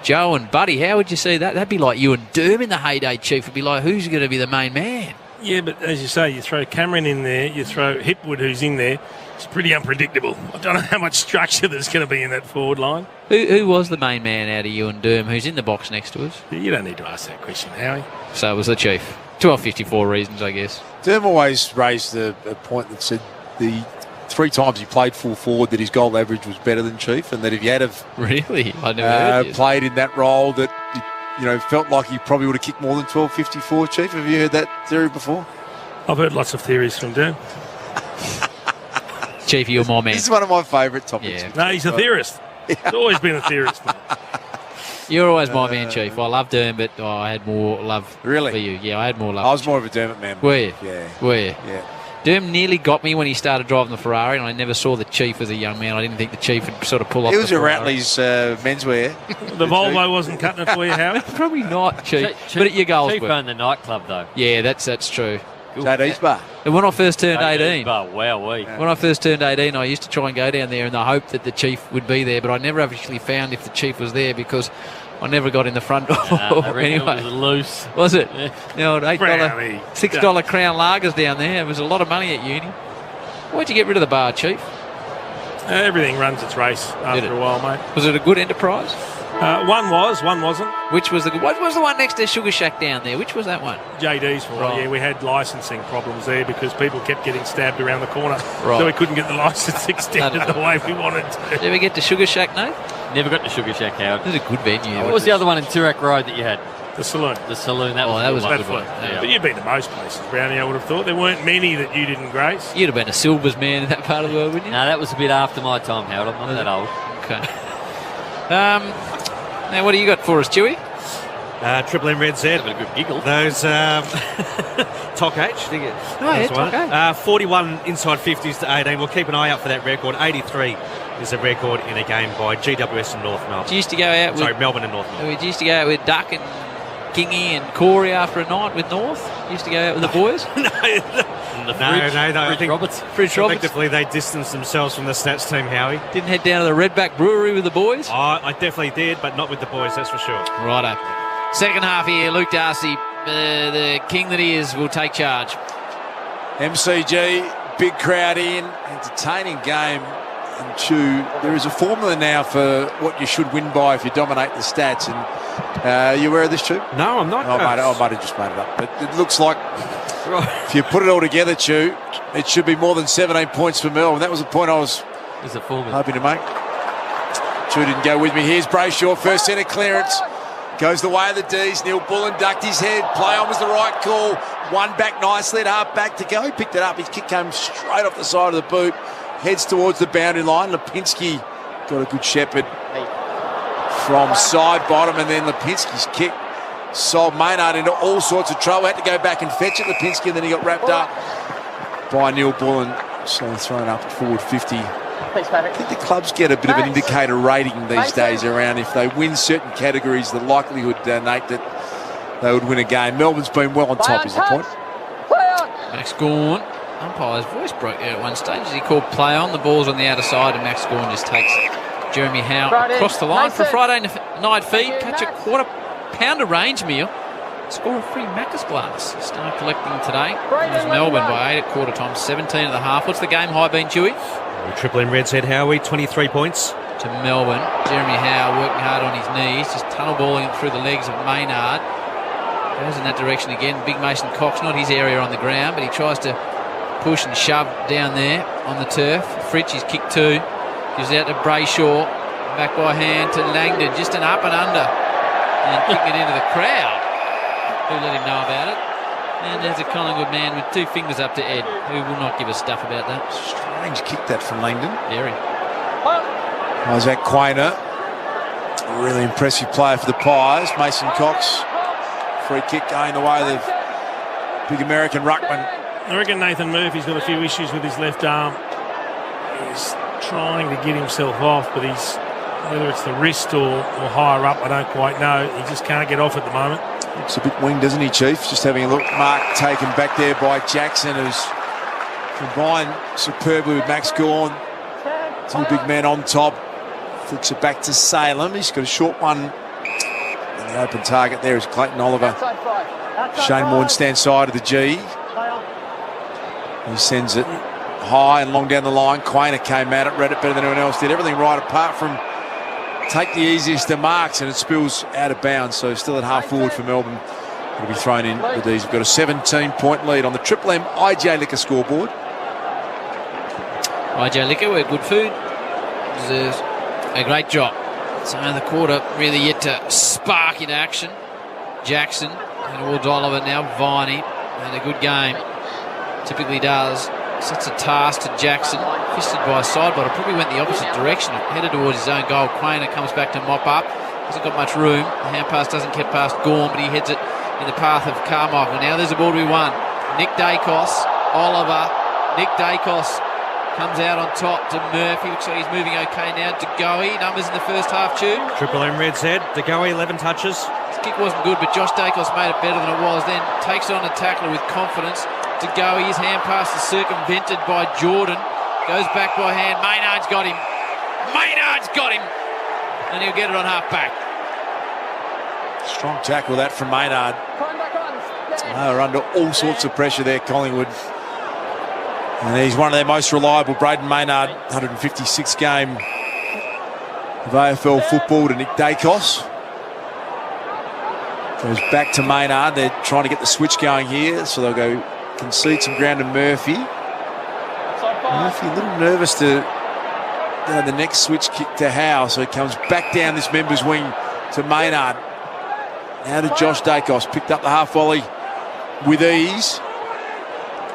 Joe and Buddy, how would you see that? That'd be like you and Derm in the heyday, Chief. It'd be like, who's going to be the main man? Yeah, but as you say, you throw Cameron in there, you throw Hipwood, who's in there. It's pretty unpredictable. I don't know how much structure there's going to be in that forward line. Who was the main man out of you and Derm, who's in the box next to us? You don't need to ask that question, Howie. So it was the Chief. 1254 reasons, I guess. Derm always raised a point that said the 3 times he played full forward that his goal average was better than Chief, and that if he had really, I never played in that role, that felt like he probably would have kicked more than 12.54. Chief, have you heard that theory before? I've heard lots of theories from Derm. Chief, you're my man. This is one of my favourite topics. Yeah. No, he's a theorist. He's always been a theorist. You're always my man, Chief. I love Derm, but I had more love for you. Yeah, I had more love. I was more of a Dermot man. Were you? Yeah. Were you? Yeah. Derm nearly got me when he started driving the Ferrari, and I never saw the Chief as a young man. I didn't think the Chief would sort of pull off He was the a Ferrari. Ratley's menswear. The Volvo wasn't cutting it for you, Howie? Probably not, Chief. But at your goals, Chief owned the nightclub, though. Yeah, that's true. Jadis Bar. And when I first turned 18, when I first turned 18, I used to try and go down there in the hope that the Chief would be there, but I never actually found if the Chief was there because I never got in the front door. Anyway, it was loose. Was it? Yeah. The old $6 Crown Lagers down there. It was a lot of money at uni. Why'd you get rid of the bar, Chief? Everything runs its race after a while, mate. Was it a good enterprise? One wasn't. Which was what was the one next to Sugar Shack down there? Which was that one? JD's one. Right. Yeah, we had licensing problems there because people kept getting stabbed around the corner. Right. So we couldn't get the license extended the way we wanted to. Did you ever get to Sugar Shack, no? Never got to Sugar Shack, Howard. It was a good venue. What was the other one in Toorak Road that you had? The Saloon. The Saloon, that was a a good one. Yeah. But you've been to most places, Brownie, I would have thought. There weren't many that you didn't grace. You'd have been a Silvers man in that part of the world, wouldn't you? No, that was a bit after my time, Howard. I'm not that old. Okay. Now, what do you got for us, Chewy? Triple M Red Z. Having a good giggle. Those Tok H. Oh, yeah, Tok H. 41 inside 50s to 18. We'll keep an eye out for that record. 83 is a record in a game by GWS and North Melbourne. You used to go out with... Melbourne and North Melbourne. We used to go out with Duck and Kingy and Corey after a night with North. You used to go out with the boys. No, I think Fridge collectively they distanced themselves from the Snats team, Howie. Didn't head down to the Redback Brewery with the boys? I definitely did, but not with the boys, that's for sure. Righto. Second half here, Luke Darcy, the king that he is, will take charge. MCG, big crowd in, entertaining game. And there is a formula now for what you should win by if you dominate the stats. And you aware of this, Chew? No, I'm not. I might have just made it up. But it looks like if you put it all together, Chew, it should be more than 17 points for Melbourne. That was the point I was hoping to make. Chew didn't go with me. Here's Brayshaw, first centre clearance. Goes the way of the D's. Neil Bullen ducked his head. Play on was the right call. One back nicely at half back to go. He picked it up. His kick came straight off the side of the boot. Heads towards the boundary line. Lipinski got a good shepherd from side bottom, and then Lipinski's kick sold Maynard into all sorts of trouble. Had to go back and fetch it, Lipinski, and then he got wrapped up by Neil Bullen. So thrown up at forward 50. I think the clubs get a bit of an indicator rating these days around if they win certain categories, the likelihood, Nate, that they would win a game. Melbourne's been well on top, is the point. Max Gawn. Umpire's voice broke there at one stage as he called play on. The ball's on the outer side, and Max Gawn just takes Jeremy Howe across the line for a Friday night feed. Catch a quarter-pounder range meal. Score a free Macca's glass. Start collecting today. It was Melbourne by 8 at quarter time, 17 at the half. What's the game high been, Chewy? Triple M Reds head Howie, 23 points. To Melbourne. Jeremy Howe working hard on his knees, just tunnel balling it through the legs of Maynard. Goes in that direction again. Big Mason Cox, not his area on the ground, but he tries to push and shove down there on the turf. Fritsch, he's kicked two. Gives out to Brayshaw. Back by hand to Langdon. Just an up and under. And kicking it into the crowd. Who let him know about it? And there's a Collingwood man with two fingers up to Ed, who will not give a stuff about that. Strange kick that from Langdon. Very. Isaac Quainer, a really impressive player for the Pies. Mason Cox, free kick going the way of the big American ruckman. I reckon Nathan Murphy's got a few issues with his left arm. He's trying to get himself off, but whether it's the wrist or higher up, I don't quite know. He just can't get off at the moment. Looks a bit winged, doesn't he, Chief? Just having a look. Mark taken back there by Jackson, who's combined superbly with Max Gawn. Two big men on top. Flicks it back to Salem. He's got a short one. And the open target there is Clayton Oliver. Shane Warne stands side of the G. He sends it high and long down the line. Quainer came at it, read it better than anyone else. Did everything right apart from take the easiest of marks, and it spills out of bounds. So still at half forward for Melbourne. It'll be thrown in. The D's have got a 17-point lead on the Triple M IJ Liquor scoreboard. IJ Liquor, where good food deserves a great job. So the quarter really yet to spark into action. Jackson and towards Oliver now. Viney had a good game. Typically does. Sets a task to Jackson. Fisted by a side, but it probably went the opposite direction. Headed towards his own goal. Quainer comes back to mop up. Hasn't got much room. The hand pass doesn't get past Gorm, but he heads it in the path of Carmichael. Now there's a ball to be won. Nick Dacos, Oliver. Nick Dacos comes out on top to Murphy. Looks like he's moving okay now. De Goey, numbers in the first half, too. Triple M Reds head. De Goey, 11 touches. His kick wasn't good, but Josh Dacos made it better than it was. Then takes on a tackler with confidence. De Goey, his hand pass is circumvented by Jordan. Goes back by hand. Maynard's got him. Maynard's got him. And he'll get it on half back. Strong tackle that from Maynard. They're under all sorts of pressure there, Collingwood. And he's one of their most reliable. Braden Maynard, 156 game of AFL football to Nick Dacos. Goes back to Maynard. They're trying to get the switch going here, so they'll go concede some ground to Murphy. Murphy a little nervous to the next switch kick to Howe, so he comes back down this member's wing to Maynard. Now to Josh Dacos, picked up the half volley with ease.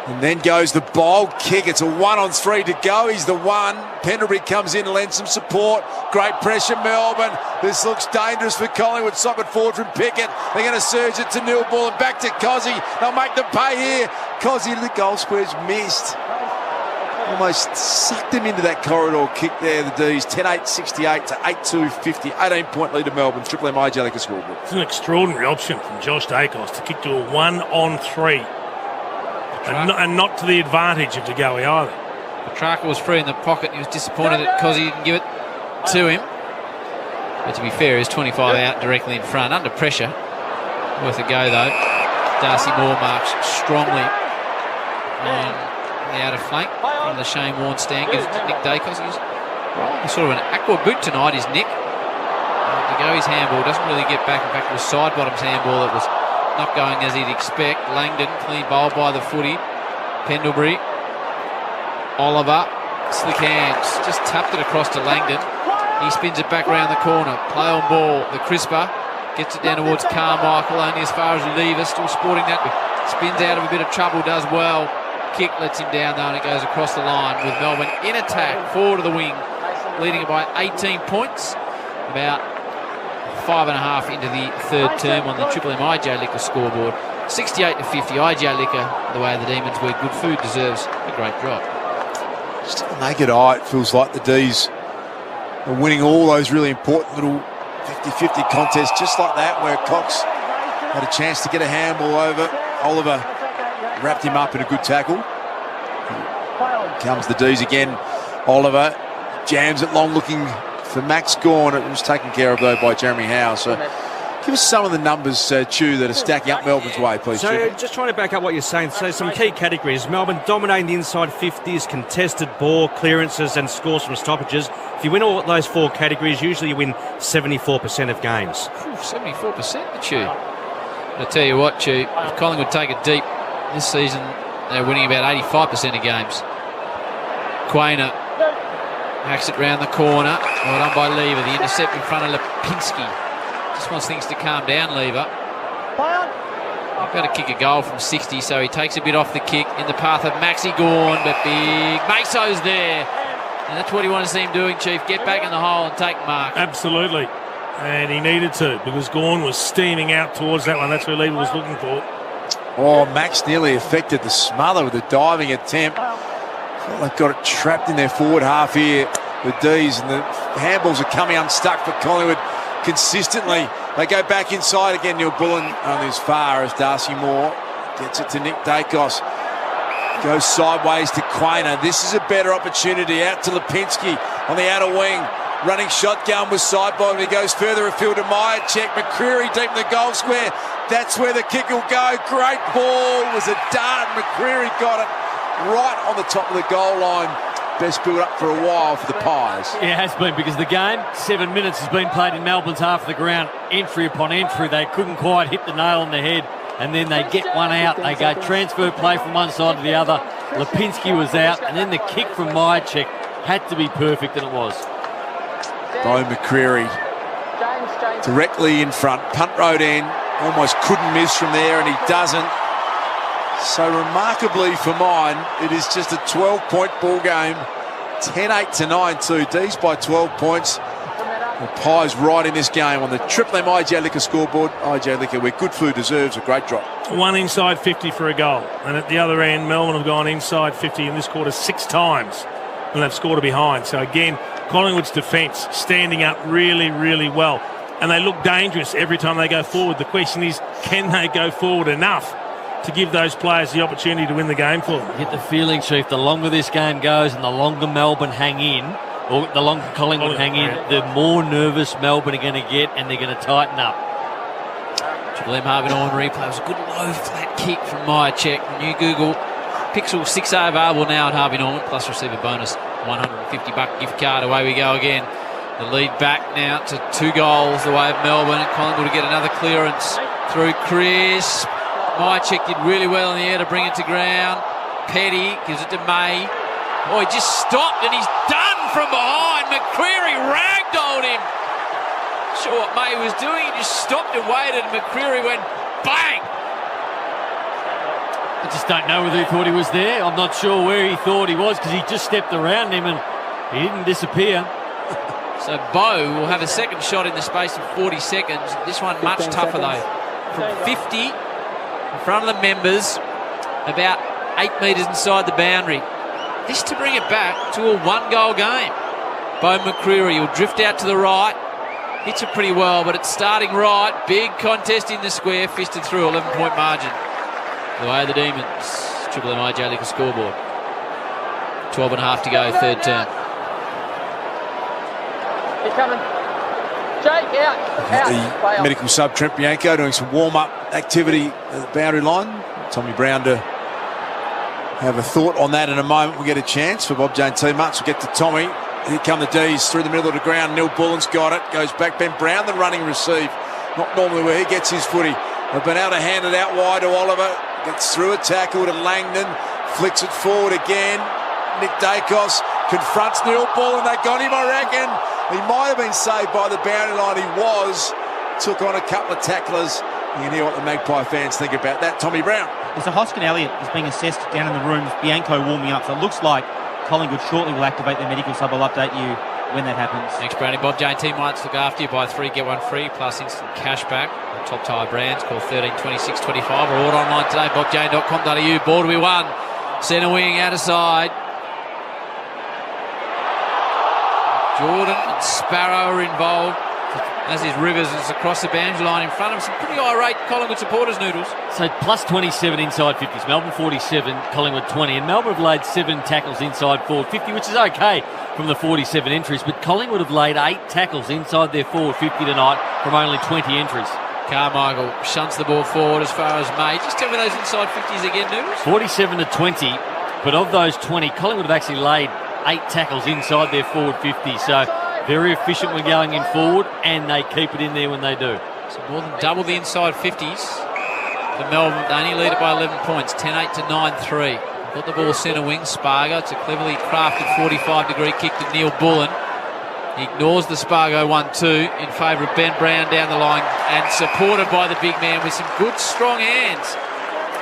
And then goes the bold kick. It's a 1-on-3 to go. He's the one. Pendlebury comes in and lends some support. Great pressure, Melbourne. This looks dangerous for Collingwood. Socket forward from Pickett. They're going to surge it to Neil Bullen. Back to Cozzy. They'll make them pay here. Cozzy to the goal square's missed. Almost sucked him into that corridor kick there, the D's. 10-8-68 to 8-2-50. 18-point lead to Melbourne. Triple M IJ Liquor scoreboard. It's an extraordinary option from Josh Dacos to kick to a 1-on-3. And not to the advantage of De Goey either. Petrarca was free in the pocket. He was disappointed that Cozzy didn't give it to him. But to be fair, he's 25 out directly in front. Under pressure. Worth a go, though. Darcy Moore marks strongly on the outer flank from the Shane Warne stand. Gives it to Nick Dacos. He's sort of an aqua boot tonight, is Nick. De Goey's handball doesn't really get back. In fact, it was Sidebottom's handball that was not going as he'd expect. Langdon, clean bowl by the footy. Pendlebury. Oliver, slick hands. Just tapped it across to Langdon. He spins it back around the corner. Play on ball. The crisper gets it down towards Carmichael, only as far as Lever. Still sporting that. Spins out of a bit of trouble, does well. Kick lets him down though, and it goes across the line with Melbourne in attack. Forward of the wing leading it by 18 points. About 5.5 into the third term on the Triple M IJ Liquor scoreboard. 68-50, IJ Liquor, the way of the Demons, where good food deserves a great drop. Just a naked eye, it feels like the D's are winning all those really important little 50-50 contests, just like that, where Cox had a chance to get a handball over. Oliver wrapped him up in a good tackle. Here comes the D's again. Oliver jams it long, looking for Max Gawn. It was taken care of, though, by Jeremy Howe. So give us some of the numbers, Chew, that are stacking up Melbourne's way, please. So Chew. just trying to back up what you're saying. So some key categories. Melbourne dominating the inside 50s, contested ball, clearances and scores from stoppages. If you win all those 4 categories, usually you win 74% of games. 74%, Chew. I'll tell you what, Chew, if Collingwood take it deep this season, they're winning about 85% of games. Quainer hacks it round the corner. Well done by Lever. The intercept in front of Lipinski. Just wants things to calm down, Lever. You've got to kick a goal from 60, so he takes a bit off the kick in the path of Maxi Gawn, but big Maso's there. And that's what he wanted to see him doing, Chief. Get back in the hole and take mark. Absolutely. And he needed to, because Gawn was steaming out towards that one. That's where Lever was looking for. Oh, Max nearly affected the smother with a diving attempt. They've got it trapped in their forward half here, the D's, and the handballs are coming unstuck for Collingwood consistently. They go back inside again. Neil Bullen only as far as Darcy Moore gets it to Nick Dacos. Goes sideways to Quainer. This is a better opportunity. Out to Lipinski on the outer wing. Running shotgun with sideball. He goes further afield to Myercheck. McCreary deep in the goal square. That's where the kick will go. Great ball. It was a dart. McCreary got it right on the top of the goal line. Best build up for a while for the Pies. Yeah, it has been, because the game, 7 minutes, has been played in Melbourne's half of the ground. Entry upon entry. They couldn't quite hit the nail on the head. And then they get one out. They go transfer play from one side to the other. Lipinski was out. And then the kick from Myercheck had to be perfect, and it was. Bo McCreary directly in front. Punt road end. Almost couldn't miss from there, and he doesn't. So remarkably for mine, it is just a 12-point ball game. 10-8 to 9-2. D's by 12 points. The Pies right in this game on the Triple M IJ Liquor scoreboard. IJ Liquor, where good food deserves a great drop. One inside 50 for a goal. And at the other end, Melbourne have gone inside 50 in this quarter 6 times. And they've scored a behind. So again, Collingwood's defence standing up really, really well. And they look dangerous every time they go forward. The question is, can they go forward enough to give those players the opportunity to win the game for them? Get the feeling, Chief, the longer this game goes and the longer Melbourne hang in, or the longer Collingwood hang in, the more nervous Melbourne are going to get, and they're going to tighten up. Triple M Harvey Norman replay. It was a good low flat kick from Myercheck. New Google Pixel 6A available now at Harvey Norman, plus receive a bonus $150 gift card. Away we go again. The lead back now to 2 goals the way of Melbourne. Collingwood to get another clearance through Chris. Myercheck did really well in the air to bring it to ground. Petty gives it to May. Oh, he just stopped and he's done from behind. McCreary ragdolled him. Not sure what May was doing. He just stopped and waited, and McCreary went bang. I just don't know whether he thought he was there. I'm not sure where he thought he was, because he just stepped around him and he didn't disappear. So Bo will have a second shot in the space of 40 seconds. This one much tougher though. From 50 in front of the members, about 8 metres inside the boundary. This to bring it back to a 1-goal game. Bo McCreary will drift out to the right. Hits it pretty well, but it's starting right. Big contest in the square, fisted through, 11-point margin. The way of the Demons. Triple M IJ Liquor scoreboard. 12.5 to go, third term. He's coming. Jake, out. The medical sub Trent Bianco doing some warm-up activity at the boundary line. Tommy Brown to have a thought on that in a moment. We'll get a chance for Bob Jane T-Marks. We'll get to Tommy. Here come the D's through the middle of the ground. Neil Bullen's got it. Goes back. Ben Brown, the running receive. Not normally where he gets his footy. They've been able to hand it out wide to Oliver. Gets through a tackle to Langdon. Flicks it forward again. Nick Dacos confronts Neil Bullen. They got him, I reckon. He might have been saved by the boundary line. He was. Took on a couple of tacklers. You can hear what the Magpie fans think about that. Tommy Brown. So Hoskin Elliott is being assessed down in the room. Bianco warming up. So it looks like Collingwood shortly will activate their medical sub. I'll update you when that happens. Thanks, Brownie. Bob Jane team might look after you. Buy 3, get 1 free, plus instant cash back. Top Tyre brands. Call 13 26 25 or order online today. BobJane.com.au. Ball to be won. Centre wing out of side. Jordan and Sparrow are involved. As is Rivers, it's across the boundary line in front of some pretty irate Collingwood supporters, Noodles. So plus 27 inside 50s. Melbourne 47, Collingwood 20. And Melbourne have laid 7 tackles inside forward 50, which is okay from the 47 entries. But Collingwood have laid 8 tackles inside their forward 50 tonight from only 20 entries. Carmichael shunts the ball forward as far as May. Just tell me those inside 50s again, Noodles. 47 to 20. But of those 20, Collingwood have actually laid 8 tackles inside their forward 50. So very efficient when going in forward, and they keep it in there when they do. So more than double the inside 50s for Melbourne. They only lead it by 11 points, 10-8 to 9-3. Got the ball centre wing, Spargo. It's a cleverly crafted 45-degree kick to Neil Bullen. He ignores the Spargo 1-2 in favour of Ben Brown down the line, and supported by the big man with some good, strong hands.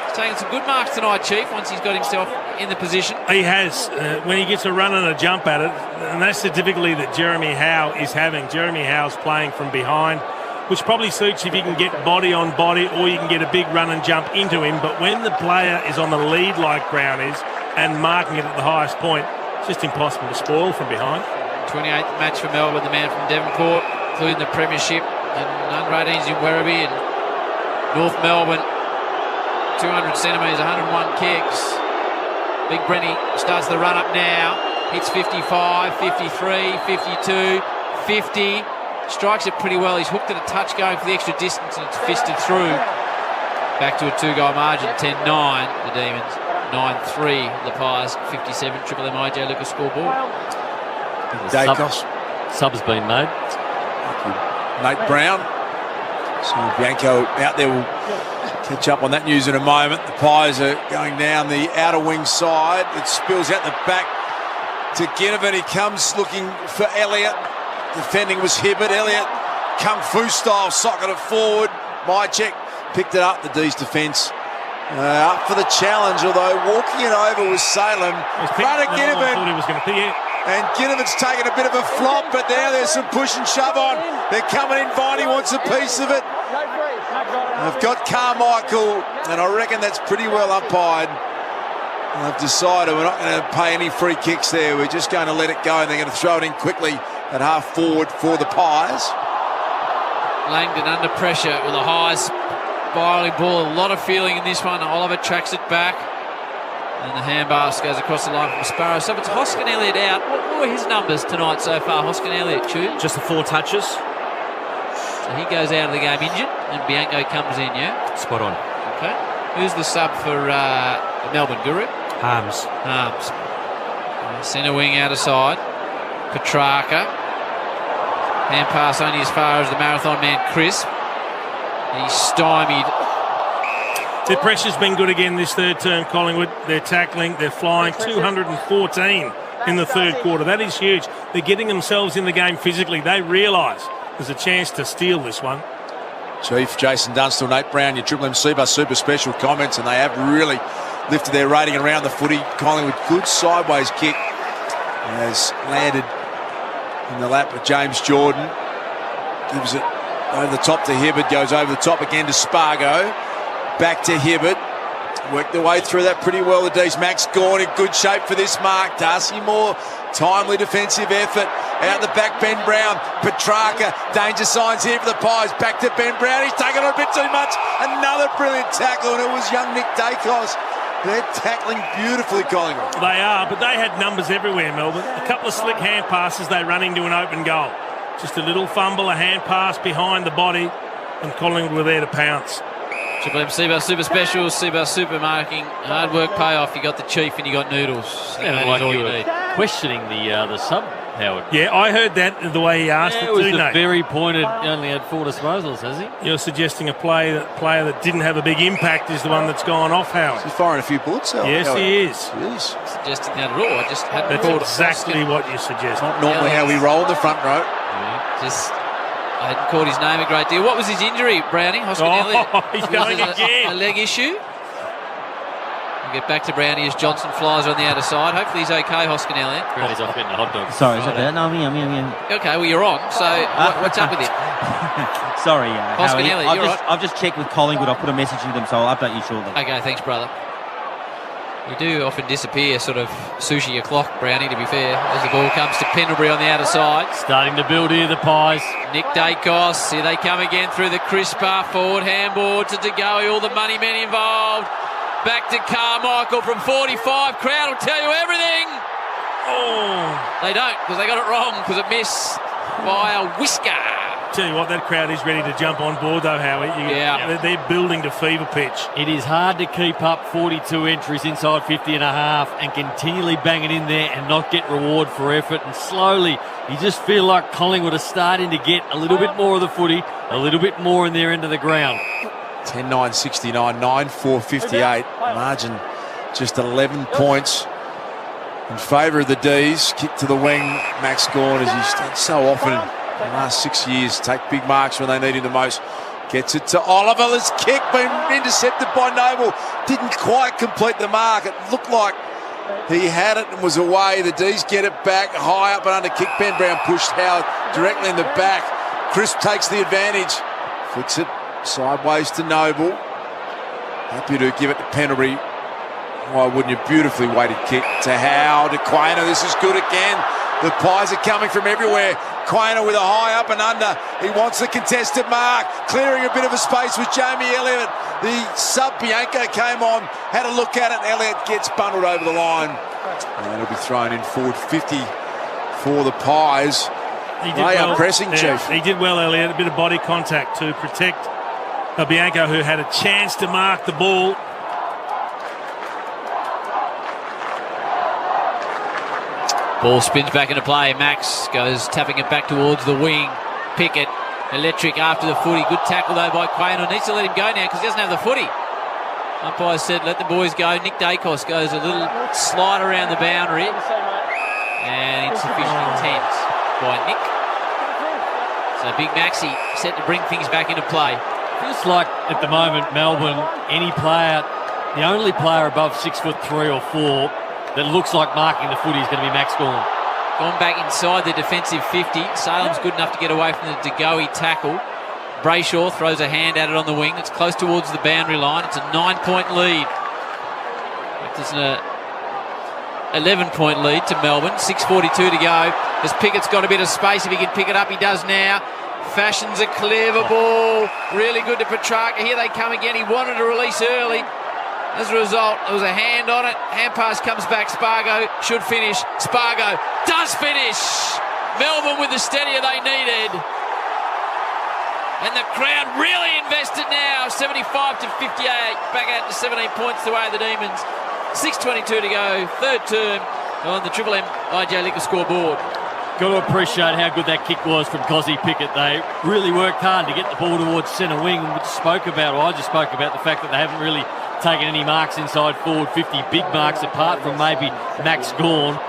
He's taking some good marks tonight, Chief, once he's got himself in the position. He has, when he gets a run and a jump at it, and that's the difficulty that Jeremy Howe is having. Jeremy Howe's playing from behind, which probably suits if you can get body on body or you can get a big run and jump into him. But when the player is on the lead like Brown is and marking it at the highest point, it's just impossible to spoil from behind. 28th match for Melbourne, the man from Devonport, including the premiership and under-18s in Werribee and North Melbourne. 200 centimetres, 101 kicks. Big Brenny starts the run up now. Hits 55, 53, 52, 50. Strikes it pretty well. He's hooked at a touch going for the extra distance and it's fisted through. Back to a 2-goal margin, 10-9 the Demons. 9-3 the Pies, 57. Triple MIJ Lucas scoreboard. Dacos. Sub's been made. Nate Brown. So Bianco out there will catch up on that news in a moment. The Pies are going down the outer wing side. It spills out the back to Ginnivan. He comes looking for Elliott. Defending was Hibbert. Elliott, kung fu style, socketed forward. Mychek picked it up. The D's defence up for the challenge, although walking it over was Salem. Front of Ginnivan. Thought he was going to pick it. And Ginnivan's taken a bit of a flop, but now there's some push and shove on. They're coming in. Viney wants a piece of it. They've got Carmichael, and I reckon that's pretty well umpired. They've decided we're not going to pay any free kicks there. We're just going to let it go, and they're going to throw it in quickly at half forward for the Pies. Langdon under pressure with a high spiralling ball. A lot of feeling in this one. Oliver tracks it back. And the handbasket goes across the line from Sparrow. So it's Hoskin Elliott out. What were his numbers tonight so far, Hoskin Elliott, Chew? Just the 4 touches. So he goes out of the game injured, and Bianco comes in, yeah? Spot on. Okay. Who's the sub for Melbourne, Guru? Harms. Centre wing out of side. Petrarca. Hand pass only as far as the marathon man, Chris. He's stymied. Their pressure's been good again this third term, Collingwood. They're tackling, they're flying 214 in the third quarter. That is huge. They're getting themselves in the game physically. They realise there's a chance to steal this one. Chief Jason Dunstall, Nate Brown, your Triple M super special comments, and they have really lifted their rating around the footy. Collingwood, good sideways kick has landed in the lap of James Jordan. Gives it over the top to Hibbert, goes over the top again to Spargo. Back to Hibbert. Worked their way through that pretty well. The D's. Max Gawn in good shape for this mark. Darcy Moore, timely defensive effort. Out the back, Ben Brown. Petrarca, danger signs here for the Pies. Back to Ben Brown. He's taken on a bit too much. Another brilliant tackle, and it was young Nick Dacos. They're tackling beautifully, Collingwood. They are, but they had numbers everywhere, Melbourne. A couple of slick hand passes, they run into an open goal. Just a little fumble, a hand pass behind the body, and Collingwood were there to pounce. Triple M Seabar Super Specials, Seabar Super Marking, hard work payoff. You got the Chief and you got Noodles. Sounded like you were questioning the sub, Howard. Yeah, I heard that the way he asked it was too, Nate. very pointed. He only had 4 disposals, has he? You're suggesting a player that didn't have a big impact is the one that's gone off, Howard. He's firing a few bullets, Howard. Yes, he is. He is. Suggesting that at all. I just hadn't That's called exactly what you suggest. Not normally how we roll in the front row. I hadn't called his name a great deal. What was his injury, Brownie? Hoskin Elliott? He's going again. A leg issue? We'll get back to Brownie as Johnson flies on the outer side. Hopefully he's okay, Hoskin Elliott. Brownie's off getting a hot dog. Sorry, is that better? No, I'm here. Okay, well, you're on. So what's up with you? Sorry, Hoskin Howie. Elliott, you're right. I've just checked with Collingwood. I'll put a message to them, so I'll update you shortly. Okay, thanks, brother. You do often disappear, sort of sushi o'clock, Brownie, to be fair, as the ball comes to Pendlebury on the outer side. Starting to build here, the Pies. Nick Dacos, here they come again through the crisper, forward handball to Degoe, all the money men involved. Back to Carmichael from 45, crowd will tell you everything. Oh, they don't, because they got it wrong, because it missed by a whisker. Tell you what, that crowd is ready to jump on board though, Howie. They're building to fever pitch. It is hard to keep up 42 entries inside 50 and a half and continually bang it in there and not get reward for effort. And slowly, you just feel like Collingwood are starting to get a little bit more of the footy, a little bit more in their end of the ground. 10-9-69, 9-4-58. Margin just 11 points in favour of the D's. Kick to the wing, Max Gawn, as he's done so often in the last 6 years. Take big marks when they need him the most. Gets it to Oliver. His kick been intercepted by Noble. Didn't quite complete the mark. It looked like he had it and was away. The D's get it back high up and under kick. Ben Brown pushed Howard directly in the back. Crisp takes the advantage. Flicks it sideways to Noble. Happy to give it to Pendlebury. Why wouldn't you? Beautifully weighted kick to Howe, to Quainer. This is good again. The Pies are coming from everywhere. Quainer with a high up and under. He wants the contested mark. Clearing a bit of a space with Jamie Elliott. The sub Bianco came on, had a look at it. Elliott gets bundled over the line. And it'll be thrown in forward 50 for the Pies. They are pressing, Chief. He did well, Elliott. A bit of body contact to protect Bianco, who had a chance to mark the ball. Ball spins back into play. Max goes tapping it back towards the wing. Pickett, electric after the footy. Good tackle though by Quainer. Needs to let him go now because he doesn't have the footy. Umpire said let the boys go. Nick Dacos goes a little slide around the boundary. And insufficient intent by Nick. So Big Maxi set to bring things back into play. Feels like at the moment Melbourne, any player, the only player above 6'3" or 4 that looks like marking the footy is going to be Max Gawn. Gone back inside the defensive 50. Salem's good enough to get away from the Degoe tackle. Brayshaw throws a hand at it on the wing. It's close towards the boundary line. It's a 9-point lead. It's an 11-point lead to Melbourne. 6:42 to go. As Pickett's got a bit of space. If he can pick it up, he does now. Fashions a clever ball. Really good to Petrarca. Here they come again. He wanted to release early. As a result, there was a hand on it. Hand pass comes back. Spargo should finish. Spargo does finish. Melbourne with the steadier they needed. And the crowd really invested now. 75 to 58. Back out to 17 points the way of the Demons. 6:22 to go. Third term on the Triple M IJ Liquor scoreboard. Got to appreciate how good that kick was from Cozzy Pickett. They really worked hard to get the ball towards centre wing. I just spoke about the fact that they haven't really taken any marks inside forward 50, big marks apart from maybe Max Gawn.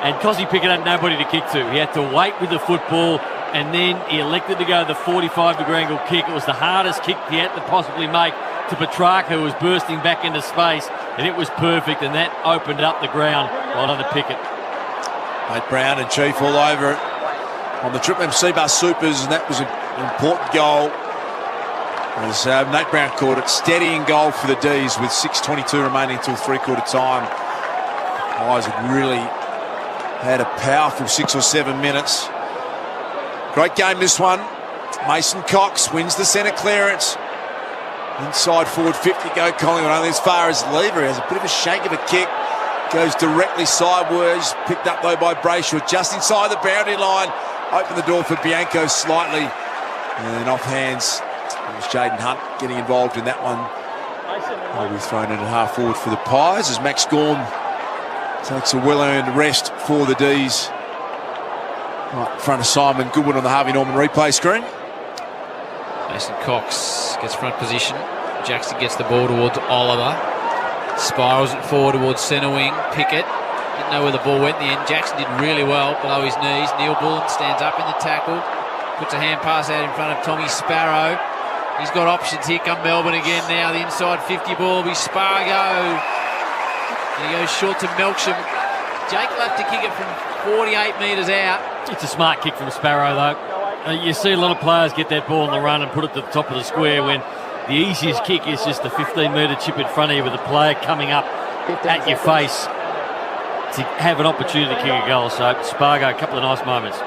And Cozzy Pickett had nobody to kick to. He had to wait with the football, and then he elected to go the 45-degree angle kick. It was the hardest kick he had to possibly make to Petrarca, who was bursting back into space, and it was perfect, and that opened up the ground right under Pickett. Nate Brown and Chief all over it on the Triple M C-Bus Supers, and that was an important goal. As Nate Brown caught it, steadying goal for the D's with 6:22 remaining until three-quarter time. Pies had really had a powerful 6 or 7 minutes. Great game this one. Mason Cox wins the centre clearance. Inside forward 50 go Collingwood, only as far as Lever. He has a bit of a shake of a kick. Goes directly sideways. Picked up though by Brayshaw just inside the boundary line. Open the door for Bianco slightly. And off hands. It was Jaden Hunt getting involved in that one. Will be thrown in at half forward for the Pies as Max Gawn takes a well-earned rest for the D's. Right in front of Simon Goodwin on the Harvey Norman replay screen. Mason Cox gets front position. Jackson gets the ball towards Oliver. Spirals it forward towards centre wing. Pickett didn't know where the ball went in the end. Jackson did really well below his knees. Neil Bullen stands up in the tackle. Puts a hand pass out in front of Tommy Sparrow. He's got options. Here come Melbourne again now. The inside 50 ball will be Spargo. And he goes short to Melksham. Jake will have to kick it from 48 metres out. It's a smart kick from Sparrow, though. You see a lot of players get that ball on the run and put it to the top of the square when the easiest kick is just the 15-metre chip in front of you with the player coming up at your face to have an opportunity to kick a goal. So Spargo, a couple of nice moments.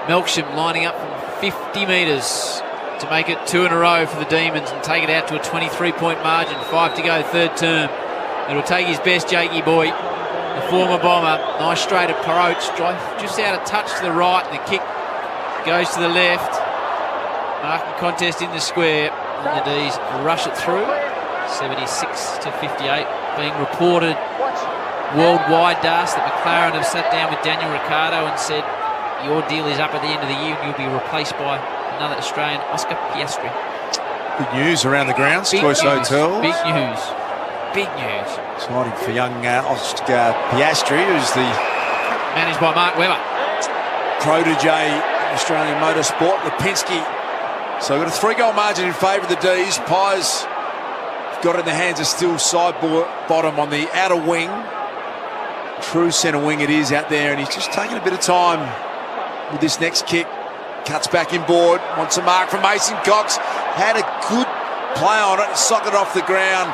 Melksham lining up from 50 metres to make it 2 in a row for the Demons and take it out to a 23-point margin. 5 to go, third term. It'll take his best, Jakey boy, the former Bomber. Nice straight approach, just out of touch to the right, and the kick goes to the left. Marking contest in the square, and the D's rush it through. 76 to 58, being reported worldwide, Das, that McLaren have sat down with Daniel Ricciardo and said, your deal is up at the end of the year and you'll be replaced by another Australian, Oscar Piastri. Good news around the grounds, Choice Hotels. Big news. Big news. Exciting for young Oscar Piastri, who's the managed by Mark Webber, protege in Australian motorsport, Lipinski. So we've got a 3-goal margin in favour of the D's. Pies got it in the hands of Still bottom on the outer wing. True centre wing it is out there, and he's just taking a bit of time with this next kick. Cuts back inboard, wants a mark from Mason Cox. Had a good play on it, socked it off the ground.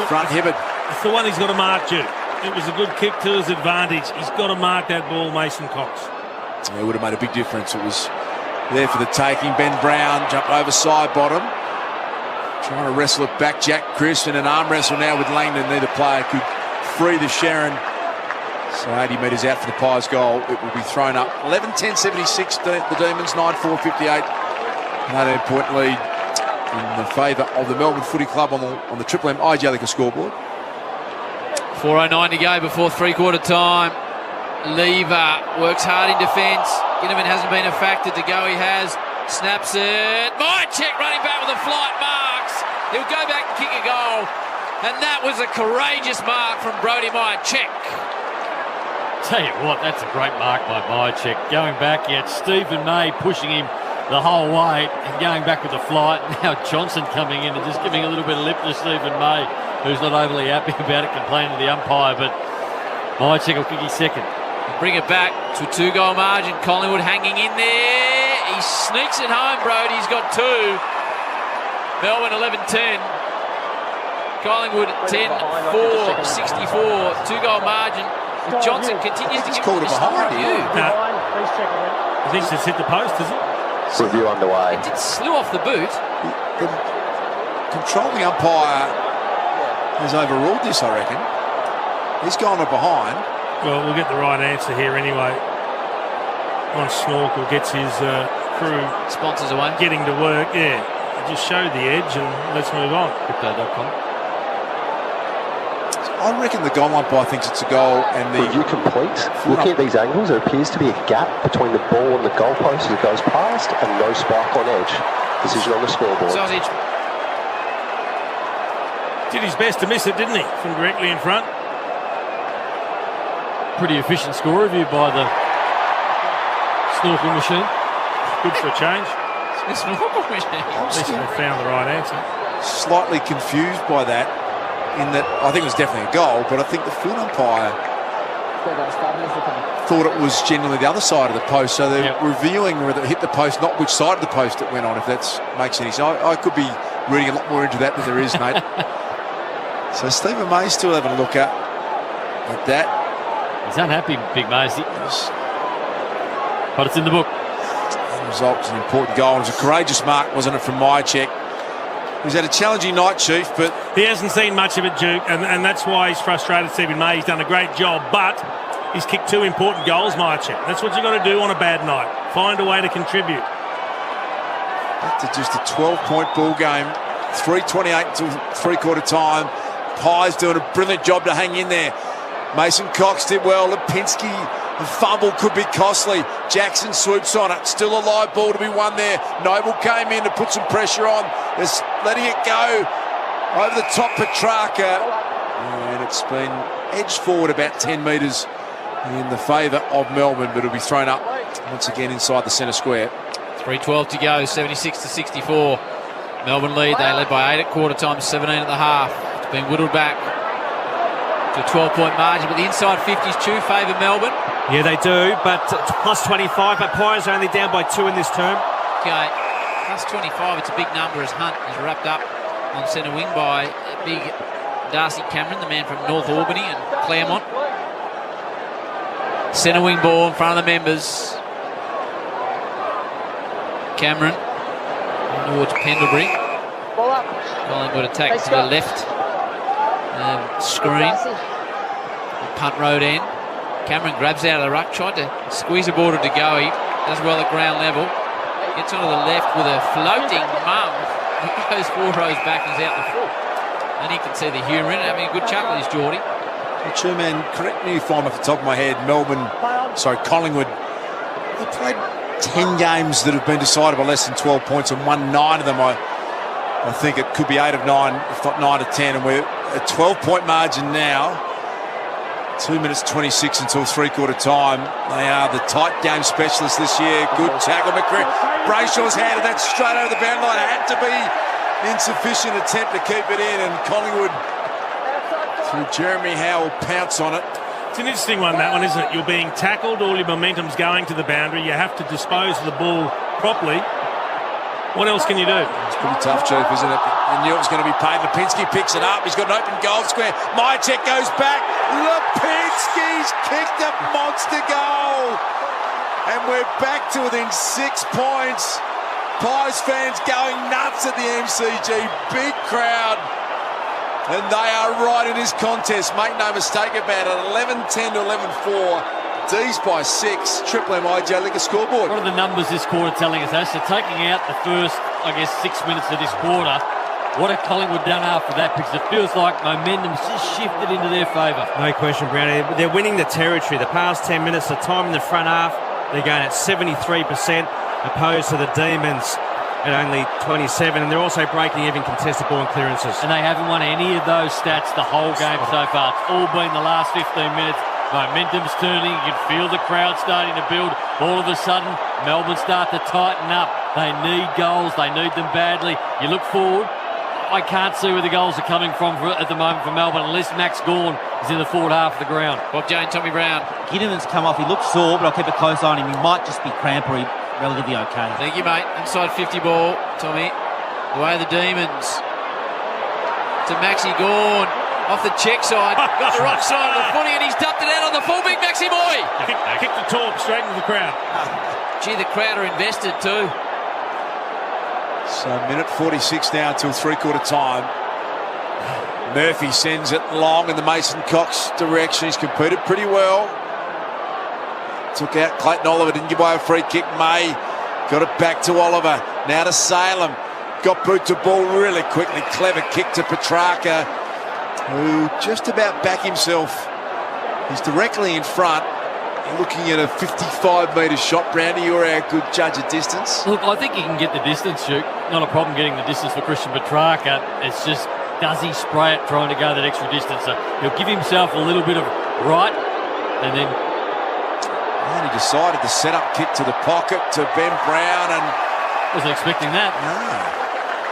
Front Hibbert. It's the one he's got to mark, Duke. It was a good kick to his advantage. He's got to mark that ball, Mason Cox. It would have made a big difference. It was there for the taking. Ben Brown jumped over side bottom. Trying to wrestle it back. Jack Crisp in an arm wrestle now with Langdon. Neither player could free the Sharon. So 80 metres out for the Pies goal. It will be thrown up. 11-10-76, the Demons, 9-4-58. Another point lead in the favour of the Melbourne Footy Club on the Triple M Igelica scoreboard. 4:09 to go before three-quarter time. Lever works hard in defence. Ginnivan hasn't been a factor. To go he has. Snaps it. Mychek running back with a flight marks. He'll go back and kick a goal. And that was a courageous mark from Brodie Mychek. Tell you what, that's a great mark by Mychek. Going back, he had Stephen May pushing him the whole way and going back with the flight. Now Johnson coming in and just giving a little bit of lip to Stephen May, who's not overly happy about it, complaining to the umpire, but Mychek will kick his second. Bring it back to a 2-goal margin. Collingwood hanging in there. He sneaks it home, Brodie. He's got 2. Melbourne 11-10. Collingwood 10-4, 64. 2-goal margin. Johnson continues to give it a review. I think it's hit the post, is it? Review underway. It slew off the boot. The controlling umpire has overruled this, I reckon. He's gone to behind. Well, we'll get the right answer here anyway. Once Snorkel gets his crew sponsors away, getting to work, yeah. Just show the edge and let's move on. Crypto.com. I reckon the goal umpire thinks it's a goal, and the review complete. Looking at these angles, there appears to be a gap between the ball and the goalpost as it goes past, and no spike on edge. Decision on the scoreboard. Sausage. Did his best to miss it, didn't he? From directly in front. Pretty efficient score review by the snorkel machine. Good for a change. Snorkel machine. At least they found the right answer. Slightly confused by that, in that I think it was definitely a goal, but I think the field umpire thought it was generally the other side of the post, so they're reviewing whether it hit the post, not which side of the post it went on, if that makes any sense. I could be reading a lot more into that than there is, mate. So Stephen May still having a look at that. He's unhappy, Big Maisie. But it's in the book. The result was an important goal. It was a courageous mark, wasn't it, from Mychek? He's had a challenging night, Chief, but he hasn't seen much of it, Duke, and that's why he's frustrated. Stephen May, he's done a great job, but he's kicked 2 important goals, Mychek. That's what you've got to do on a bad night. Find a way to contribute. Back to just a 12-point ball game. 3:28 until three-quarter time. Pies doing a brilliant job to hang in there. Mason Cox did well. Lipinski, the fumble could be costly. Jackson swoops on it. Still a live ball to be won there. Noble came in to put some pressure on. Just letting it go over the top, Petrarca. And it's been edged forward about 10 metres in the favour of Melbourne, but it'll be thrown up once again inside the centre square. 3:12 to go, 76 to 64. Melbourne lead. They led by 8 at quarter time, 17 at the half. It's been whittled back. to a 12-point margin, but the inside 50s too favour Melbourne. Yeah, they do, but plus 25, but Pies are only down by 2 in this term. Okay, plus 25, it's a big number as Hunt is wrapped up on centre wing by big Darcy Cameron, the man from North Albany and Claremont. Centre wing ball in front of the members. Cameron towards Pendlebury. Collingwood attack to the left. Screen. Punt road end. Cameron grabs out of the ruck, tried to squeeze the ball to go. He does well at ground level. Gets onto the left with a floating mum. He goes 4 rows back and he's out the full. And you can see the humour in it. Having a good chuckle is Geordie. Two-man, correct me if I'm off the top of my head. Collingwood, they played 10 games that have been decided by less than 12 points and won 9 of them. I think it could be 8 of 9, if not 9 of 10, and we're a 12-point margin now. 2 minutes 26 until three-quarter time. They are the tight game specialists this year. Good tackle, McCree. Brayshaw's handed that straight over the boundary line. It had to be insufficient attempt to keep it in, and Collingwood, through Jeremy Howell, pounce on it. It's an interesting one, that one, isn't it? You're being tackled, all your momentum's going to the boundary. You have to dispose of the ball properly. What else can you do? It's pretty tough, Chief, isn't it? You knew it was going to be paid. Lipinski picks it up. He's got an open goal square. Mychek goes back. Lipinski's kicked a monster goal. And we're back to within 6 points. Pies fans going nuts at the MCG. Big crowd. And they are right in this contest. Make no mistake about it. 11-10 to 11-4. D's by 6. Triple M IJ Liquor scoreboard. What are the numbers this quarter telling us, Ash? So taking out the first, 6 minutes of this quarter, what have Collingwood done after that? Because it feels like momentum's just shifted into their favour. No question, Brownie. They're winning the territory. The past 10 minutes, the time in the front half, they're going at 73% opposed to the Demons at only 27, and they're also breaking even contested ball and clearances. And they haven't won any of those stats the whole game so far. It's all been the last 15 minutes. Momentum's turning. You can feel the crowd starting to build. All of a sudden, Melbourne start to tighten up. They need goals. They need them badly. You look forward. I can't see where the goals are coming from at the moment for Melbourne unless Max Gawn is in the forward half of the ground. Bob Jane, Tommy Brown. Ginnivan's come off. He looks sore, but I'll keep a close eye on him. He might just be cramp or relatively okay. Thank you, mate. Inside 50 ball, Tommy. Away the Demons. To Maxi Gawn. Off the check side, got the right side of the footy, and he's dumped it out on the full big Maxi boy. Kick the torp straight into the crowd. Gee, the crowd are invested too. So minute 46 now until three-quarter time. Murphy sends it long in the Mason Cox direction. He's competed pretty well. Took out Clayton Oliver, didn't give away a free kick. May got it back to Oliver. Now to Salem. Got boot to ball really quickly. Clever kick to Petrarca, who just about back himself. He's directly in front. Looking at a 55-metre shot. Brownie, you're our good judge of distance. Look, I think he can get the distance, Duke. Not a problem getting the distance for Christian Petrarca. It's just, does he spray it trying to go that extra distance? So he'll give himself a little bit of right, and then... And he decided to set up kick to the pocket to Ben Brown, and... Wasn't expecting that. No.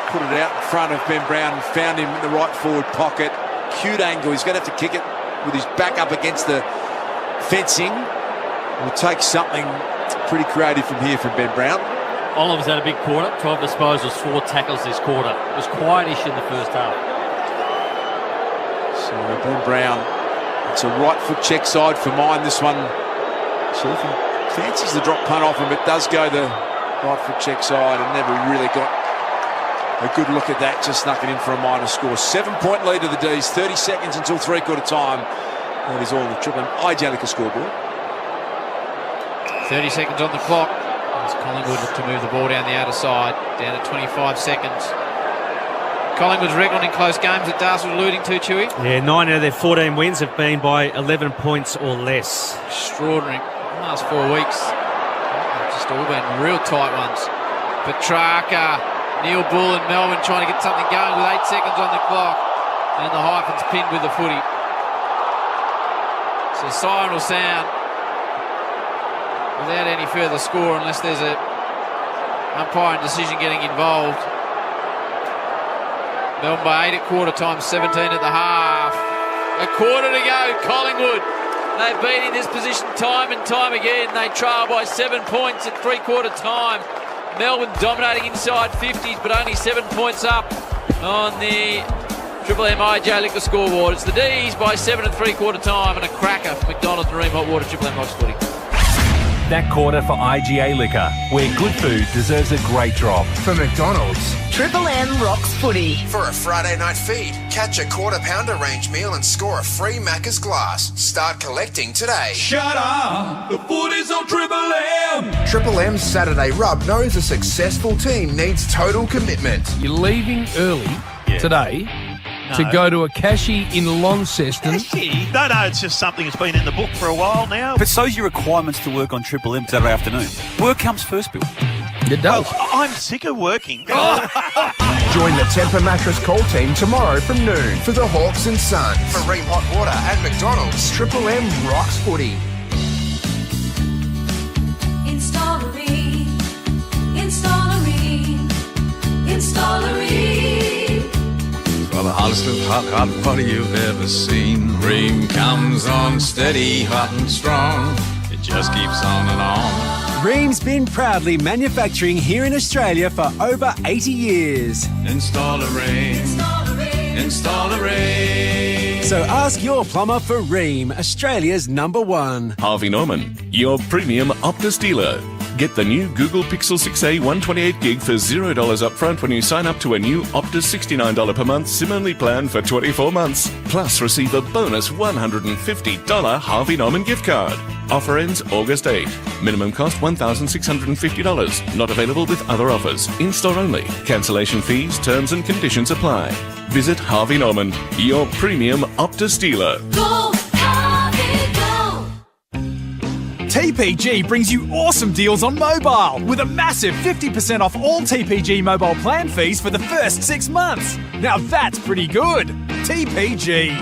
Put it out in front of Ben Brown and found him in the right forward pocket. Cute angle. He's going to have to kick it with his back up against the fencing. We'll take something pretty creative from here from Ben Brown. Oliver's had a big quarter. 12 disposals, 4 tackles this quarter. It was quietish in the first half. So Ben Brown, it's a right foot check side for mine. This one, Chief, fancies the drop punt off him, but does go the right foot check side and never really got a good look at that, just snuck it in for a minor score. 7-point lead to the D's, 30 seconds until three-quarter time. That is all the Triple M IJ Liquor scoreboard. 30 seconds on the clock. As Collingwood look to move the ball down the outer side, down to 25 seconds. Collingwood's record in close games that Darcy was alluding to, Chewy. Yeah, 9 out of their 14 wins have been by 11 points or less. Extraordinary. The last 4 weeks, just all been real tight ones. Petrarca. Neil Bull and Melbourne trying to get something going with 8 seconds on the clock. And the hyphens pinned with the footy. So siren will sound without any further score unless there's a umpiring decision getting involved. Melbourne by 8 at quarter time, 17 at the half. A quarter to go, Collingwood. They've been in this position time and time again. They trail by 7 points at three-quarter time. Melbourne dominating inside 50s, but only 7 points up on the Triple M IJ Liquor scoreboard. It's the D's by 7 at three-quarter time, and a cracker for McDonald's and Ream Hot Water Triple M Rocks footy. That quarter for IGA Liquor, where good food deserves a great drop. For McDonald's. Triple M rocks footy. For a Friday night feed, catch a quarter pounder range meal and score a free Macca's glass. Start collecting today. Shut up! The footy's on Triple M! Triple M's Saturday Rub knows a successful team needs total commitment. You're leaving early today to go to a cashy in Launceston. No, it's just something that's been in the book for a while now. But so's your requirements to work on Triple M Saturday afternoon. Work comes first, Bill. It does. Well, I'm sick of working. Join the Temper Mattress call team tomorrow from noon for the Hawks and Suns. For Ream Hot Water and McDonald's, Triple M rocks footy. Installery. For the hottest of hot water you've ever seen. Ream comes on steady, hot and strong. It just keeps on and on. Ream's been proudly manufacturing here in Australia for over 80 years. Install a Ream. Install a Ream. So ask your plumber for Ream, Australia's #1. Harvey Norman, your premium Optus dealer. Get the new Google Pixel 6a 128 gig for $0 upfront when you sign up to a new Optus $69 per month SIM-only plan for 24 months. Plus, receive a bonus $150 Harvey Norman gift card. Offer ends August 8. Minimum cost $1,650. Not available with other offers. In-store only. Cancellation fees, terms and conditions apply. Visit Harvey Norman, your premium Optus dealer. Go, Harvey, go! TPG brings you awesome deals on mobile with a massive 50% off all TPG mobile plan fees for the first 6 months. Now that's pretty good. TPG.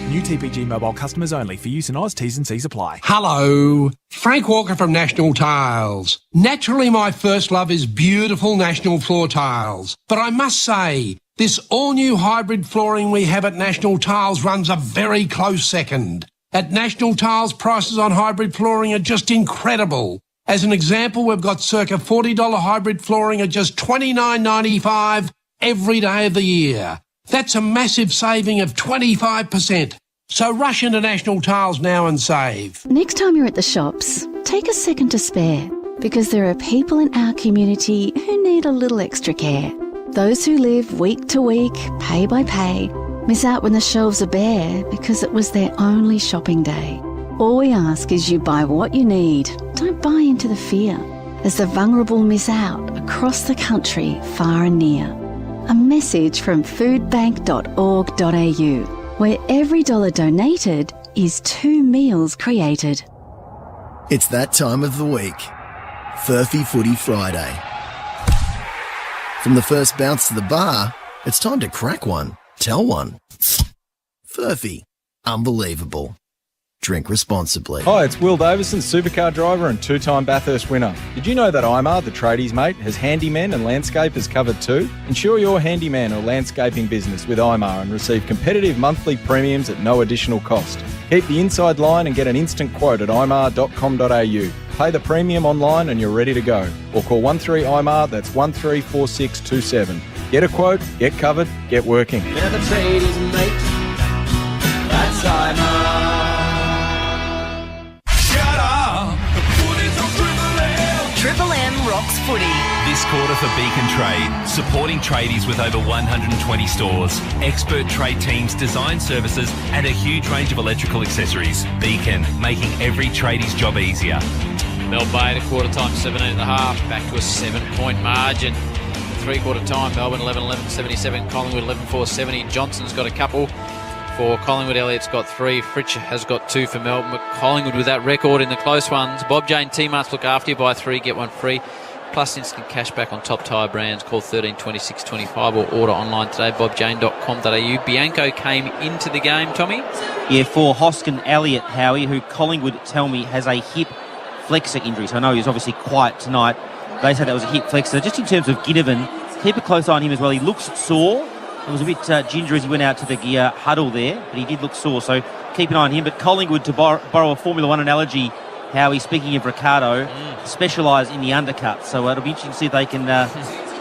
New TPG mobile customers only. For use in Oz, T's and C's apply. Hello, Frank Walker from National Tiles. Naturally, my first love is beautiful National floor tiles. But I must say, this all-new hybrid flooring we have at National Tiles runs a very close second. At National Tiles, prices on hybrid flooring are just incredible. As an example, we've got circa $40 hybrid flooring at just $29.95 every day of the year. That's a massive saving of 25%. So rush into National Tiles now and save. Next time you're at the shops, take a second to spare, because there are people in our community who need a little extra care. Those who live week to week, pay by pay, miss out when the shelves are bare because it was their only shopping day. All we ask is you buy what you need. Don't buy into the fear, as the vulnerable miss out across the country, far and near. A message from foodbank.org.au, where every dollar donated is 2 meals created. It's that time of the week. Furphy Footy Friday. From the first bounce to the bar, it's time to crack one. Tell one. Furphy. Unbelievable. Drink responsibly. Hi, it's Will Davison, supercar driver and 2-time Bathurst winner. Did you know that IMAR, the tradies mate, has handymen and landscapers covered too? Insure your handyman or landscaping business with IMAR and receive competitive monthly premiums at no additional cost. Keep the inside line and get an instant quote at imar.com.au. Pay the premium online and you're ready to go. Or call 13IMAR, that's 134627. Get a quote, get covered, get working. They're the tradies, mate. That's IMAR. Triple M rocks footy. This quarter for Beacon Trade, supporting tradies with over 120 stores, expert trade teams, design services and a huge range of electrical accessories. Beacon, making every tradie's job easier. Melbourne Bay at a quarter time, 17.5, back to a 7-point margin. Three-quarter time, Melbourne 11-11, 77, Collingwood 11-4, 70. Johnson's got a couple for Collingwood. Elliott's got 3. Fritsch has got 2 for Melbourne. But Collingwood with that record in the close ones. Bob Jane T-Marts look after you. Buy 3, get 1 free. Plus instant cash back on top tyre brands. Call 13 26 25 or order online today, bobjane.com.au. Bianco came into the game, Tommy? Yeah, for Hoskin Elliott, Howie, who Collingwood tell me has a hip flexor injury. So I know he was obviously quiet tonight. They said that was a hip flexor. Just in terms of Ginnivan, keep a close eye on him as well. He looks sore. It was a bit ginger as he went out to the huddle there, but he did look sore, so keep an eye on him. But Collingwood, to borrow a Formula 1 analogy, Howie, speaking of Ricardo, specialise in the undercut. So it'll be interesting to see if they can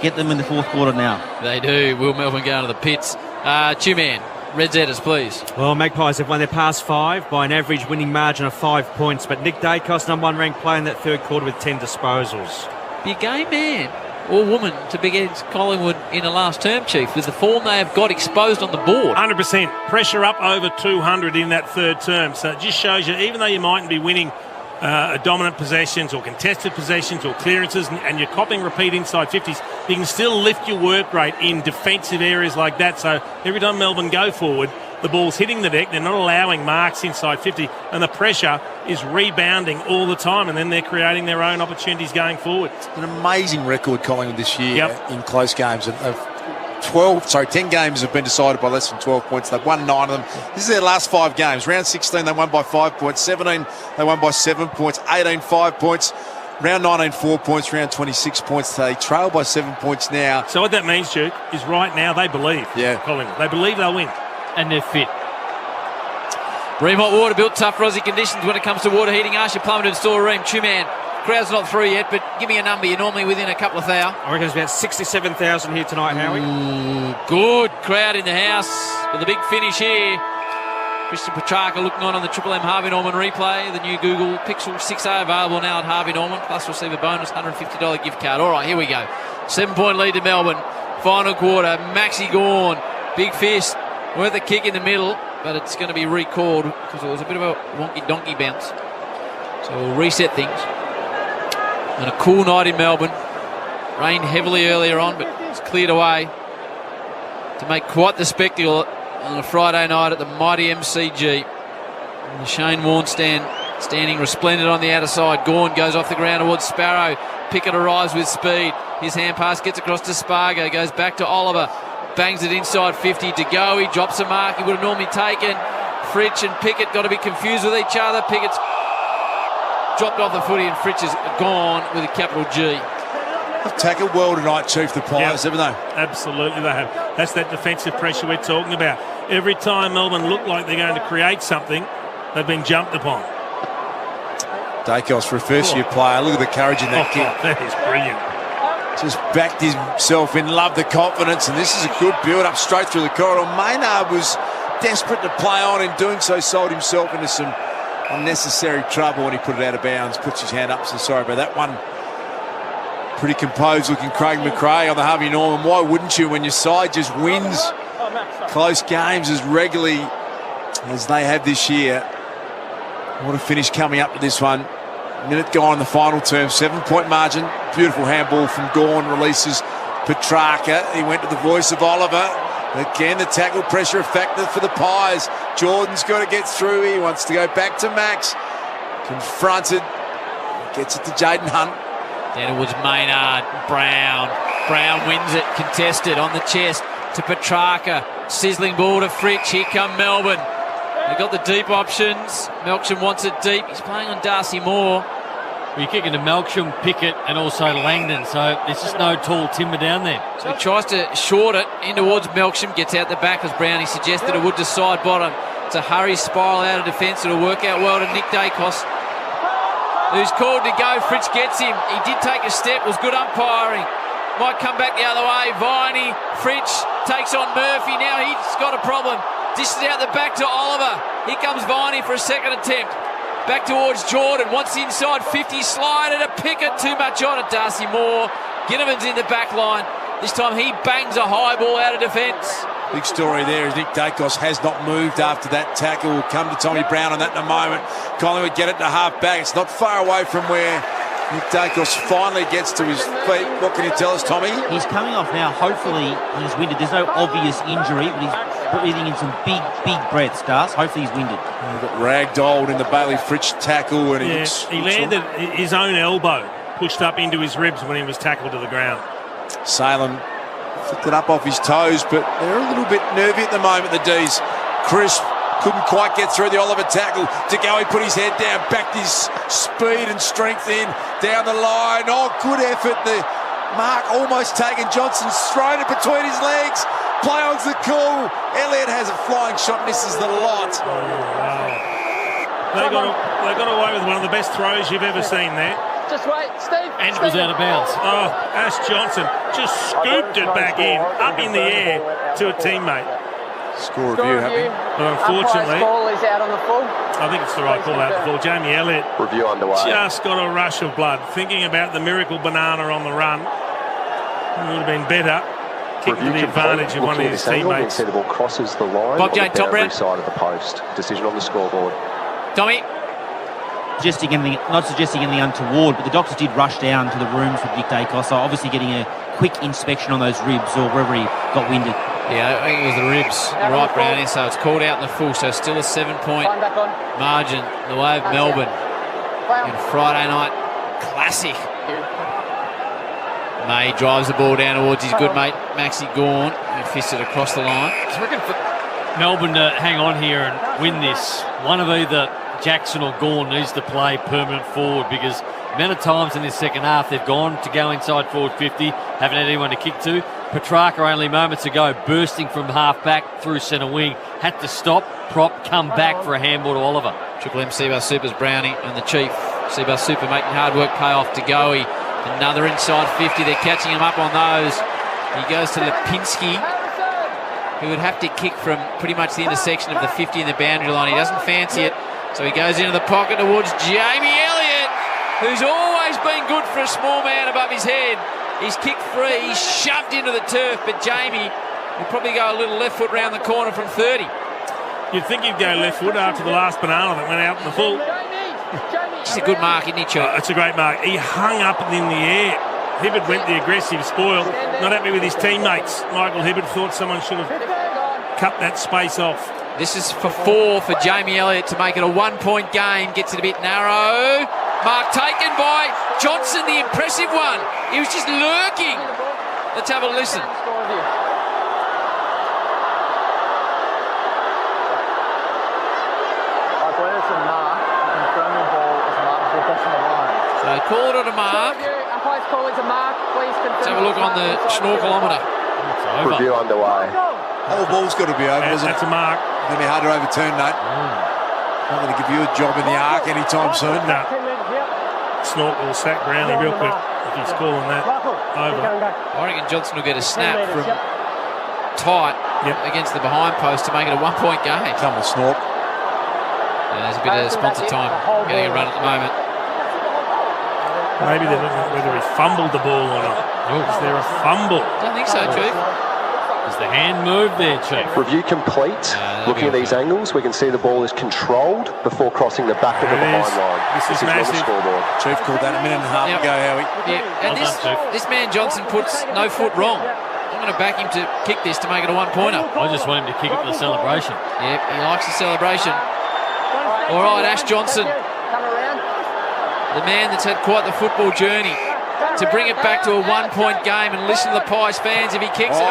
get them in the fourth quarter now. They do. Will Melbourne go to the pits? Two-man, Reds Edders, please. Well, Magpies have won their past 5 by an average winning margin of 5 points, but Nick Dacos, number 1 ranked player in that third quarter with 10 disposals. Be a game man or woman to be against Collingwood in the last term, Chief, with the form they have got exposed on the board. 100%. Pressure up over 200 in that third term. So it just shows you, even though you mightn't be winning dominant possessions or contested possessions or clearances, and you're copying repeat inside 50s, you can still lift your work rate in defensive areas like that. So every time Melbourne go forward, the ball's hitting the deck, they're not allowing marks inside 50, and the pressure is rebounding all the time, and then they're creating their own opportunities going forward. It's an amazing record, Collingwood, this year in close games. 10 games have been decided by less than 12 points. They've won 9 of them. This is their last 5 games. Round 16, they won by 5 points. 17, they won by 7 points. 18, 5 points. Round 19, 4 points. Round 26 points. They trail by 7 points now. So what that means, Duke, is right now they believe. Yeah. Collingwood. They believe they'll win. And they're fit. Ream Hot Water built tough Aussie conditions when it comes to water heating. Ask your plumber to install a Ream. Two-man. Crowd's not through yet, but give me a number. You're normally within a couple of thousand. I reckon there's about 67,000 here tonight, Howie. Good crowd in the house with a big finish here. Christian Petrarca looking on the Triple M Harvey Norman replay. The new Google Pixel 6a available now at Harvey Norman. Plus receive a bonus $150 gift card. All right, here we go. 7-point lead to Melbourne. Final quarter. Maxi Gawn. Big fist. Worth a kick in the middle, but it's going to be recalled because it was a bit of a wonky donkey bounce. So we'll reset things. And a cool night in Melbourne. Rained heavily earlier on, but it's cleared away to make quite the spectacle on a Friday night at the mighty MCG. And the Shane Warne standing resplendent on the outer side. Gawn goes off the ground towards Sparrow. Pickett arrives with speed. His hand pass gets across to Spargo. Goes back to Oliver. Bangs it inside 50 to go. He drops a mark he would have normally taken. Fritsch and Pickett got to be confused with each other. Pickett's dropped off the footy and Fritsch is gone with a capital G. They've tackled well tonight, Chief, the Pies, haven't they? Absolutely they have. That's that defensive pressure we're talking about. Every time Melbourne look like they're going to create something, they've been jumped upon. Dacos for a first-year player. Look at the courage in that kick. That is brilliant. Just backed himself in, loved the confidence, and this is a good build-up straight through the corridor. Maynard was desperate to play on, in doing so sold himself into some unnecessary trouble when he put it out of bounds. Puts his hand up, so sorry about that one. Pretty composed looking Craig McRae on the Harvey Norman. Why wouldn't you when your side just wins close games as regularly as they have this year? What a finish coming up to this one. Minute gone in the final term, 7-point margin. Beautiful handball from Gawn, releases Petrarca. He went to the voice of Oliver. Again, the tackle pressure effective for the Pies. Jordan's got to get through. He wants to go back to Max. Confronted. Gets it to Jaden Hunt. Then it was Maynard. Brown wins it. Contested on the chest to Petrarca. Sizzling ball to Fritsch. Here come Melbourne. They've got the deep options. Melksham wants it deep. He's playing on Darcy Moore. Well, you're kicking to Melksham, Pickett and also Langdon, so there's just no tall timber down there. So he tries to short it in towards Melksham, gets out the back as Brownie suggested it would to side bottom. It's a hurry spiral out of defence. It'll work out well to Nick Dacos, who's called to go. Fritsch gets him. He did take a step, was good umpiring. Might come back the other way. Viney, Fritsch takes on Murphy. Now he's got a problem. Dishes out the back to Oliver. Here comes Viney for a second attempt. Back towards Jordan. Once inside 50, slided to Pickett. Too much on it. Darcy Moore. Ginnivan's in the back line. This time he bangs a high ball out of defence. Big story there is Nick Dacos has not moved after that tackle. We'll come to Tommy Brown on that in a moment. Collingwood get it to half back. It's not far away from where Nick Dacos finally gets to his feet. What can you tell us, Tommy? He's coming off now. Hopefully he's winded. There's no obvious injury, but he's breathing in some big breaths, Dars. Hopefully he's winded. He got ragdolled in the Bailey Fritsch tackle. And he landed his own elbow, pushed up into his ribs when he was tackled to the ground. Salem flicked it up off his toes, but they're a little bit nervy at the moment, the D's. Crisp couldn't quite get through the Oliver tackle. To go, he put his head down, backed his speed and strength in, down the line. Oh, good effort. The mark almost taken. Johnson's thrown it between his legs. Play on's the call. Elliott has a flying shot, misses the lot. They got away with one of the best throws you've ever seen there. Just wait, Steve. And it was out of bounds. Oh, Ash Johnson just scooped it back in, up in the air to a teammate. Score review happening. But unfortunately, call is out on the full. I think it's the right call out the full. Jamie Elliott Review underway. just got a rush of blood. Thinking about the miracle banana on the run. It would have been better. Kicking to the advantage of one of his teammates. The ball crosses the line Bob on Jane, the top boundary round. side of the post. Decision on the scoreboard. Tommy. Not suggesting anything untoward, but the doctors did rush down to the rooms with Nick Dacos, so obviously getting a quick inspection on those ribs or wherever he got winded. Yeah, I think it was the ribs. You're right, Brownie, so it's called out in the full, so still a 7-point margin the way of Melbourne in Friday night classic. May drives the ball down towards his good mate Maxi Gawn, who fists it across the line. I reckon for Melbourne to hang on here and win this, one of either Jackson or Gawn needs to play permanent forward, because the amount of times in this second half they've gone to go inside forward 50, haven't had anyone to kick to. Petrarca only moments ago bursting from half back through centre wing, had to stop, prop, come back for a handball to Oliver. Triple M Seabar Super's Brownie and the Chief. Seabar Super making hard work pay off to Goey. Another inside 50, they're catching him up on those. He goes to Lipinski, who would have to kick from pretty much the intersection of the 50 and the boundary line. He doesn't fancy it, so he goes into the pocket towards Jamie Elliott, who's always been good for a small man above his head. He's kicked free, he's shoved into the turf, but Jamie will probably go a little left foot round the corner from 30. You'd think he'd go left foot after the last banana that went out in the full. It's a good mark, isn't he, Chief? It's a great mark. He hung up in the air. Hibberd went the aggressive spoil. Not happy with his teammates. Michael Hibberd thought someone should have cut that space off. This is for 4 for Jamie Elliott to make it a 1-point game. Gets it a bit narrow. Mark taken by Johnson, the impressive one. He was just lurking. Let's have a listen. So call it a mark. Let's have a look on the snorkelometer. Review underway. Whole ball's got to be over, doesn't it? That's a mark. Going to be hard to overturn, Nate. Not going to give you a job in the arc anytime soon. No. Snorkel will sack Brownlee real quick if he's calling that over. I reckon Johnson will get a snap from tight against the behind post to make it a 1-point game. Come on, Snork. There's a bit of sponsor time getting a run at the moment. Maybe they're looking at whether he fumbled the ball or not. Is there a fumble? I don't think so, Chief. Is the hand move there, Chief? Review complete. Looking at these angles, we can see the ball is controlled before crossing the back of the behind line. This is on the massive. scoreboard. Chief called that a minute and a half ago, Howie. Yeah, and this man Johnson puts no foot wrong. I'm going to back him to kick this to make it a 1-pointer. I just want him to kick it for the celebration. Yep, he likes the celebration. All right, Ash Johnson, the man that's had quite the football journey, to bring it back to a 1-point game, and listen to the Pies fans if he kicks it.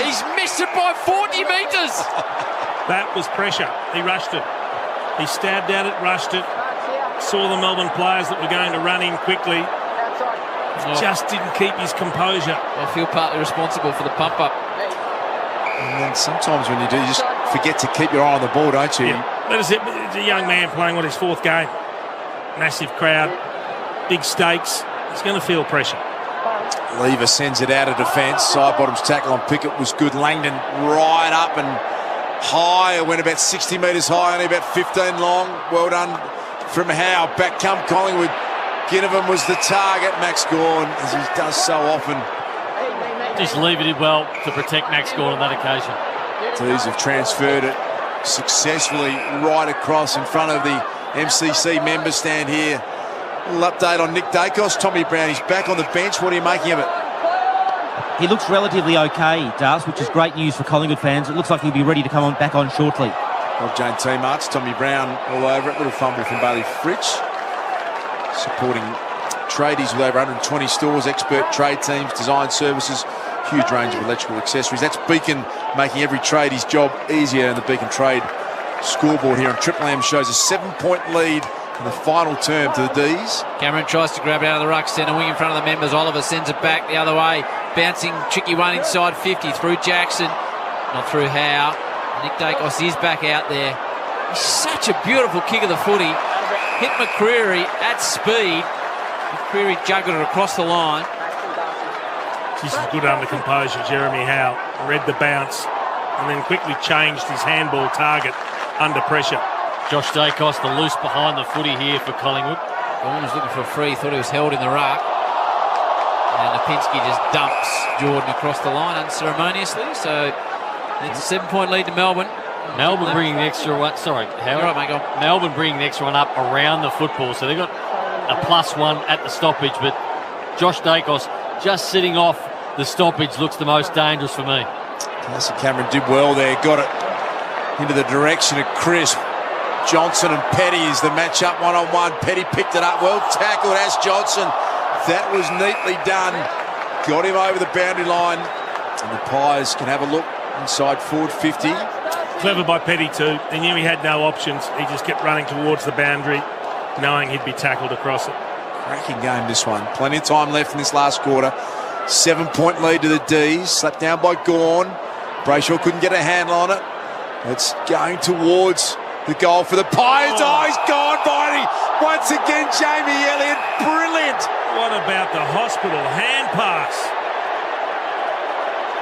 He's missed it by 40 metres. That was pressure. He rushed it. He stabbed at it, rushed it. Saw the Melbourne players that were going to run in quickly. Just didn't keep his composure. I feel partly responsible for the pump up. And then sometimes when you do, you just forget to keep your eye on the ball, don't you? Yeah. That is it. It's a young man playing his 4th game. Massive crowd, big stakes. He's going to feel pressure. Lever sends it out of defence. Side bottom's tackle on Pickett was good. Langdon right up and high. It went about 60 metres high, only about 15 long. Well done from Howe. Back come Collingwood. Ginnivan was the target. Max Gawn, as he does so often. Just leave it well to protect Max Gawn on that occasion. Tees have transferred it successfully right across in front of the MCC member stand here. A little update on Nick Dacos. Tommy Brown, he's back on the bench. What are you making of it? He looks relatively okay, Das, which is great news for Collingwood fans. It looks like he'll be ready to come back on shortly. Well, Jane T-Marts, Tommy Brown all over it. Little fumble from Bailey Fritsch. Supporting tradies with over 120 stores, expert trade teams, design services, huge range of electrical accessories. That's Beacon making every tradie's job easier, and the Beacon Trade scoreboard here on Triple M shows a 7-point lead in the final term to the D's. Cameron tries to grab it out of the ruck, centre wing in front of the members. Oliver sends it back the other way. bouncing, tricky one inside 50 through Jackson, not through Howe. Nick Dacos is back out there. He's such a beautiful kick of the footy. Hit McCreery at speed. McCreery juggled it across the line. This is good under composure. Jeremy Howe read the bounce and then quickly changed his handball target under pressure. Josh Dacos, the loose behind the footy here for Collingwood. Vaughan was looking for a free, thought he was held in the ruck. And Lipinski just dumps Jordan across the line unceremoniously. So it's a 7-point lead to Melbourne. Melbourne bringing the extra one. Sorry, Howard. Right, mate, go on. Melbourne bringing the extra one up around the football. So they've got a +1 at the stoppage. But Josh Dacos just sitting off the stoppage looks the most dangerous for me. Casey Cameron did well there. Got it into the direction of Chris. Johnson and Petty is the matchup one-on-one. Petty picked it up. Well tackled as Johnson. That was neatly done. Got him over the boundary line. And the Pies can have a look inside forward 50. Clever by Petty too. He knew he had no options. He just kept running towards the boundary, knowing he'd be tackled across it. Cracking game, this one. Plenty of time left in this last quarter. 7-point lead to the D's. Slapped down by Gawn. Brayshaw couldn't get a handle on it. It's going towards the goal for the Pies. Oh, he's gone, Viney. Once again, Jamie Elliott. Brilliant. What about the hospital hand pass?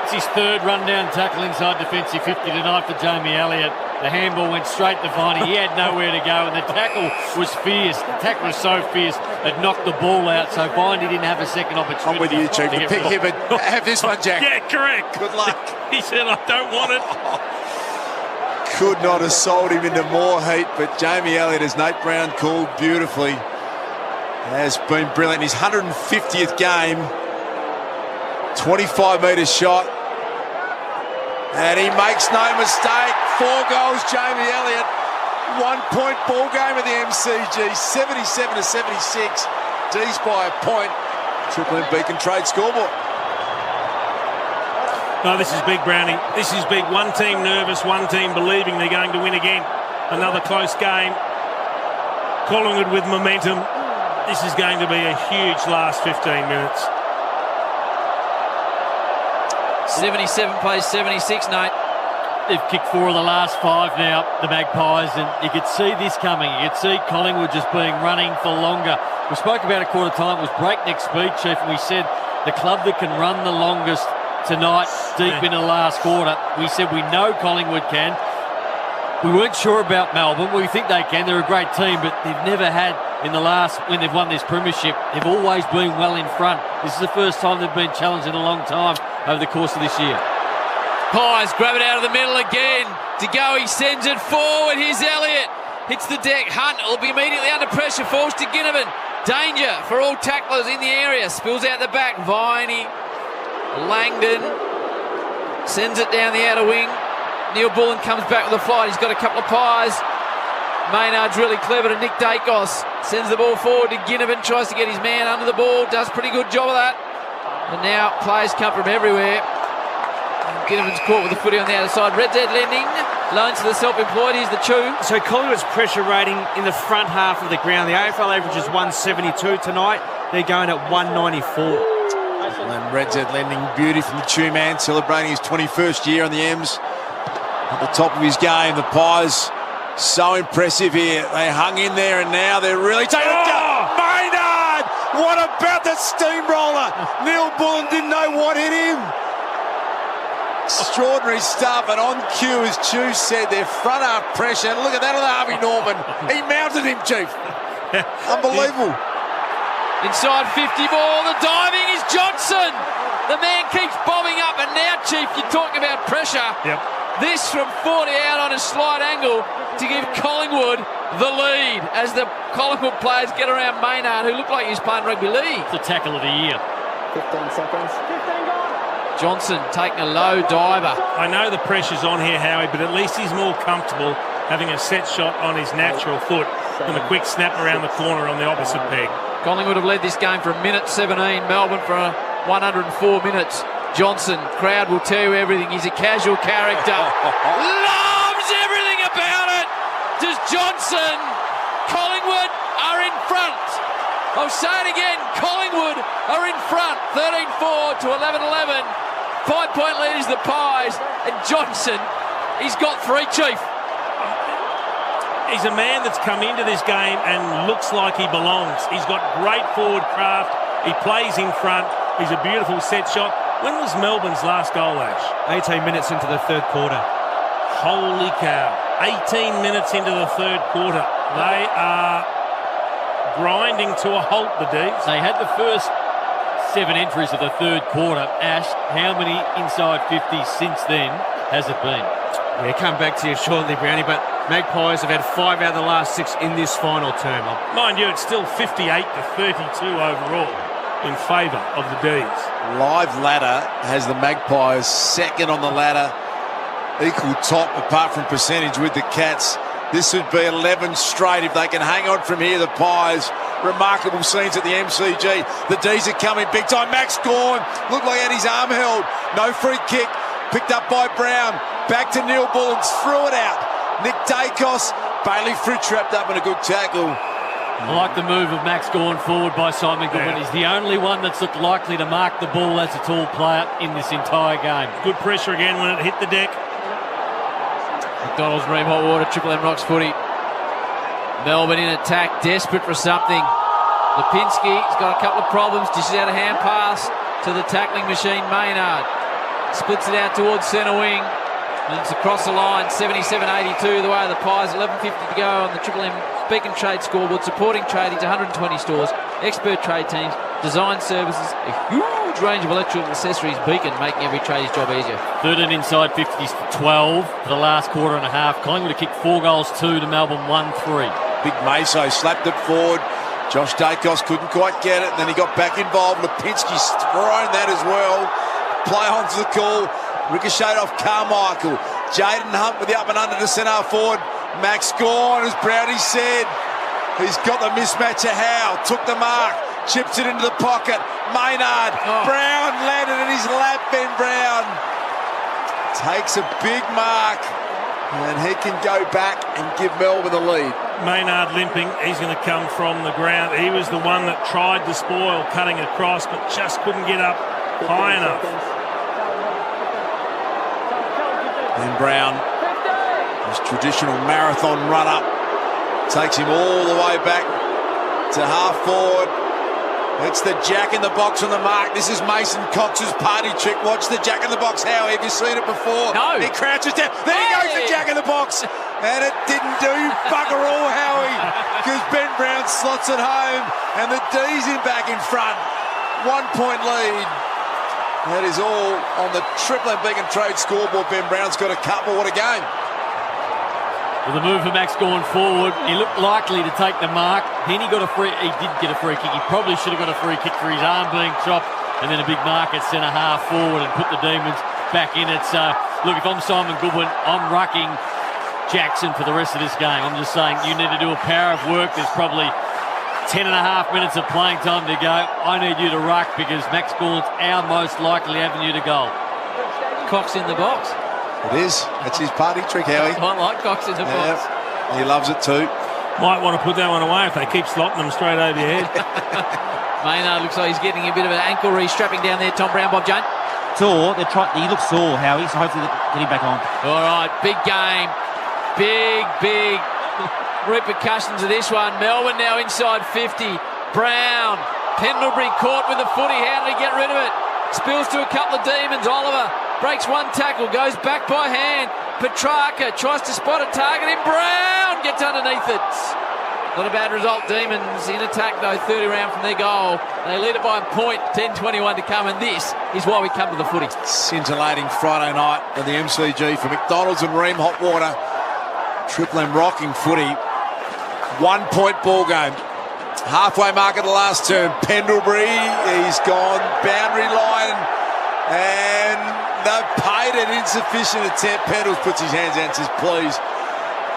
It's his third run-down tackle inside defensive 50 tonight for Jamie Elliott. The handball went straight to Viney. He had nowhere to go, and the tackle was fierce. The tackle was so fierce it knocked the ball out, so Viney didn't have a second opportunity. I'm with you, Chief. Pick him and have this one, Jack. Yeah, correct. Good luck. He said, I don't want it. Could not have sold him into more heat, but Jamie Elliott, as Nate Brown called beautifully, has been brilliant. His 150th game, 25-metre shot, and he makes no mistake. 4 goals, Jamie Elliott. 1-point ball game at the MCG, 77-76. D's by a point. Triple M Beacon Trade scoreboard. No, this is big, Brownie. This is big. One team nervous, one team believing they're going to win again. Another close game. Collingwood with momentum. This is going to be a huge last 15 minutes. 77 plays 76, Nate. They've kicked 4 of the last 5 now, the Magpies, and you could see this coming. You could see Collingwood just being running for longer. We spoke about a quarter time. It was breakneck speed, Chief, and we said the club that can run the longest tonight, deep into the last quarter. We said we know Collingwood can. We weren't sure about Melbourne. We think they can. They're a great team, but they've never had in the last, when they've won this premiership, they've always been well in front. This is the first time they've been challenged in a long time over the course of this year. Pies grab it out of the middle again. To go, he sends it forward. Here's Elliott. Hits the deck. Hunt will be immediately under pressure. Falls to Ginnivan. Danger for all tacklers in the area. Spills out the back. Viney. Langdon sends it down the outer wing. Neil Bullen comes back with a flight. He's got a couple of Pies. Maynard's really clever to Nick Dacos. Sends the ball forward to Ginnivan. Tries to get his man under the ball. Does a pretty good job of that. And now players come from everywhere. Ginnivan's caught with the footy on the outer side. Red Dead Lending. Loans to the self-employed. Here's the chew. So Collingwood's pressure rating in the front half of the ground. The AFL average is 172 tonight. They're going at 194. And Red Dead Lending, beauty from the Chew man, celebrating his 21st year on the M's. At the top of his game, the Pies so impressive here. They hung in there and now they're really taking it down. Maynard! What about the steamroller? Neil Bullen didn't know what hit him. Extraordinary stuff, and on cue, as Chew said, their front half pressure. Look at that on Harvey Norman. He mounted him, Chief. Unbelievable. Inside 50 ball, the diving is Johnson. The man keeps bobbing up, and now, Chief, you're talking about pressure. Yep. This from 40 out on a slight angle to give Collingwood the lead as the Collingwood players get around Maynard, who looked like he was playing rugby league. It's the tackle of the year. 15 seconds. 15 gone. Johnson taking a low diver. I know the pressure's on here, Howie, but at least he's more comfortable having a set shot on his natural foot than a quick snap around the corner on the opposite peg. Collingwood have led this game for 1:17. Melbourne for 104 minutes. Johnson, crowd will tell you everything. He's a casual character. Loves everything about it. Does Johnson. Collingwood are in front. I'll say it again. Collingwood are in front, 13-4 to 11-11. 5-point lead is the Pies, and Johnson, he's got 3, Chief. He's a man that's come into this game and looks like he belongs. He's got great forward craft. He plays in front. He's a beautiful set shot. When was Melbourne's last goal, Ash? 18 minutes into the third quarter. Holy cow. 18 minutes into the third quarter. They are grinding to a halt, the D's. They had the first 7 entries of the third quarter. Ash, how many inside 50s since then has it been? Yeah, come back to you shortly, Brownie, but Magpies have had 5 out of the last 6 in this final term. Mind you, it's still 58 to 32 overall in favour of the D's. Live ladder has the Magpies second on the ladder, equal top apart from percentage with the Cats. This would be 11 straight if they can hang on from here, the Pies. Remarkable scenes at the MCG. The D's are coming big time. Max Gawn looked like he had his arm held. No free kick. Picked up by Brown. Back to Neil Bullens. Threw it out. Nick Dacos. Bailey Fritz wrapped up in a good tackle. I like the move of Max Gawn forward by Simon Goodwin. He's the only one that's looked likely to mark the ball as a tall player in this entire game. Good pressure again when it hit the deck. McDonald's, Ream, Hot Water, Triple M Rocks footy. Melbourne in attack, desperate for something. Lipinski's got a couple of problems. Dishes out a hand pass to the tackling machine, Maynard. Splits it out towards centre wing. And it's across the line, 77-82 the way of the Pies. 11.50 to go on the Triple M Beacon Trade scoreboard. Supporting tradies, 120 stores, expert trade teams, design services, a huge range of electrical accessories. Beacon, making every tradie's job easier. 13 inside 50s to 12 for the last quarter and a half. Collingwood have kicked 4 goals, 2 to Melbourne, 1-3. Big Meso slapped it forward. Josh Dacos couldn't quite get it. Then he got back involved. Lipinski's thrown that as well. Play on to the call. Ricocheted off Carmichael. Jaden Hunt with the up and under to centre forward. Max Gawn, as Brownie said. He's got the mismatch of Howe. Took the mark. Chips it into the pocket. Maynard. Brown landed in his lap. Ben Brown takes a big mark. And he can go back and give Melbourne the lead. Maynard limping. He's going to come from the ground. He was the one that tried to spoil cutting across, but just couldn't get up high enough. Ben Brown, his traditional marathon run-up, takes him all the way back to half forward. It's the jack in the box on the mark. This is Mason Cox's party trick. Watch the jack in the box. Howie, have you seen it before? No. He crouches down. There he goes, the jack in the box. And it didn't do bugger all, Howie, because Ben Brown slots it home. And the D's in back in front. 1 point lead. That is all on the Triple M Beacon Trade scoreboard. Ben Brown's got a couple. What a game. With the move for Max Gawn forward, he looked likely to take the mark. Then he did get a free kick. He probably should have got a free kick for his arm being chopped, and then a big mark at centre half forward and put the Demons back in it. So, look, if I'm Simon Goodwin, I'm rucking Jackson for the rest of this game. I'm just saying you need to do a power of work. There's probably 10 and a half minutes of playing time to go. I need you to ruck because Max Gawn's our most likely avenue to goal. Cox in the box. It is. That's his party trick, Howie. I like Cox in the box. He loves it too. Might want to put that one away if they keep slotting them straight over your head. Maynard looks like he's getting a bit of an ankle re-strapping down there. Tom Brown, Bob Jane. Sore. He looks sore, Howie, so hopefully they'll get him back on. All right, big game. Big repercussions of this one. Melbourne now inside 50. Brown. Pendlebury caught with the footy. How did he get rid of it? Spills to a couple of Demons. Oliver breaks one tackle, goes back by hand. Petrarca tries to spot a target in. Brown gets underneath it. Not a bad result. Demons in attack though, 30 round from their goal. They lead it by a point, 10:21 to come, and this is why we come to the footy. Scintillating Friday night at the MCG for McDonald's and Ream Hot Water. Triple M rocking footy. 1 point ball game. Halfway mark of the last term. Pendlebury, he's gone boundary line, and they've paid an insufficient attempt. Pendles puts his hands out and says, please,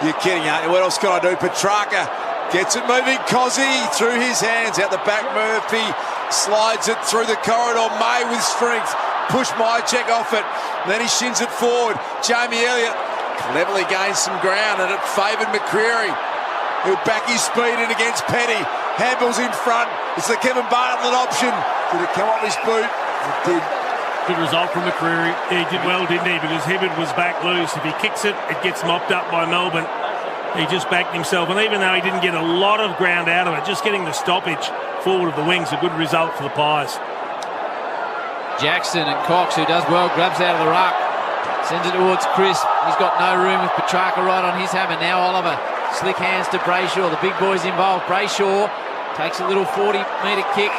you're kidding, aren't you? What else can I do? Petrarca gets it moving. Cozzy through his hands. Out the back, Murphy slides it through the corridor. May with strength. Push Myercheck off it. Then he shins it forward. Jamie Elliott cleverly gains some ground, and it favoured McCreery. He'll back his speed in against Petty. Handball's in front. It's the Kevin Bartlett option. Did it come off his boot? It did. Good result from McCreary. He did well, didn't he? Because Hibberd was back loose. If he kicks it, it gets mopped up by Melbourne. He just backed himself. And even though he didn't get a lot of ground out of it, just getting the stoppage forward of the wings, a good result for the Pies. Jackson and Cox, who does well, grabs out of the ruck. Sends it towards Chris. He's got no room with Petrarca right on his hammer. Now Oliver. Slick hands to Brayshaw. The big boys involved. Brayshaw takes a little 40-metre kick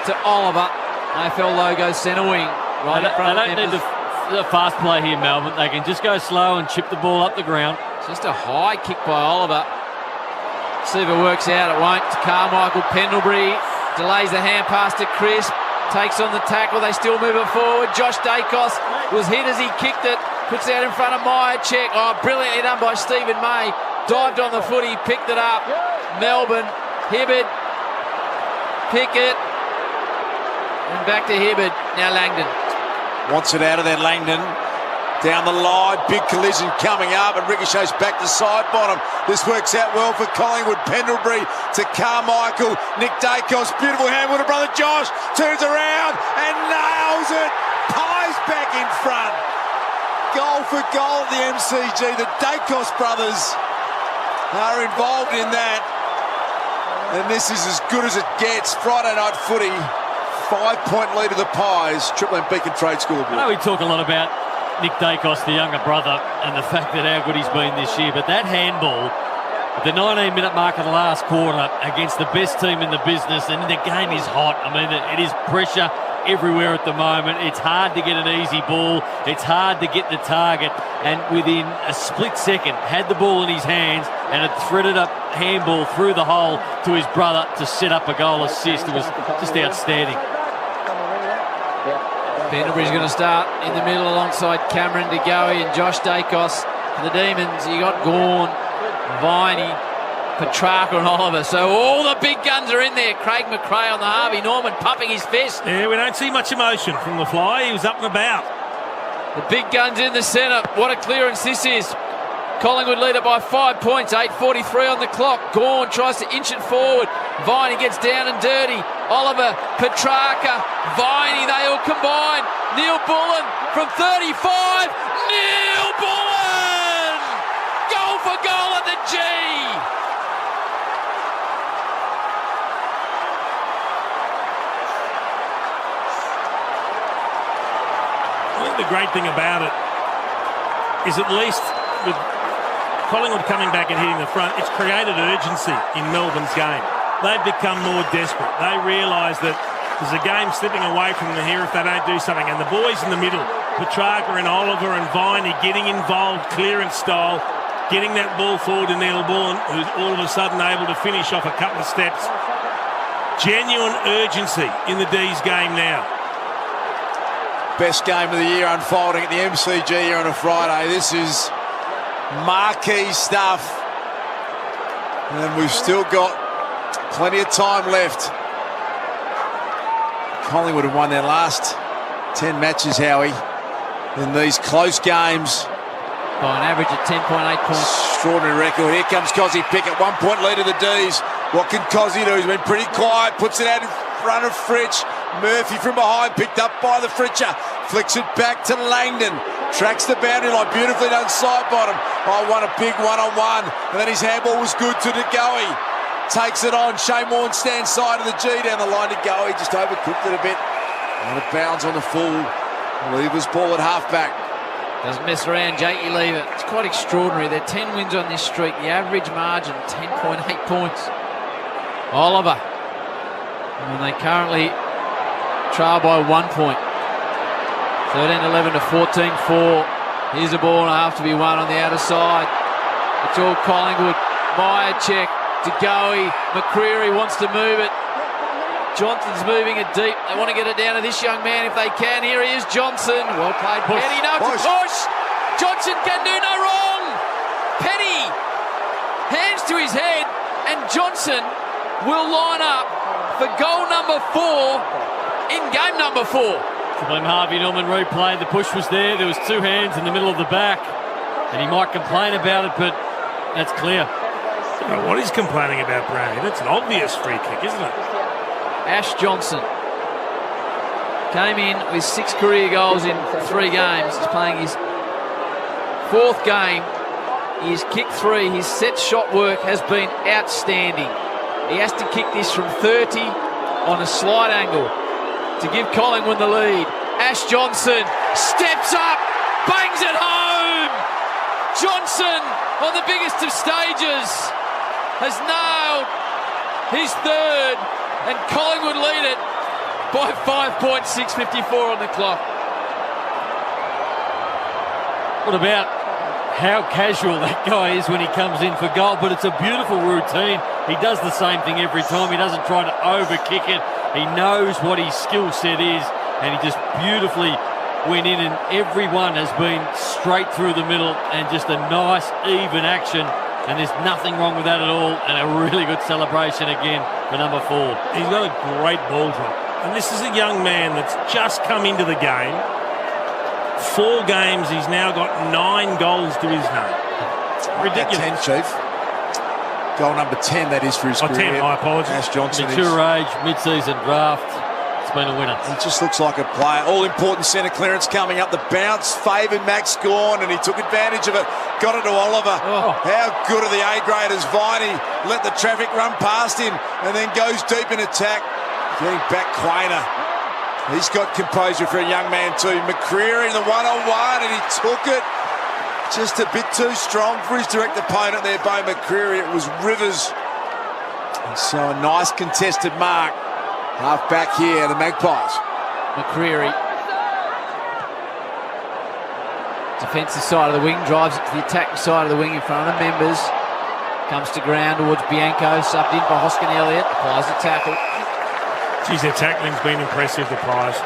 to Oliver. AFL logo centre wing. Right in front they don't need the fast play here, Melbourne. They can just go slow and chip the ball up the ground. Just a high kick by Oliver. See if it works out. It won't. Carmichael. Pendlebury delays the hand pass to Chris. Takes on the tackle. They still move it forward. Josh Dacos was hit as he kicked it. Puts it out in front of Meyer. Check. Oh, brilliantly done by Stephen May. Dived on the footy. Picked it up. Melbourne. Hibberd. Pickett. And back to Hibberd. Now Langdon. Wants it out of there, Langdon. Down the line, big collision coming up, and ricochets back to side bottom. This works out well for Collingwood. Pendlebury to Carmichael. Nick Dacos, beautiful handball to brother Josh. Turns around and nails it. Pies back in front. Goal for goal at the MCG. The Dacos brothers are involved in that. And this is as good as it gets. Friday night footy. 5-point lead of the Pies. Triple M Beacon Trade scoreboard. I know we talk a lot about Nick Dacos, the younger brother, and the fact that how good he's been this year, but that handball at the 19-minute mark of the last quarter against the best team in the business, and the game is hot. I mean, it is pressure everywhere at the moment. It's hard to get an easy ball. It's hard to get the target, and within a split second had the ball in his hands and had threaded up handball through the hole to his brother to set up a goal assist. It was just outstanding. Pendlebury's going to start in the middle alongside Cameron DeGoey and Josh Dacos. For the Demons, you got Gawn, Viney, Petrarca and Oliver. So all the big guns are in there. Craig McRae on the Harvey Norman pumping his fist. Yeah, we don't see much emotion from the fly. He was up and about. The big guns in the centre. What a clearance this is. Collingwood lead it by 5 points. 8:43 on the clock. Gawn tries to inch it forward. Viney gets down and dirty. Oliver, Petrarca, Viney, they all combine. Neil Bullen from 35. Neil Bullen! Goal for goal at the G! I think the great thing about it is at least with Collingwood coming back and hitting the front, it's created urgency in Melbourne's game. They've become more desperate. They realise that there's a game slipping away from them here if they don't do something. And the boys in the middle, Petrarca and Oliver and Viney, getting involved clearance style, getting that ball forward to Neil Bullen, who's all of a sudden able to finish off a couple of steps. Genuine urgency in the D's game now. Best game of the year unfolding at the MCG here on a Friday. This is marquee stuff. And we've still got plenty of time left. Collingwood have won their last 10 matches, Howie, in these close games. By an average of 10.8 points. Extraordinary record. Here comes Cozzy Pickett, 1 point lead of the D's. What can Cozzy do? He's been pretty quiet, puts it out in front of Fritsch. Murphy from behind, picked up by the Fritcher. Flicks it back to Langdon. Tracks the boundary line, beautifully done side bottom. Oh, won a big one-on-one. And then his handball was good to DeGoey. Takes it on. Shane Warne stands side of the G down the line. DeGoey just overcooked it a bit. And it bounds on the full. Lever's ball at halfback. Doesn't mess around, Jakey Lever. It's quite extraordinary. They're 10 wins on this streak. The average margin, 10.8 points. Oliver. And they currently trail by 1 point. 13-11 to 14-4. Here's a ball and a half to be won on the outer side. It's all Collingwood. Meyer check. DeGoey. McCreary wants to move it. Johnson's moving it deep. They want to get it down to this young man if they can. Here he is, Johnson. Well played, Petty. No, it's a push. Johnson can do no wrong. Petty. Hands to his head. And Johnson will line up for goal number 4 in game number 4. Triple M Harvey Norman replay. The push was there. There was 2 hands in the middle of the back. And he might complain about it, but that's clear. I don't know what he's complaining about, Brownie. That's an obvious free kick, isn't it? Ash Johnson came in with 6 career goals in 3 games. He's playing his 4th game. He's kicked 3. His set shot work has been outstanding. He has to kick this from 30 on a slight angle to give Collingwood the lead. Ash Johnson steps up, bangs it home. Johnson, on the biggest of stages, has nailed his 3rd, and Collingwood lead it by 5 points, 6:54 on the clock. What about how casual that guy is when he comes in for goal? But it's a beautiful routine. He does the same thing every time. He doesn't try to overkick it. He knows what his skill set is, and he just beautifully went in, and everyone has been straight through the middle and just a nice, even action. And there's nothing wrong with that at all, and a really good celebration again for number 4. He's got a great ball drop. And this is a young man that's just come into the game. 4 games, he's now got 9 goals to his name. Ridiculous. 10, Chief. Goal number 10, that is, for his career. 10, I apologise. Ash Johnson. Mature age, mid-season draft. It's been a winner. He just looks like a player. All-important centre clearance coming up. The bounce favoured Max Gawn, and he took advantage of it. Got it to Oliver. Oh. How good are the A-graders? Viney let the traffic run past him and then goes deep in attack. Getting back Quainer. He's got composure for a young man too. McCreary in the one-on-one, and he took it. Just a bit too strong for his direct opponent there by McCreary. It was Rivers. And so a nice contested mark. Half back here, the Magpies. McCreary. Defensive side of the wing, drives it to the attacking side of the wing in front of the members. Comes to ground towards Bianco, subbed in by Hoskin Elliott. Applies the tackle. Geez, their tackling's been impressive, the Pies.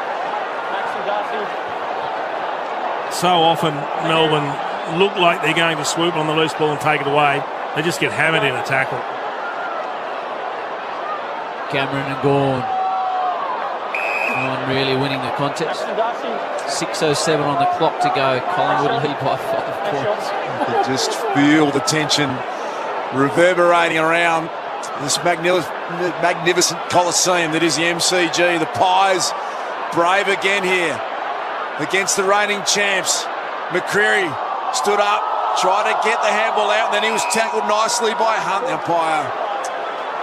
So often Melbourne look like they're going to swoop on the loose ball and take it away. They just get hammered in a tackle. Cameron and Gawn. Gawn really winning the contest. 6:07 on the clock to go. Collingwood lead by 5 points. You could just feel the tension reverberating around this magnificent Coliseum that is the MCG. The Pies brave again here against the reigning champs. McCreary stood up, tried to get the handball out, and then he was tackled nicely by Hunt. The umpire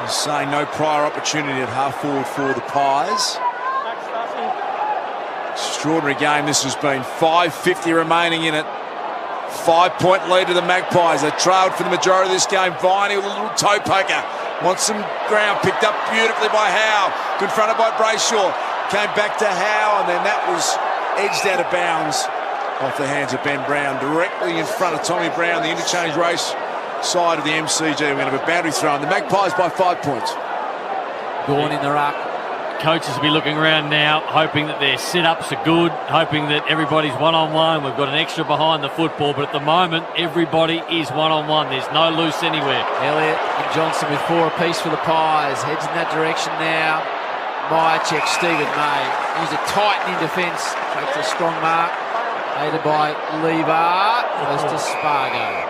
is saying no prior opportunity at half forward for the Pies. Extraordinary game this has been. 5:50 remaining in it. 5-point lead to the Magpies. They trailed for the majority of this game. Viney with a little toe poker. Wants some ground. Picked up beautifully by Howe. Confronted by Brayshaw. Came back to Howe, and then that was edged out of bounds off the hands of Ben Brown. Directly in front of Tommy Brown, the interchange race side of the MCG. We're going to have a boundary throw. The Magpies by 5 points. Gawn in the ruck. Coaches will be looking around now, hoping that their sit-ups are good, hoping that everybody's one-on-one. We've got an extra behind the football, but at the moment, everybody is one-on-one. There's no loose anywhere. Elliott and Johnson with 4 apiece for the Pies. Heads in that direction now. Myercheck, Stephen May. He's a titan in defence. Takes a strong mark. Aided by Lever. Goes to Spargo.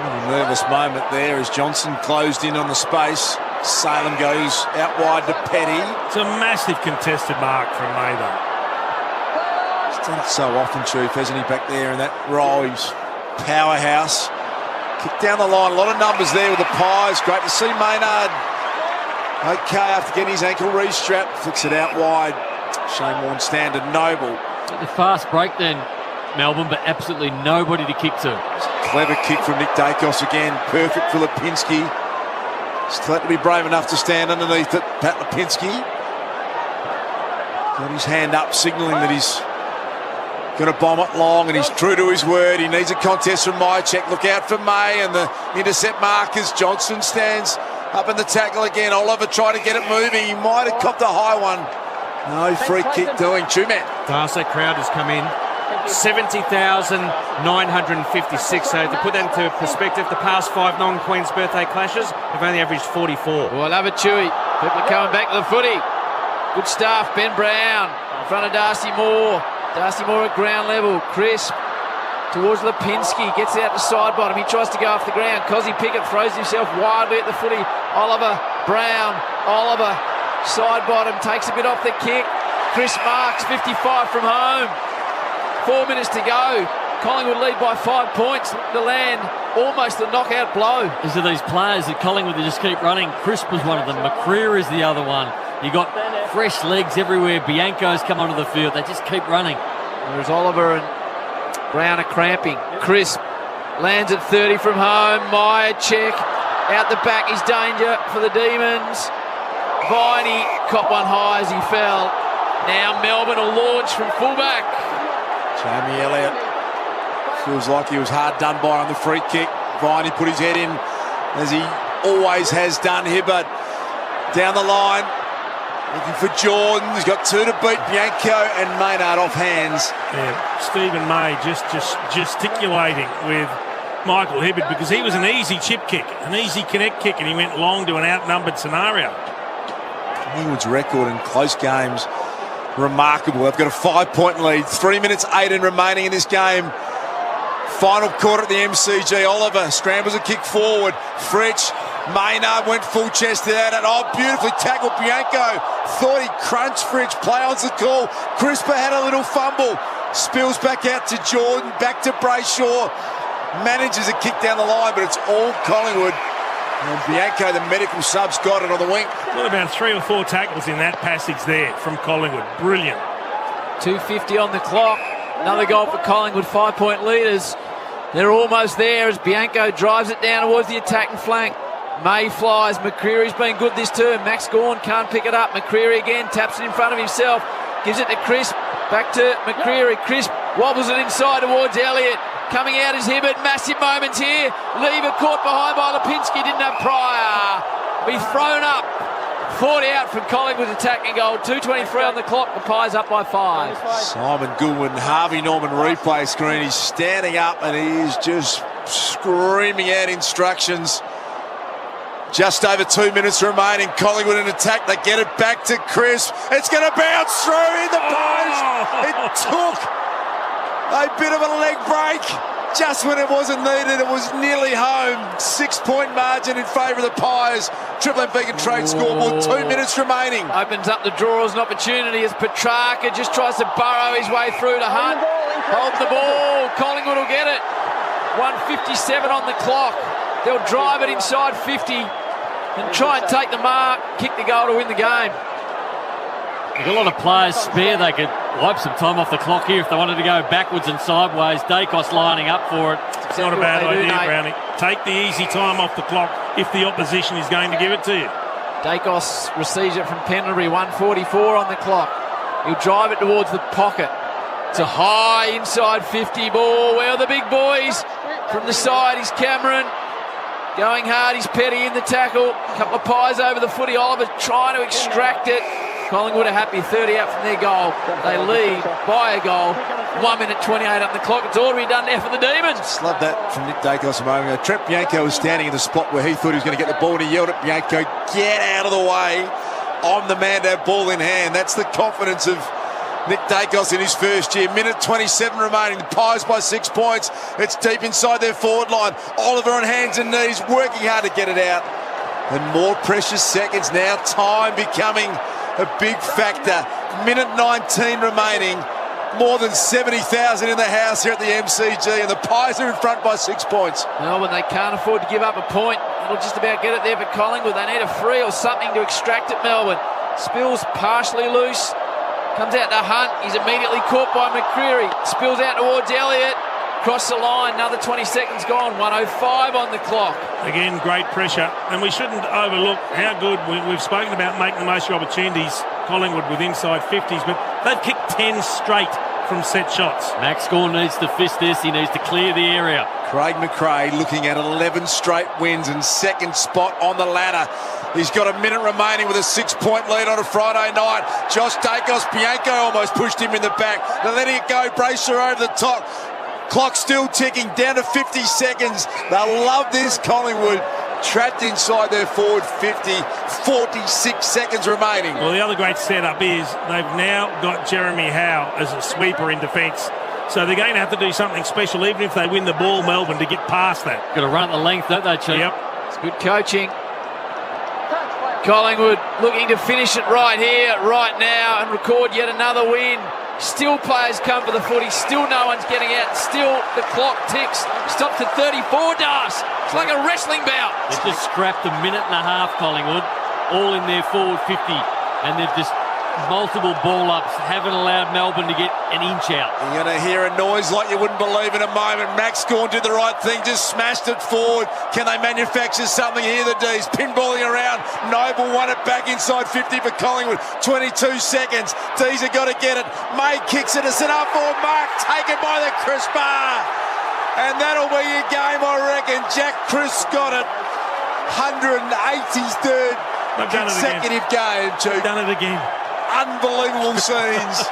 A nervous moment there as Johnson closed in on the space. Salem goes out wide to Petty. It's a massive contested mark from May, though. He's done it so often, Chief, hasn't he, back there in that role? He's powerhouse. Kick down the line. A lot of numbers there with the Pies. Great to see Maynard. Okay, after getting his ankle re-strapped, flicks it out wide. Shane Warne Standard Noble. The fast break then, Melbourne, but absolutely nobody to kick to. Clever kick from Nick Dacos again. Perfect for Lipinski. Still had to be brave enough to stand underneath it. Pat Lipinski got his hand up, signalling that he's going to bomb it long, and he's true to his word. He needs a contest from Myercheck. Look out for May, and the intercept markers. Johnson stands up in the tackle again. Oliver tried to get it moving. He might have copped a high one. No free kick doing. Two-man. Darcy crowd has come in. 70,956. So to put that into perspective, the past 5 non-Queen's birthday clashes have only averaged 44. Oh, I love it, Chewy. People coming back to the footy. Good stuff. Ben Brown in front of Darcy Moore. Darcy Moore at ground level. Crisp. towards Lipinski, gets out to side bottom. He tries to go off the ground. Cozzy Pickett throws himself wildly at the footy. Oliver, Brown, Oliver, side bottom, takes a bit off the kick. Chris Marks, 55 from home. 4 minutes to go. Collingwood lead by 5 points. To land almost a knockout blow. These are these players that Collingwood they just keep running. Crisp was one of them. McCreary is the other one. You got fresh legs everywhere. Bianco's come onto the field. They just keep running. There's Oliver and Brown are cramping. Crisp lands at 30 from home. Meyer check. Out the back is danger for the Demons. Viney caught one high as he fell. Now Melbourne will launch from fullback. Jamie Elliott feels like he was hard done by on the free kick. Viney put his head in as he always has done here, but down the line looking for Jordan. He's got 2 to beat, Bianco and Maynard off hands. Yeah, Stephen May just gesticulating with Michael Hibberd because he was an easy chip kick, an easy connect kick, and he went long to an outnumbered scenario. Collingwood's record in close games, remarkable. They've got a 5-point lead, 3 minutes 18 remaining in this game. Final quarter at the MCG. Oliver scrambles a kick forward. Fritsch, Maynard went full chested at it. Oh, beautifully tackled Bianco. Thought he crunched Fritsch. Play on's the call. Crisper had a little fumble. Spills back out to Jordan. Back to Brayshaw. Manages a kick down the line, but it's all Collingwood. And Bianco, the medical sub's got it on the wing. Got about 3 or 4 tackles in that passage there from Collingwood. Brilliant. 2:50 on the clock. Another goal for Collingwood, 5-point leaders. They're almost there as Bianco drives it down towards the attacking flank. May flies. McCreary's been good this term. Max Gawn can't pick it up. McCreary again taps it in front of himself. Gives it to Crisp. Back to McCreary. Crisp wobbles it inside towards Elliott. Coming out is Hibbert. Massive moments here. Lever caught behind by Lipinski. Didn't have Pryor. Be thrown up. Fought out from Collingwood's attacking goal. 2:23 on the clock. The Pies up by 5. Simon Goodwin, Harvey Norman replay screen. He's standing up and he's just screaming out instructions. Just over 2 minutes remaining. Collingwood in attack. They get it back to Crisp. It's going to bounce through in the post. It took a bit of a leg break. Just when it wasn't needed, it was nearly home. 6-point margin in favour of the Pies. Triple M Beacon Trade scoreboard, 2 minutes remaining. Opens up the draw as an opportunity as Petrarca just tries to burrow his way through to Hunt. Hold the ball. Collingwood will get it. 1:57 on the clock. They'll drive it inside 50 and try and take the mark, kick the goal to win the game. They've got a lot of players spare. They could wipe some time off the clock here if they wanted to go backwards and sideways. Dacos lining up for it. It's not a bad idea, Brownie. Take the easy time off the clock if the opposition is going to give it to you. Dacos receives it from Pendlebury, 1:44 on the clock. He'll drive it towards the pocket. It's a high inside 50 ball. Where are the big boys? From the side is Cameron. Going hard, he's Petty in the tackle. A couple of Pies over the footy. Oliver trying to extract it. Collingwood are happy, 30 out from their goal. They lead by a goal. 1 minute 28 on the clock. It's already done there for the Demons. Just love that from Nick Dacos a moment ago. Trent Bianco was standing in the spot where he thought he was going to get the ball, and he yelled at Bianco, "Get out of the way. I'm the man to have ball in hand." That's the confidence of Nick Dacos in his first year. Minute 27 remaining. The Pies by 6 points. It's deep inside their forward line. Oliver on hands and knees, working hard to get it out. And more precious seconds now. Time becoming a big factor. Minute 19 remaining. More than 70,000 in the house here at the MCG, and the Pies are in front by 6 points. Melbourne, they can't afford to give up a point. It'll just about get it there for Collingwood. They need a free or something to extract it, Melbourne. Spills partially loose. Comes out to Hunt. He's immediately caught by McCreary. Spills out towards Elliott. Cross the line. Another 20 seconds gone. 1:05 on the clock. Again, great pressure. And we shouldn't overlook how good we've spoken about making the most of opportunities, Collingwood with inside 50s, but they've kicked 10 straight from set shots. Max Gawn needs to fist this. He needs to clear the area. Craig McRae looking at 11 straight wins and second spot on the ladder. He's got a minute remaining with a 6-point lead on a Friday night. Josh Dacos, Bianco almost pushed him in the back. They're letting it go. Bracer over the top. Clock still ticking, down to 50 seconds. They'll love this, Collingwood. Trapped inside their forward 50, 46 seconds remaining. Well, the other great setup is they've now got Jeremy Howe as a sweeper in defence. So they're going to have to do something special, even if they win the ball, Melbourne, to get past that. Got to run at the length, don't they, Chief? Yep. It's good coaching. Collingwood looking to finish it right here, right now, and record yet another win. Still players come for the footy. Still no one's getting out. Still the clock ticks. Stopped at 34, Das. It's like a wrestling bout. They've just scrapped a minute and a half, Collingwood, all in their forward 50. And they've just multiple ball-ups, haven't allowed Melbourne to get an inch out. You're going to hear a noise like you wouldn't believe in a moment. Max Gawn did the right thing, just smashed it forward. Can they manufacture something here, the D's? Pinballing around. Noble won it back inside 50 for Collingwood. 22 seconds. D's have got to get it. May kicks it. It's an up-forward mark taken by the Chris bar. And that'll be your game, I reckon. Jack Chris got it. 183rd consecutive game, Chief. Done it again. Unbelievable scenes.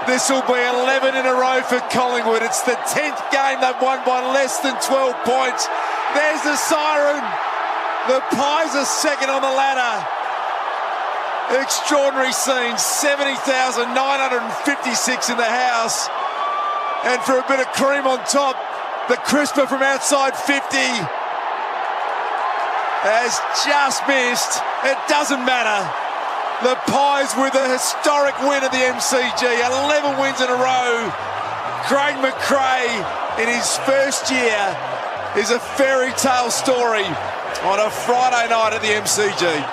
This will be 11 in a row for Collingwood. It's the 10th game they've won by less than 12 points. There's the siren. The Pies are second on the ladder. Extraordinary scenes. 70,956 in the house. And for a bit of cream on top, the crisper from outside 50 has just missed. It doesn't matter. The Pies with a historic win at the MCG, 11 wins in a row. Craig McRae in his first year is a fairy tale story on a Friday night at the MCG.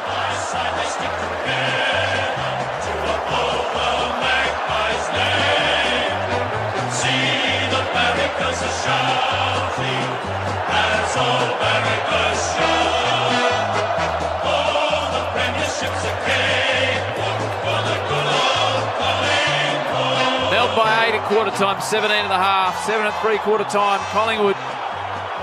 By 8 at quarter time, 17 and a half, 7 at 3/4 time. Collingwood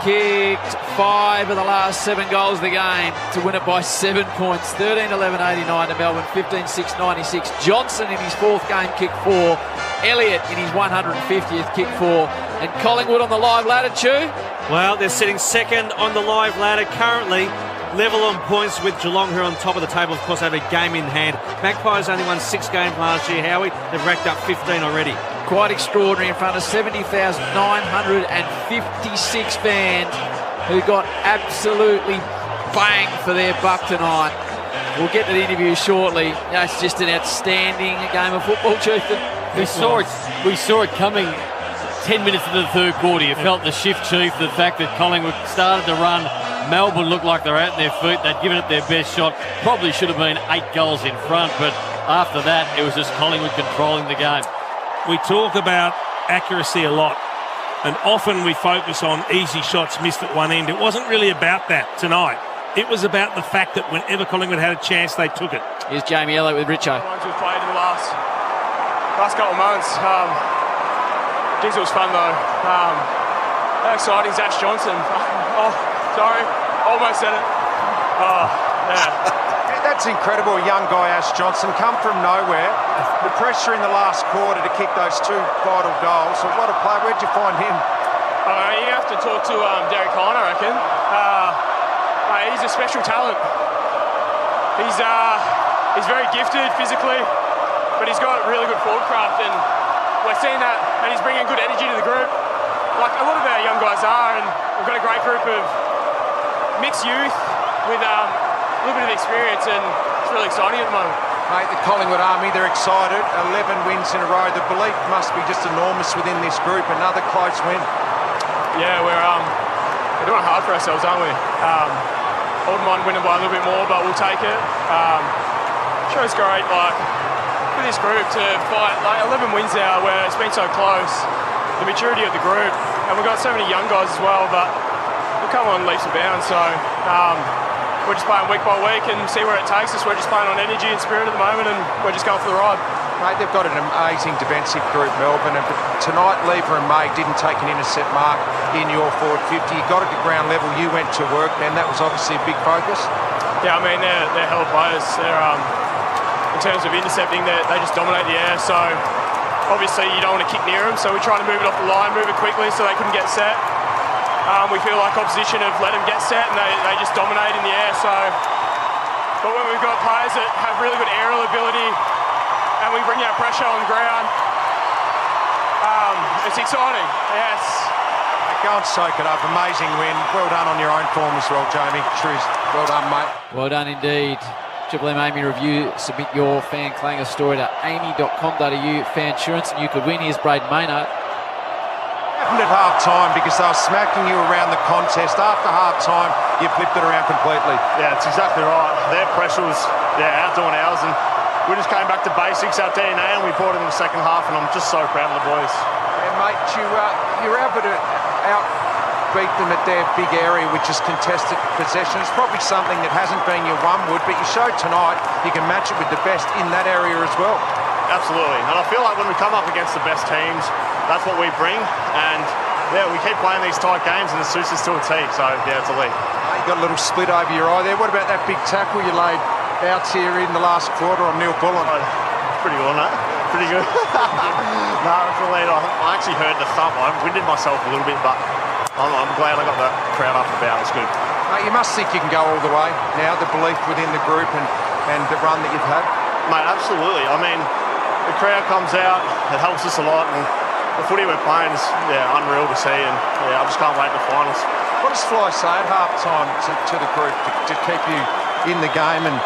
kicked 5 of the last 7 goals of the game to win it by 7 points. 13-11-89 to Melbourne, 15-6-96. Johnson in his 4th game kicked 4. Elliott in his 150th kicked 4. And Collingwood on the live ladder, Chew. Well, they're sitting second on the live ladder currently. Level on points with Geelong, who are on top of the table. Of course, they have a game in hand. Magpies only won 6 games last year, Howie. They've racked up 15 already. Quite extraordinary in front of 70,956 fans who got absolutely banged for their buck tonight. We'll get to the interview shortly. It's just an outstanding game of football, Chief. We saw it coming 10 minutes into the third quarter. You felt the shift, Chief, the fact that Collingwood started to run. Melbourne looked like they're out on their feet. They'd given it their best shot. Probably should have been 8 goals in front, but after that, it was just Collingwood controlling the game. We talk about accuracy a lot, and often we focus on easy shots missed at one end. It wasn't really about that tonight. It was about the fact that whenever Collingwood had a chance, they took it. Here's Jamie Elliott with Richo. We've played in the last couple of months. Geez, it was fun though. How exciting is Ash Johnson? Sorry, almost said it. Yeah. That's incredible, young guy Ash Johnson, come from nowhere. The pressure in the last quarter to kick those 2 vital goals. So what a play. Where'd you find him? You have to talk to Derek Hine, I reckon. He's a special talent. He's very gifted physically, but he's got really good forward craft, and we're seeing that, and he's bringing good energy to the group, like a lot of our young guys are, and we've got a great group of mixed youth with a little bit of experience, and it's really exciting at the moment. Mate, the Collingwood Army, they're excited. 11 wins in a row. The belief must be just enormous within this group. Another close win. Yeah, we're doing it hard for ourselves, aren't we? I wouldn't mind winning by a little bit more, but we'll take it. Sure, it's great, like, for this group to fight, like, 11 wins now where it's been so close. The maturity of the group, and we've got so many young guys as well, but we'll come on leaps and bounds, so we're just playing week by week and see where it takes us. We're just playing on energy and spirit at the moment, and we're just going for the ride. Mate, they've got an amazing defensive group, Melbourne, and tonight Lever and May didn't take an intercept mark in your forward 50. You got it to ground level, you went to work, man. That was obviously a big focus. Yeah, I mean, they're hell of players. They're, in terms of intercepting, they just dominate the air, so obviously you don't want to kick near them, so we're trying to move it off the line, move it quickly so they couldn't get set. We feel like opposition have let them get set and they just dominate in the air. So, but when we've got players that have really good aerial ability and we bring our pressure on the ground, It's exciting, yes. Go and soak it up. Amazing win. Well done on your own form as well, Jamie. Trues. Well done, mate. Well done indeed. Triple M Amy Review. Submit your fan clanger story to amy.com.au/fansurance and you could win. Here's Braden Maynard. Happened at half time because they were smacking you around the contest. After half time, you flipped it around completely. Yeah, that's exactly right. Their pressure was outdoing ours, and we just came back to basics, our DNA, and we brought it in the second half, and I'm just so proud of the boys. Yeah, mate, you're able to outbeat them at their big area, which is contested possession. It's probably something that hasn't been your one wood, but you showed tonight you can match it with the best in that area as well. Absolutely, and I feel like when we come up against the best teams, that's what we bring, and we keep playing these tight games and it suits us to a T, so it's a lead. You got a little split over your eye there. What about that big tackle you laid out here in the last quarter on Neil Bullen? Pretty good, no? Pretty good. No, it's a lead. I actually heard the thump. I winded myself a little bit, but I'm glad I got the crowd up and about. It's good. Mate, you must think you can go all the way now, the belief within the group and the run that you've had. Mate, absolutely. I mean, the crowd comes out, it helps us a lot, and the footy we're playing is unreal to see, and I just can't wait for the finals. What does Fly say at half time to the group to keep you in the game? And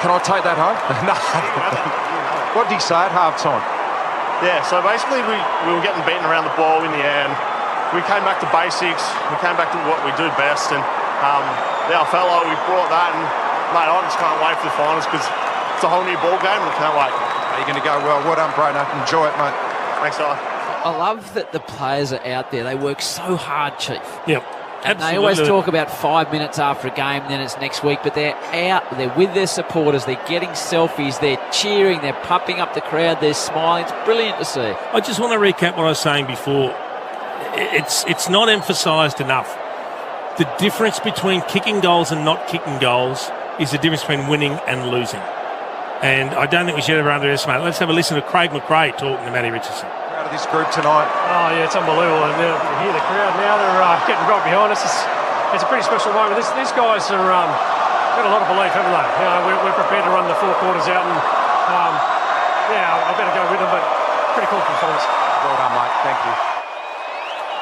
can I take that home? No. What did he say at half time? Yeah, so basically we were getting beaten around the ball in the air, and we came back to basics, we came back to what we do best, and I felt like we brought that, and mate, I just can't wait for the finals because it's a whole new ball game and I can't wait. You're going to go well. Well done, Braden. Enjoy it, mate. Thanks, fella. I love that the players are out there. They work so hard, Chief. Yep. And they always talk about 5 minutes after a game, then it's next week, but they're out, they're with their supporters, they're getting selfies, they're cheering, they're pumping up the crowd, they're smiling. It's brilliant to see. I just want to recap what I was saying before. It's not emphasised enough. The difference between kicking goals and not kicking goals is the difference between winning and losing. And I don't think we should ever underestimate it. Let's have a listen to Craig McRae talking to Matty Richardson. Proud of this group tonight. Oh, yeah, it's unbelievable. And hear the crowd now, they're getting right behind us. It's a pretty special moment. These guys are got a lot of belief, haven't they? You know, we're prepared to run the 4 quarters out, and I better go with them, but pretty cool performance. Well done, mate. Thank you.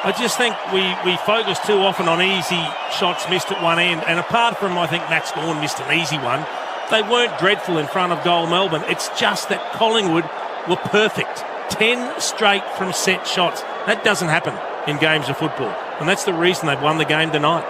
I just think we focus too often on easy shots missed at one end, and apart from, I think, Max Gawn missed an easy one, they weren't dreadful in front of goal Melbourne. It's just that Collingwood were perfect. 10 straight from set shots. That doesn't happen in games of football, and that's the reason they've won the game tonight.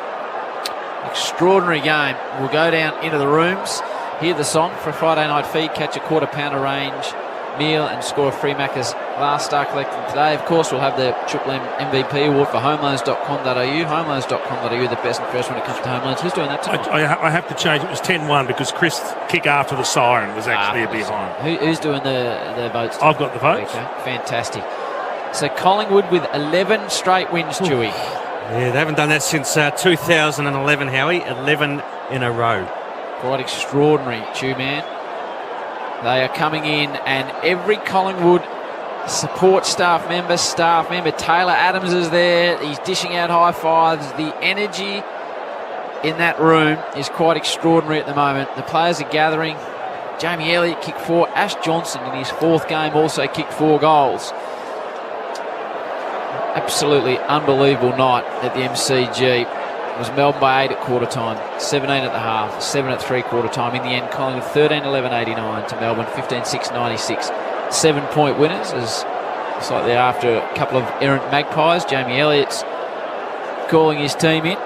Extraordinary game. We'll go down into the rooms, hear the song for a Friday night feed, catch a quarter pounder range meal and score a free Macca's last star collecting today. Of course, we'll have the Triple M MVP award for homeloans.com.au. Homeloans.com.au, the best and first when it comes to home loans. Who's doing that tonight? I have to change. It was 10-1 because Chris' kick after the siren was actually a behind. Who's doing the votes tonight? I've got the votes. Okay, fantastic. So Collingwood with 11 straight wins, Chewy. Yeah, they haven't done that since 2011, Howie. 11 in a row. Quite extraordinary, Chew man. They are coming in, and every Collingwood support staff member, Taylor Adams is there. He's dishing out high fives. The energy in that room is quite extraordinary at the moment. The players are gathering. Jamie Elliott kicked 4. Ash Johnson in his 4th game also kicked 4 goals. Absolutely unbelievable night at the MCG. It was Melbourne by 8 at quarter time, 17 at the half, 7 at 3/4 time. In the end, Collingwood 13-11-89 to Melbourne 15-6-96. 7-point winners, as it's like they're after a couple of errant magpies. Jamie Elliott's calling his team in.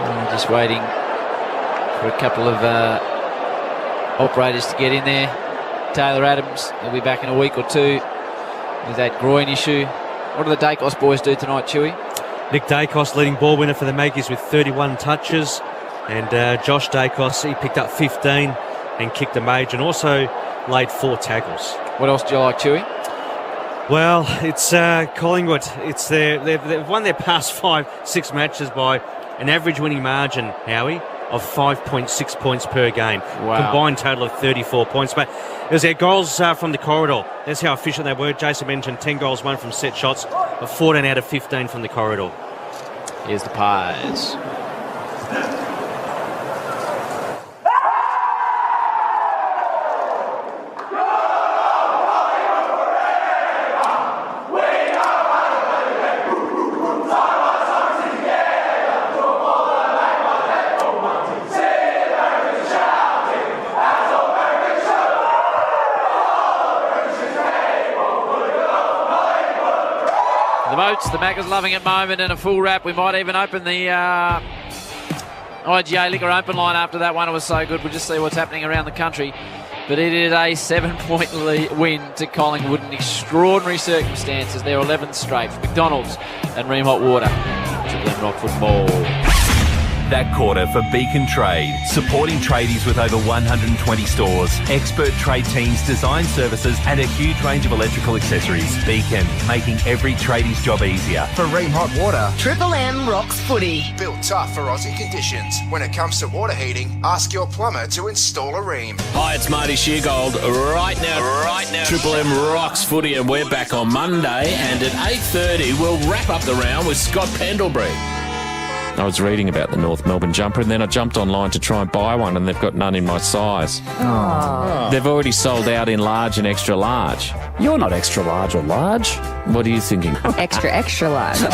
And just waiting for a couple of operators to get in there. Taylor Adams, he'll be back in a week or two with that groin issue. What do the Dacos boys do tonight, Chewy? Nick Dacos leading ball winner for the Magpies with 31 touches, and Josh Dacos, he picked up 15 and kicked a major and also laid 4 tackles. What else do you like, Chewy? Well, it's Collingwood. They've won their past 5-6 matches by an average winning margin, Howie, of 5.6 points per game. Wow. Combined total of 34 points. But it was their goals from the corridor. That's how efficient they were. Jason mentioned 10 goals, 1 from set shots, but 14 out of 15 from the corridor. Here's the Pies. The boats, the Macca's loving it moment, and a full wrap. We might even open the IGA Liquor open line after that one. It was so good. We'll just see what's happening around the country. But it is a 7-point win to Collingwood in extraordinary circumstances. They're 11th straight. McDonald's and Ream Hot Water. Triple M Rockford Mall. That quarter for Beacon Trade, supporting tradies with over 120 stores, expert trade teams, design services and a huge range of electrical accessories. Beacon, making every tradie's job easier. For Ream Hot Water, Triple M rocks footy. built tough for Aussie conditions. When it comes to water heating, ask your plumber to install a Ream. Hi, it's Marty Sheargold. Right now, Triple M rocks footy, and we're back on Monday, and at 8:30 we'll wrap up the round with Scott Pendlebury. I was reading about the North Melbourne jumper and then I jumped online to try and buy one and they've got none in my size. Oh. They've already sold out in large and extra large. You're not extra large or large. What are you thinking? Extra, extra large. The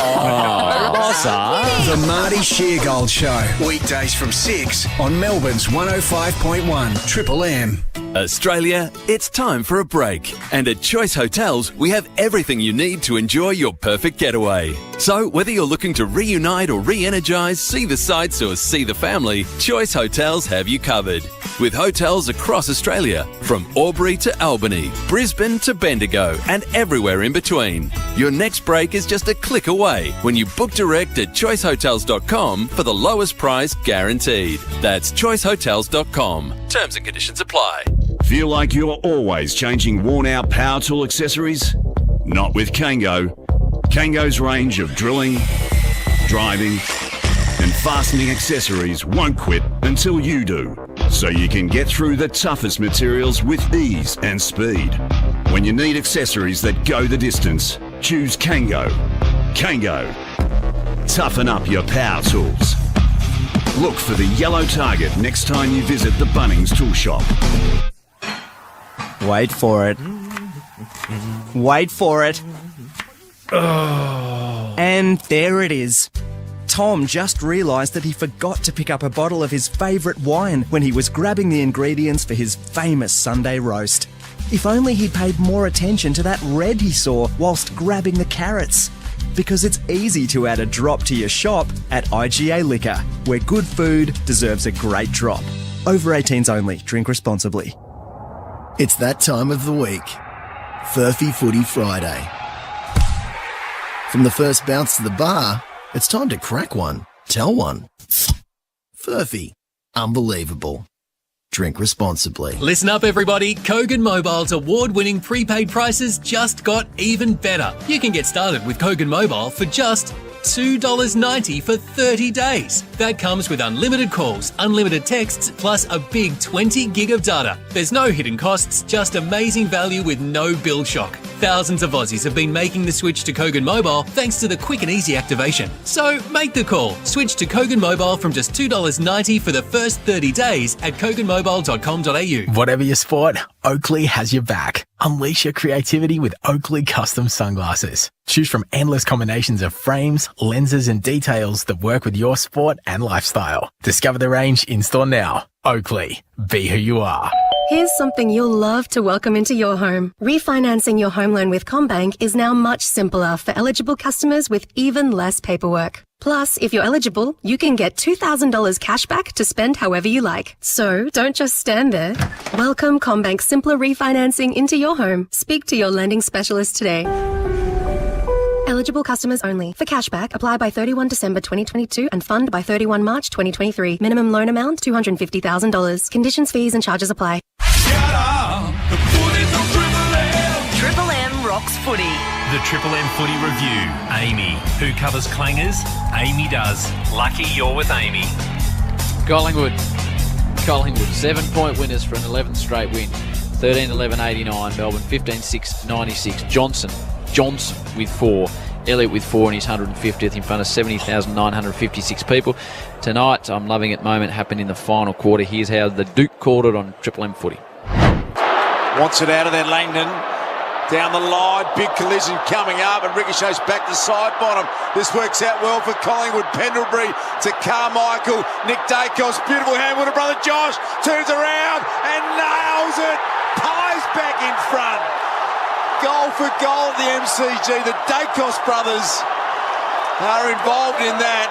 Marty Sheargold Show. Weekdays from 6 on Melbourne's 105.1 Triple M. Australia, it's time for a break. And at Choice Hotels, we have everything you need to enjoy your perfect getaway. So whether you're looking to reunite or re-energise, see the sights or see the family, Choice Hotels have you covered. With hotels across Australia, from Albury to Albany, Brisbane to Bendigo, and everywhere in between. Your next break is just a click away when you book direct at choicehotels.com for the lowest price guaranteed. That's choicehotels.com. Terms and conditions apply. Feel like you're always changing worn-out power tool accessories? Not with Kango. Kango's range of drilling, driving and fastening accessories won't quit until you do. So you can get through the toughest materials with ease and speed. When you need accessories that go the distance, choose Kango. Kango. Toughen up your power tools. Look for the yellow target next time you visit the Bunnings tool shop. Wait for it. Wait for it. And there it is. Tom just realised that he forgot to pick up a bottle of his favourite wine when he was grabbing the ingredients for his famous Sunday roast. If only he'd paid more attention to that red he saw whilst grabbing the carrots. Because it's easy to add a drop to your shop at IGA Liquor, where good food deserves a great drop. Over 18s only. Drink responsibly. It's that time of the week. Furphy Footy Friday. From the first bounce to the bar, it's time to crack one. Tell one. Furphy. Unbelievable. Drink responsibly. Listen up, everybody. Kogan Mobile's award-winning prepaid prices just got even better. You can get started with Kogan Mobile for just $2.90 for 30 days. That comes with unlimited calls, unlimited texts, plus a big 20 gig of data. There's no hidden costs, just amazing value with no bill shock. Thousands of Aussies have been making the switch to Kogan Mobile thanks to the quick and easy activation. So make the call. Switch to Kogan Mobile from just $2.90 for the first 30 days at koganmobile.com.au. Whatever your sport, Oakley has your back. Unleash your creativity with Oakley custom sunglasses. Choose from endless combinations of frames, lenses and details that work with your sport and lifestyle. Discover the range in-store now. Oakley. Be who you are. Here's something you'll love to welcome into your home. Refinancing your home loan with CommBank is now much simpler for eligible customers with even less paperwork. Plus, if you're eligible, you can get $2,000 cash back to spend however you like. So don't just stand there. Welcome CommBank's simpler refinancing into your home. Speak to your lending specialist today. Eligible customers only. For cashback, apply by 31 December 2022 and fund by 31 March 2023. Minimum loan amount $250,000. Conditions, fees and charges apply. Triple M rocks footy. The Triple M Footy Review. Amy. Who covers clangers? Amy does. Lucky you're with Amy. Collingwood, 7-point winners for an 11th straight win. 13-11-89. Melbourne 15-6-96. Johnson with 4. Elliott with 4 in his 150th in front of 70,956 people. Tonight, I'm loving it moment happened in the final quarter. Here's how the Duke called it on Triple M Footy. Wants it out of there, Langdon. Down the line, big collision coming up, and ricochets back to side bottom. This works out well for Collingwood. Pendlebury to Carmichael. Nick Dacos, beautiful hand with a brother Josh. Turns around and nails it. Pies back in front. goal for goal at the MCG. The Dacos brothers are involved in that.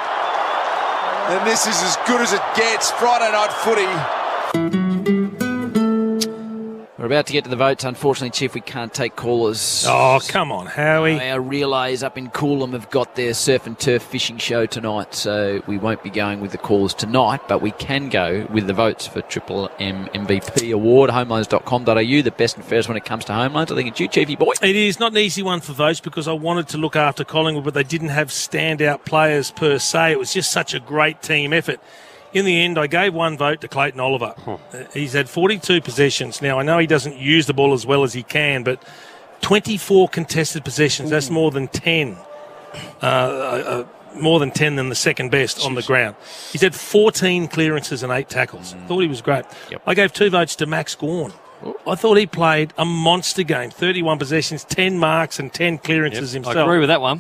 And this is as good as it gets. Friday night footy. We're about to get to the votes. Unfortunately, Chief, we can't take callers. Oh, come on, Howie. Our relays up in Coolum have got their surf and turf fishing show tonight, so we won't be going with the callers tonight, but we can go with the votes for Triple M MVP Award, homeloans.com.au, the best and fairest when it comes to home loans. I think it's you, Chiefy boy. It is not an easy one for votes because I wanted to look after Collingwood, but they didn't have standout players per se. It was just such a great team effort. In the end, I gave one vote to Clayton Oliver. He's had 42 possessions. Now, I know he doesn't use the ball as well as he can, but 24 contested possessions. That's more than 10. More than 10 than the second best on the ground. He's had 14 clearances and 8 tackles. Thought he was great. Yep. I gave 2 votes to Max Gawn. I thought he played a monster game. 31 possessions, 10 marks and 10 clearances himself. I agree with that one.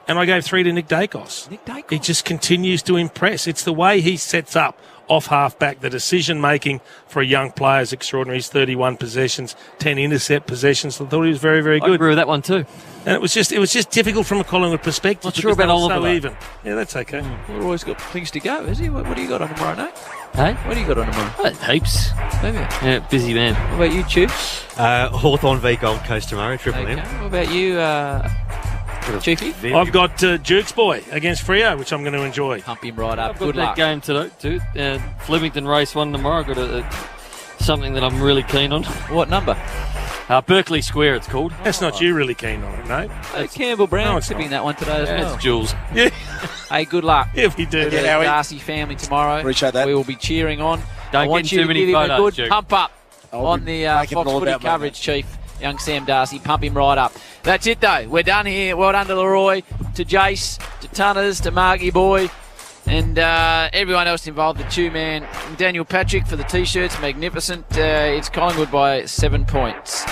And I gave 3 to Nick Dacos. He just continues to impress. It's the way he sets up off half-back. The decision-making for a young player is extraordinary. He's 31 possessions, 10 intercept possessions. I thought he was very, very good. I agree with that one too. And it was just difficult from a Collingwood perspective. Not sure about Oliver, so though. even. Yeah, that's okay. We've always got things to go, is he? What do you got on tomorrow night? Hey? What do you got on tomorrow? Heaps. Maybe. Yeah, busy man. What about you, Chew? Hawthorn v Gold Coast tomorrow, Triple M. What about you, Chiefy? I've got Jukes Boy against Freo, which I'm going to enjoy. Pump him right up. I've got Good that luck. game today too. Flemington race 1 tomorrow. I've got something that I'm really keen on. What number? Berkeley Square it's called. That's not you really keen on it, mate. Campbell Brown No, it's tipping not. that one today as well. It's Jules. Yeah. Hey, good luck. Yeah, we do. To the Darcy family tomorrow. Appreciate that. We will be cheering on. Don't I want get you too to many give him a photos, good Duke. pump up I'll on be the making it Fox all Footy about my coverage, Chief. Young Sam Darcy, pump him right up. That's it, though. We're done here. Well done to Leroy, to Jace, to Tunners, to Marky Boy, and everyone else involved, the two-man. Daniel Patrick for the T-shirts, magnificent. It's Collingwood by 7 points.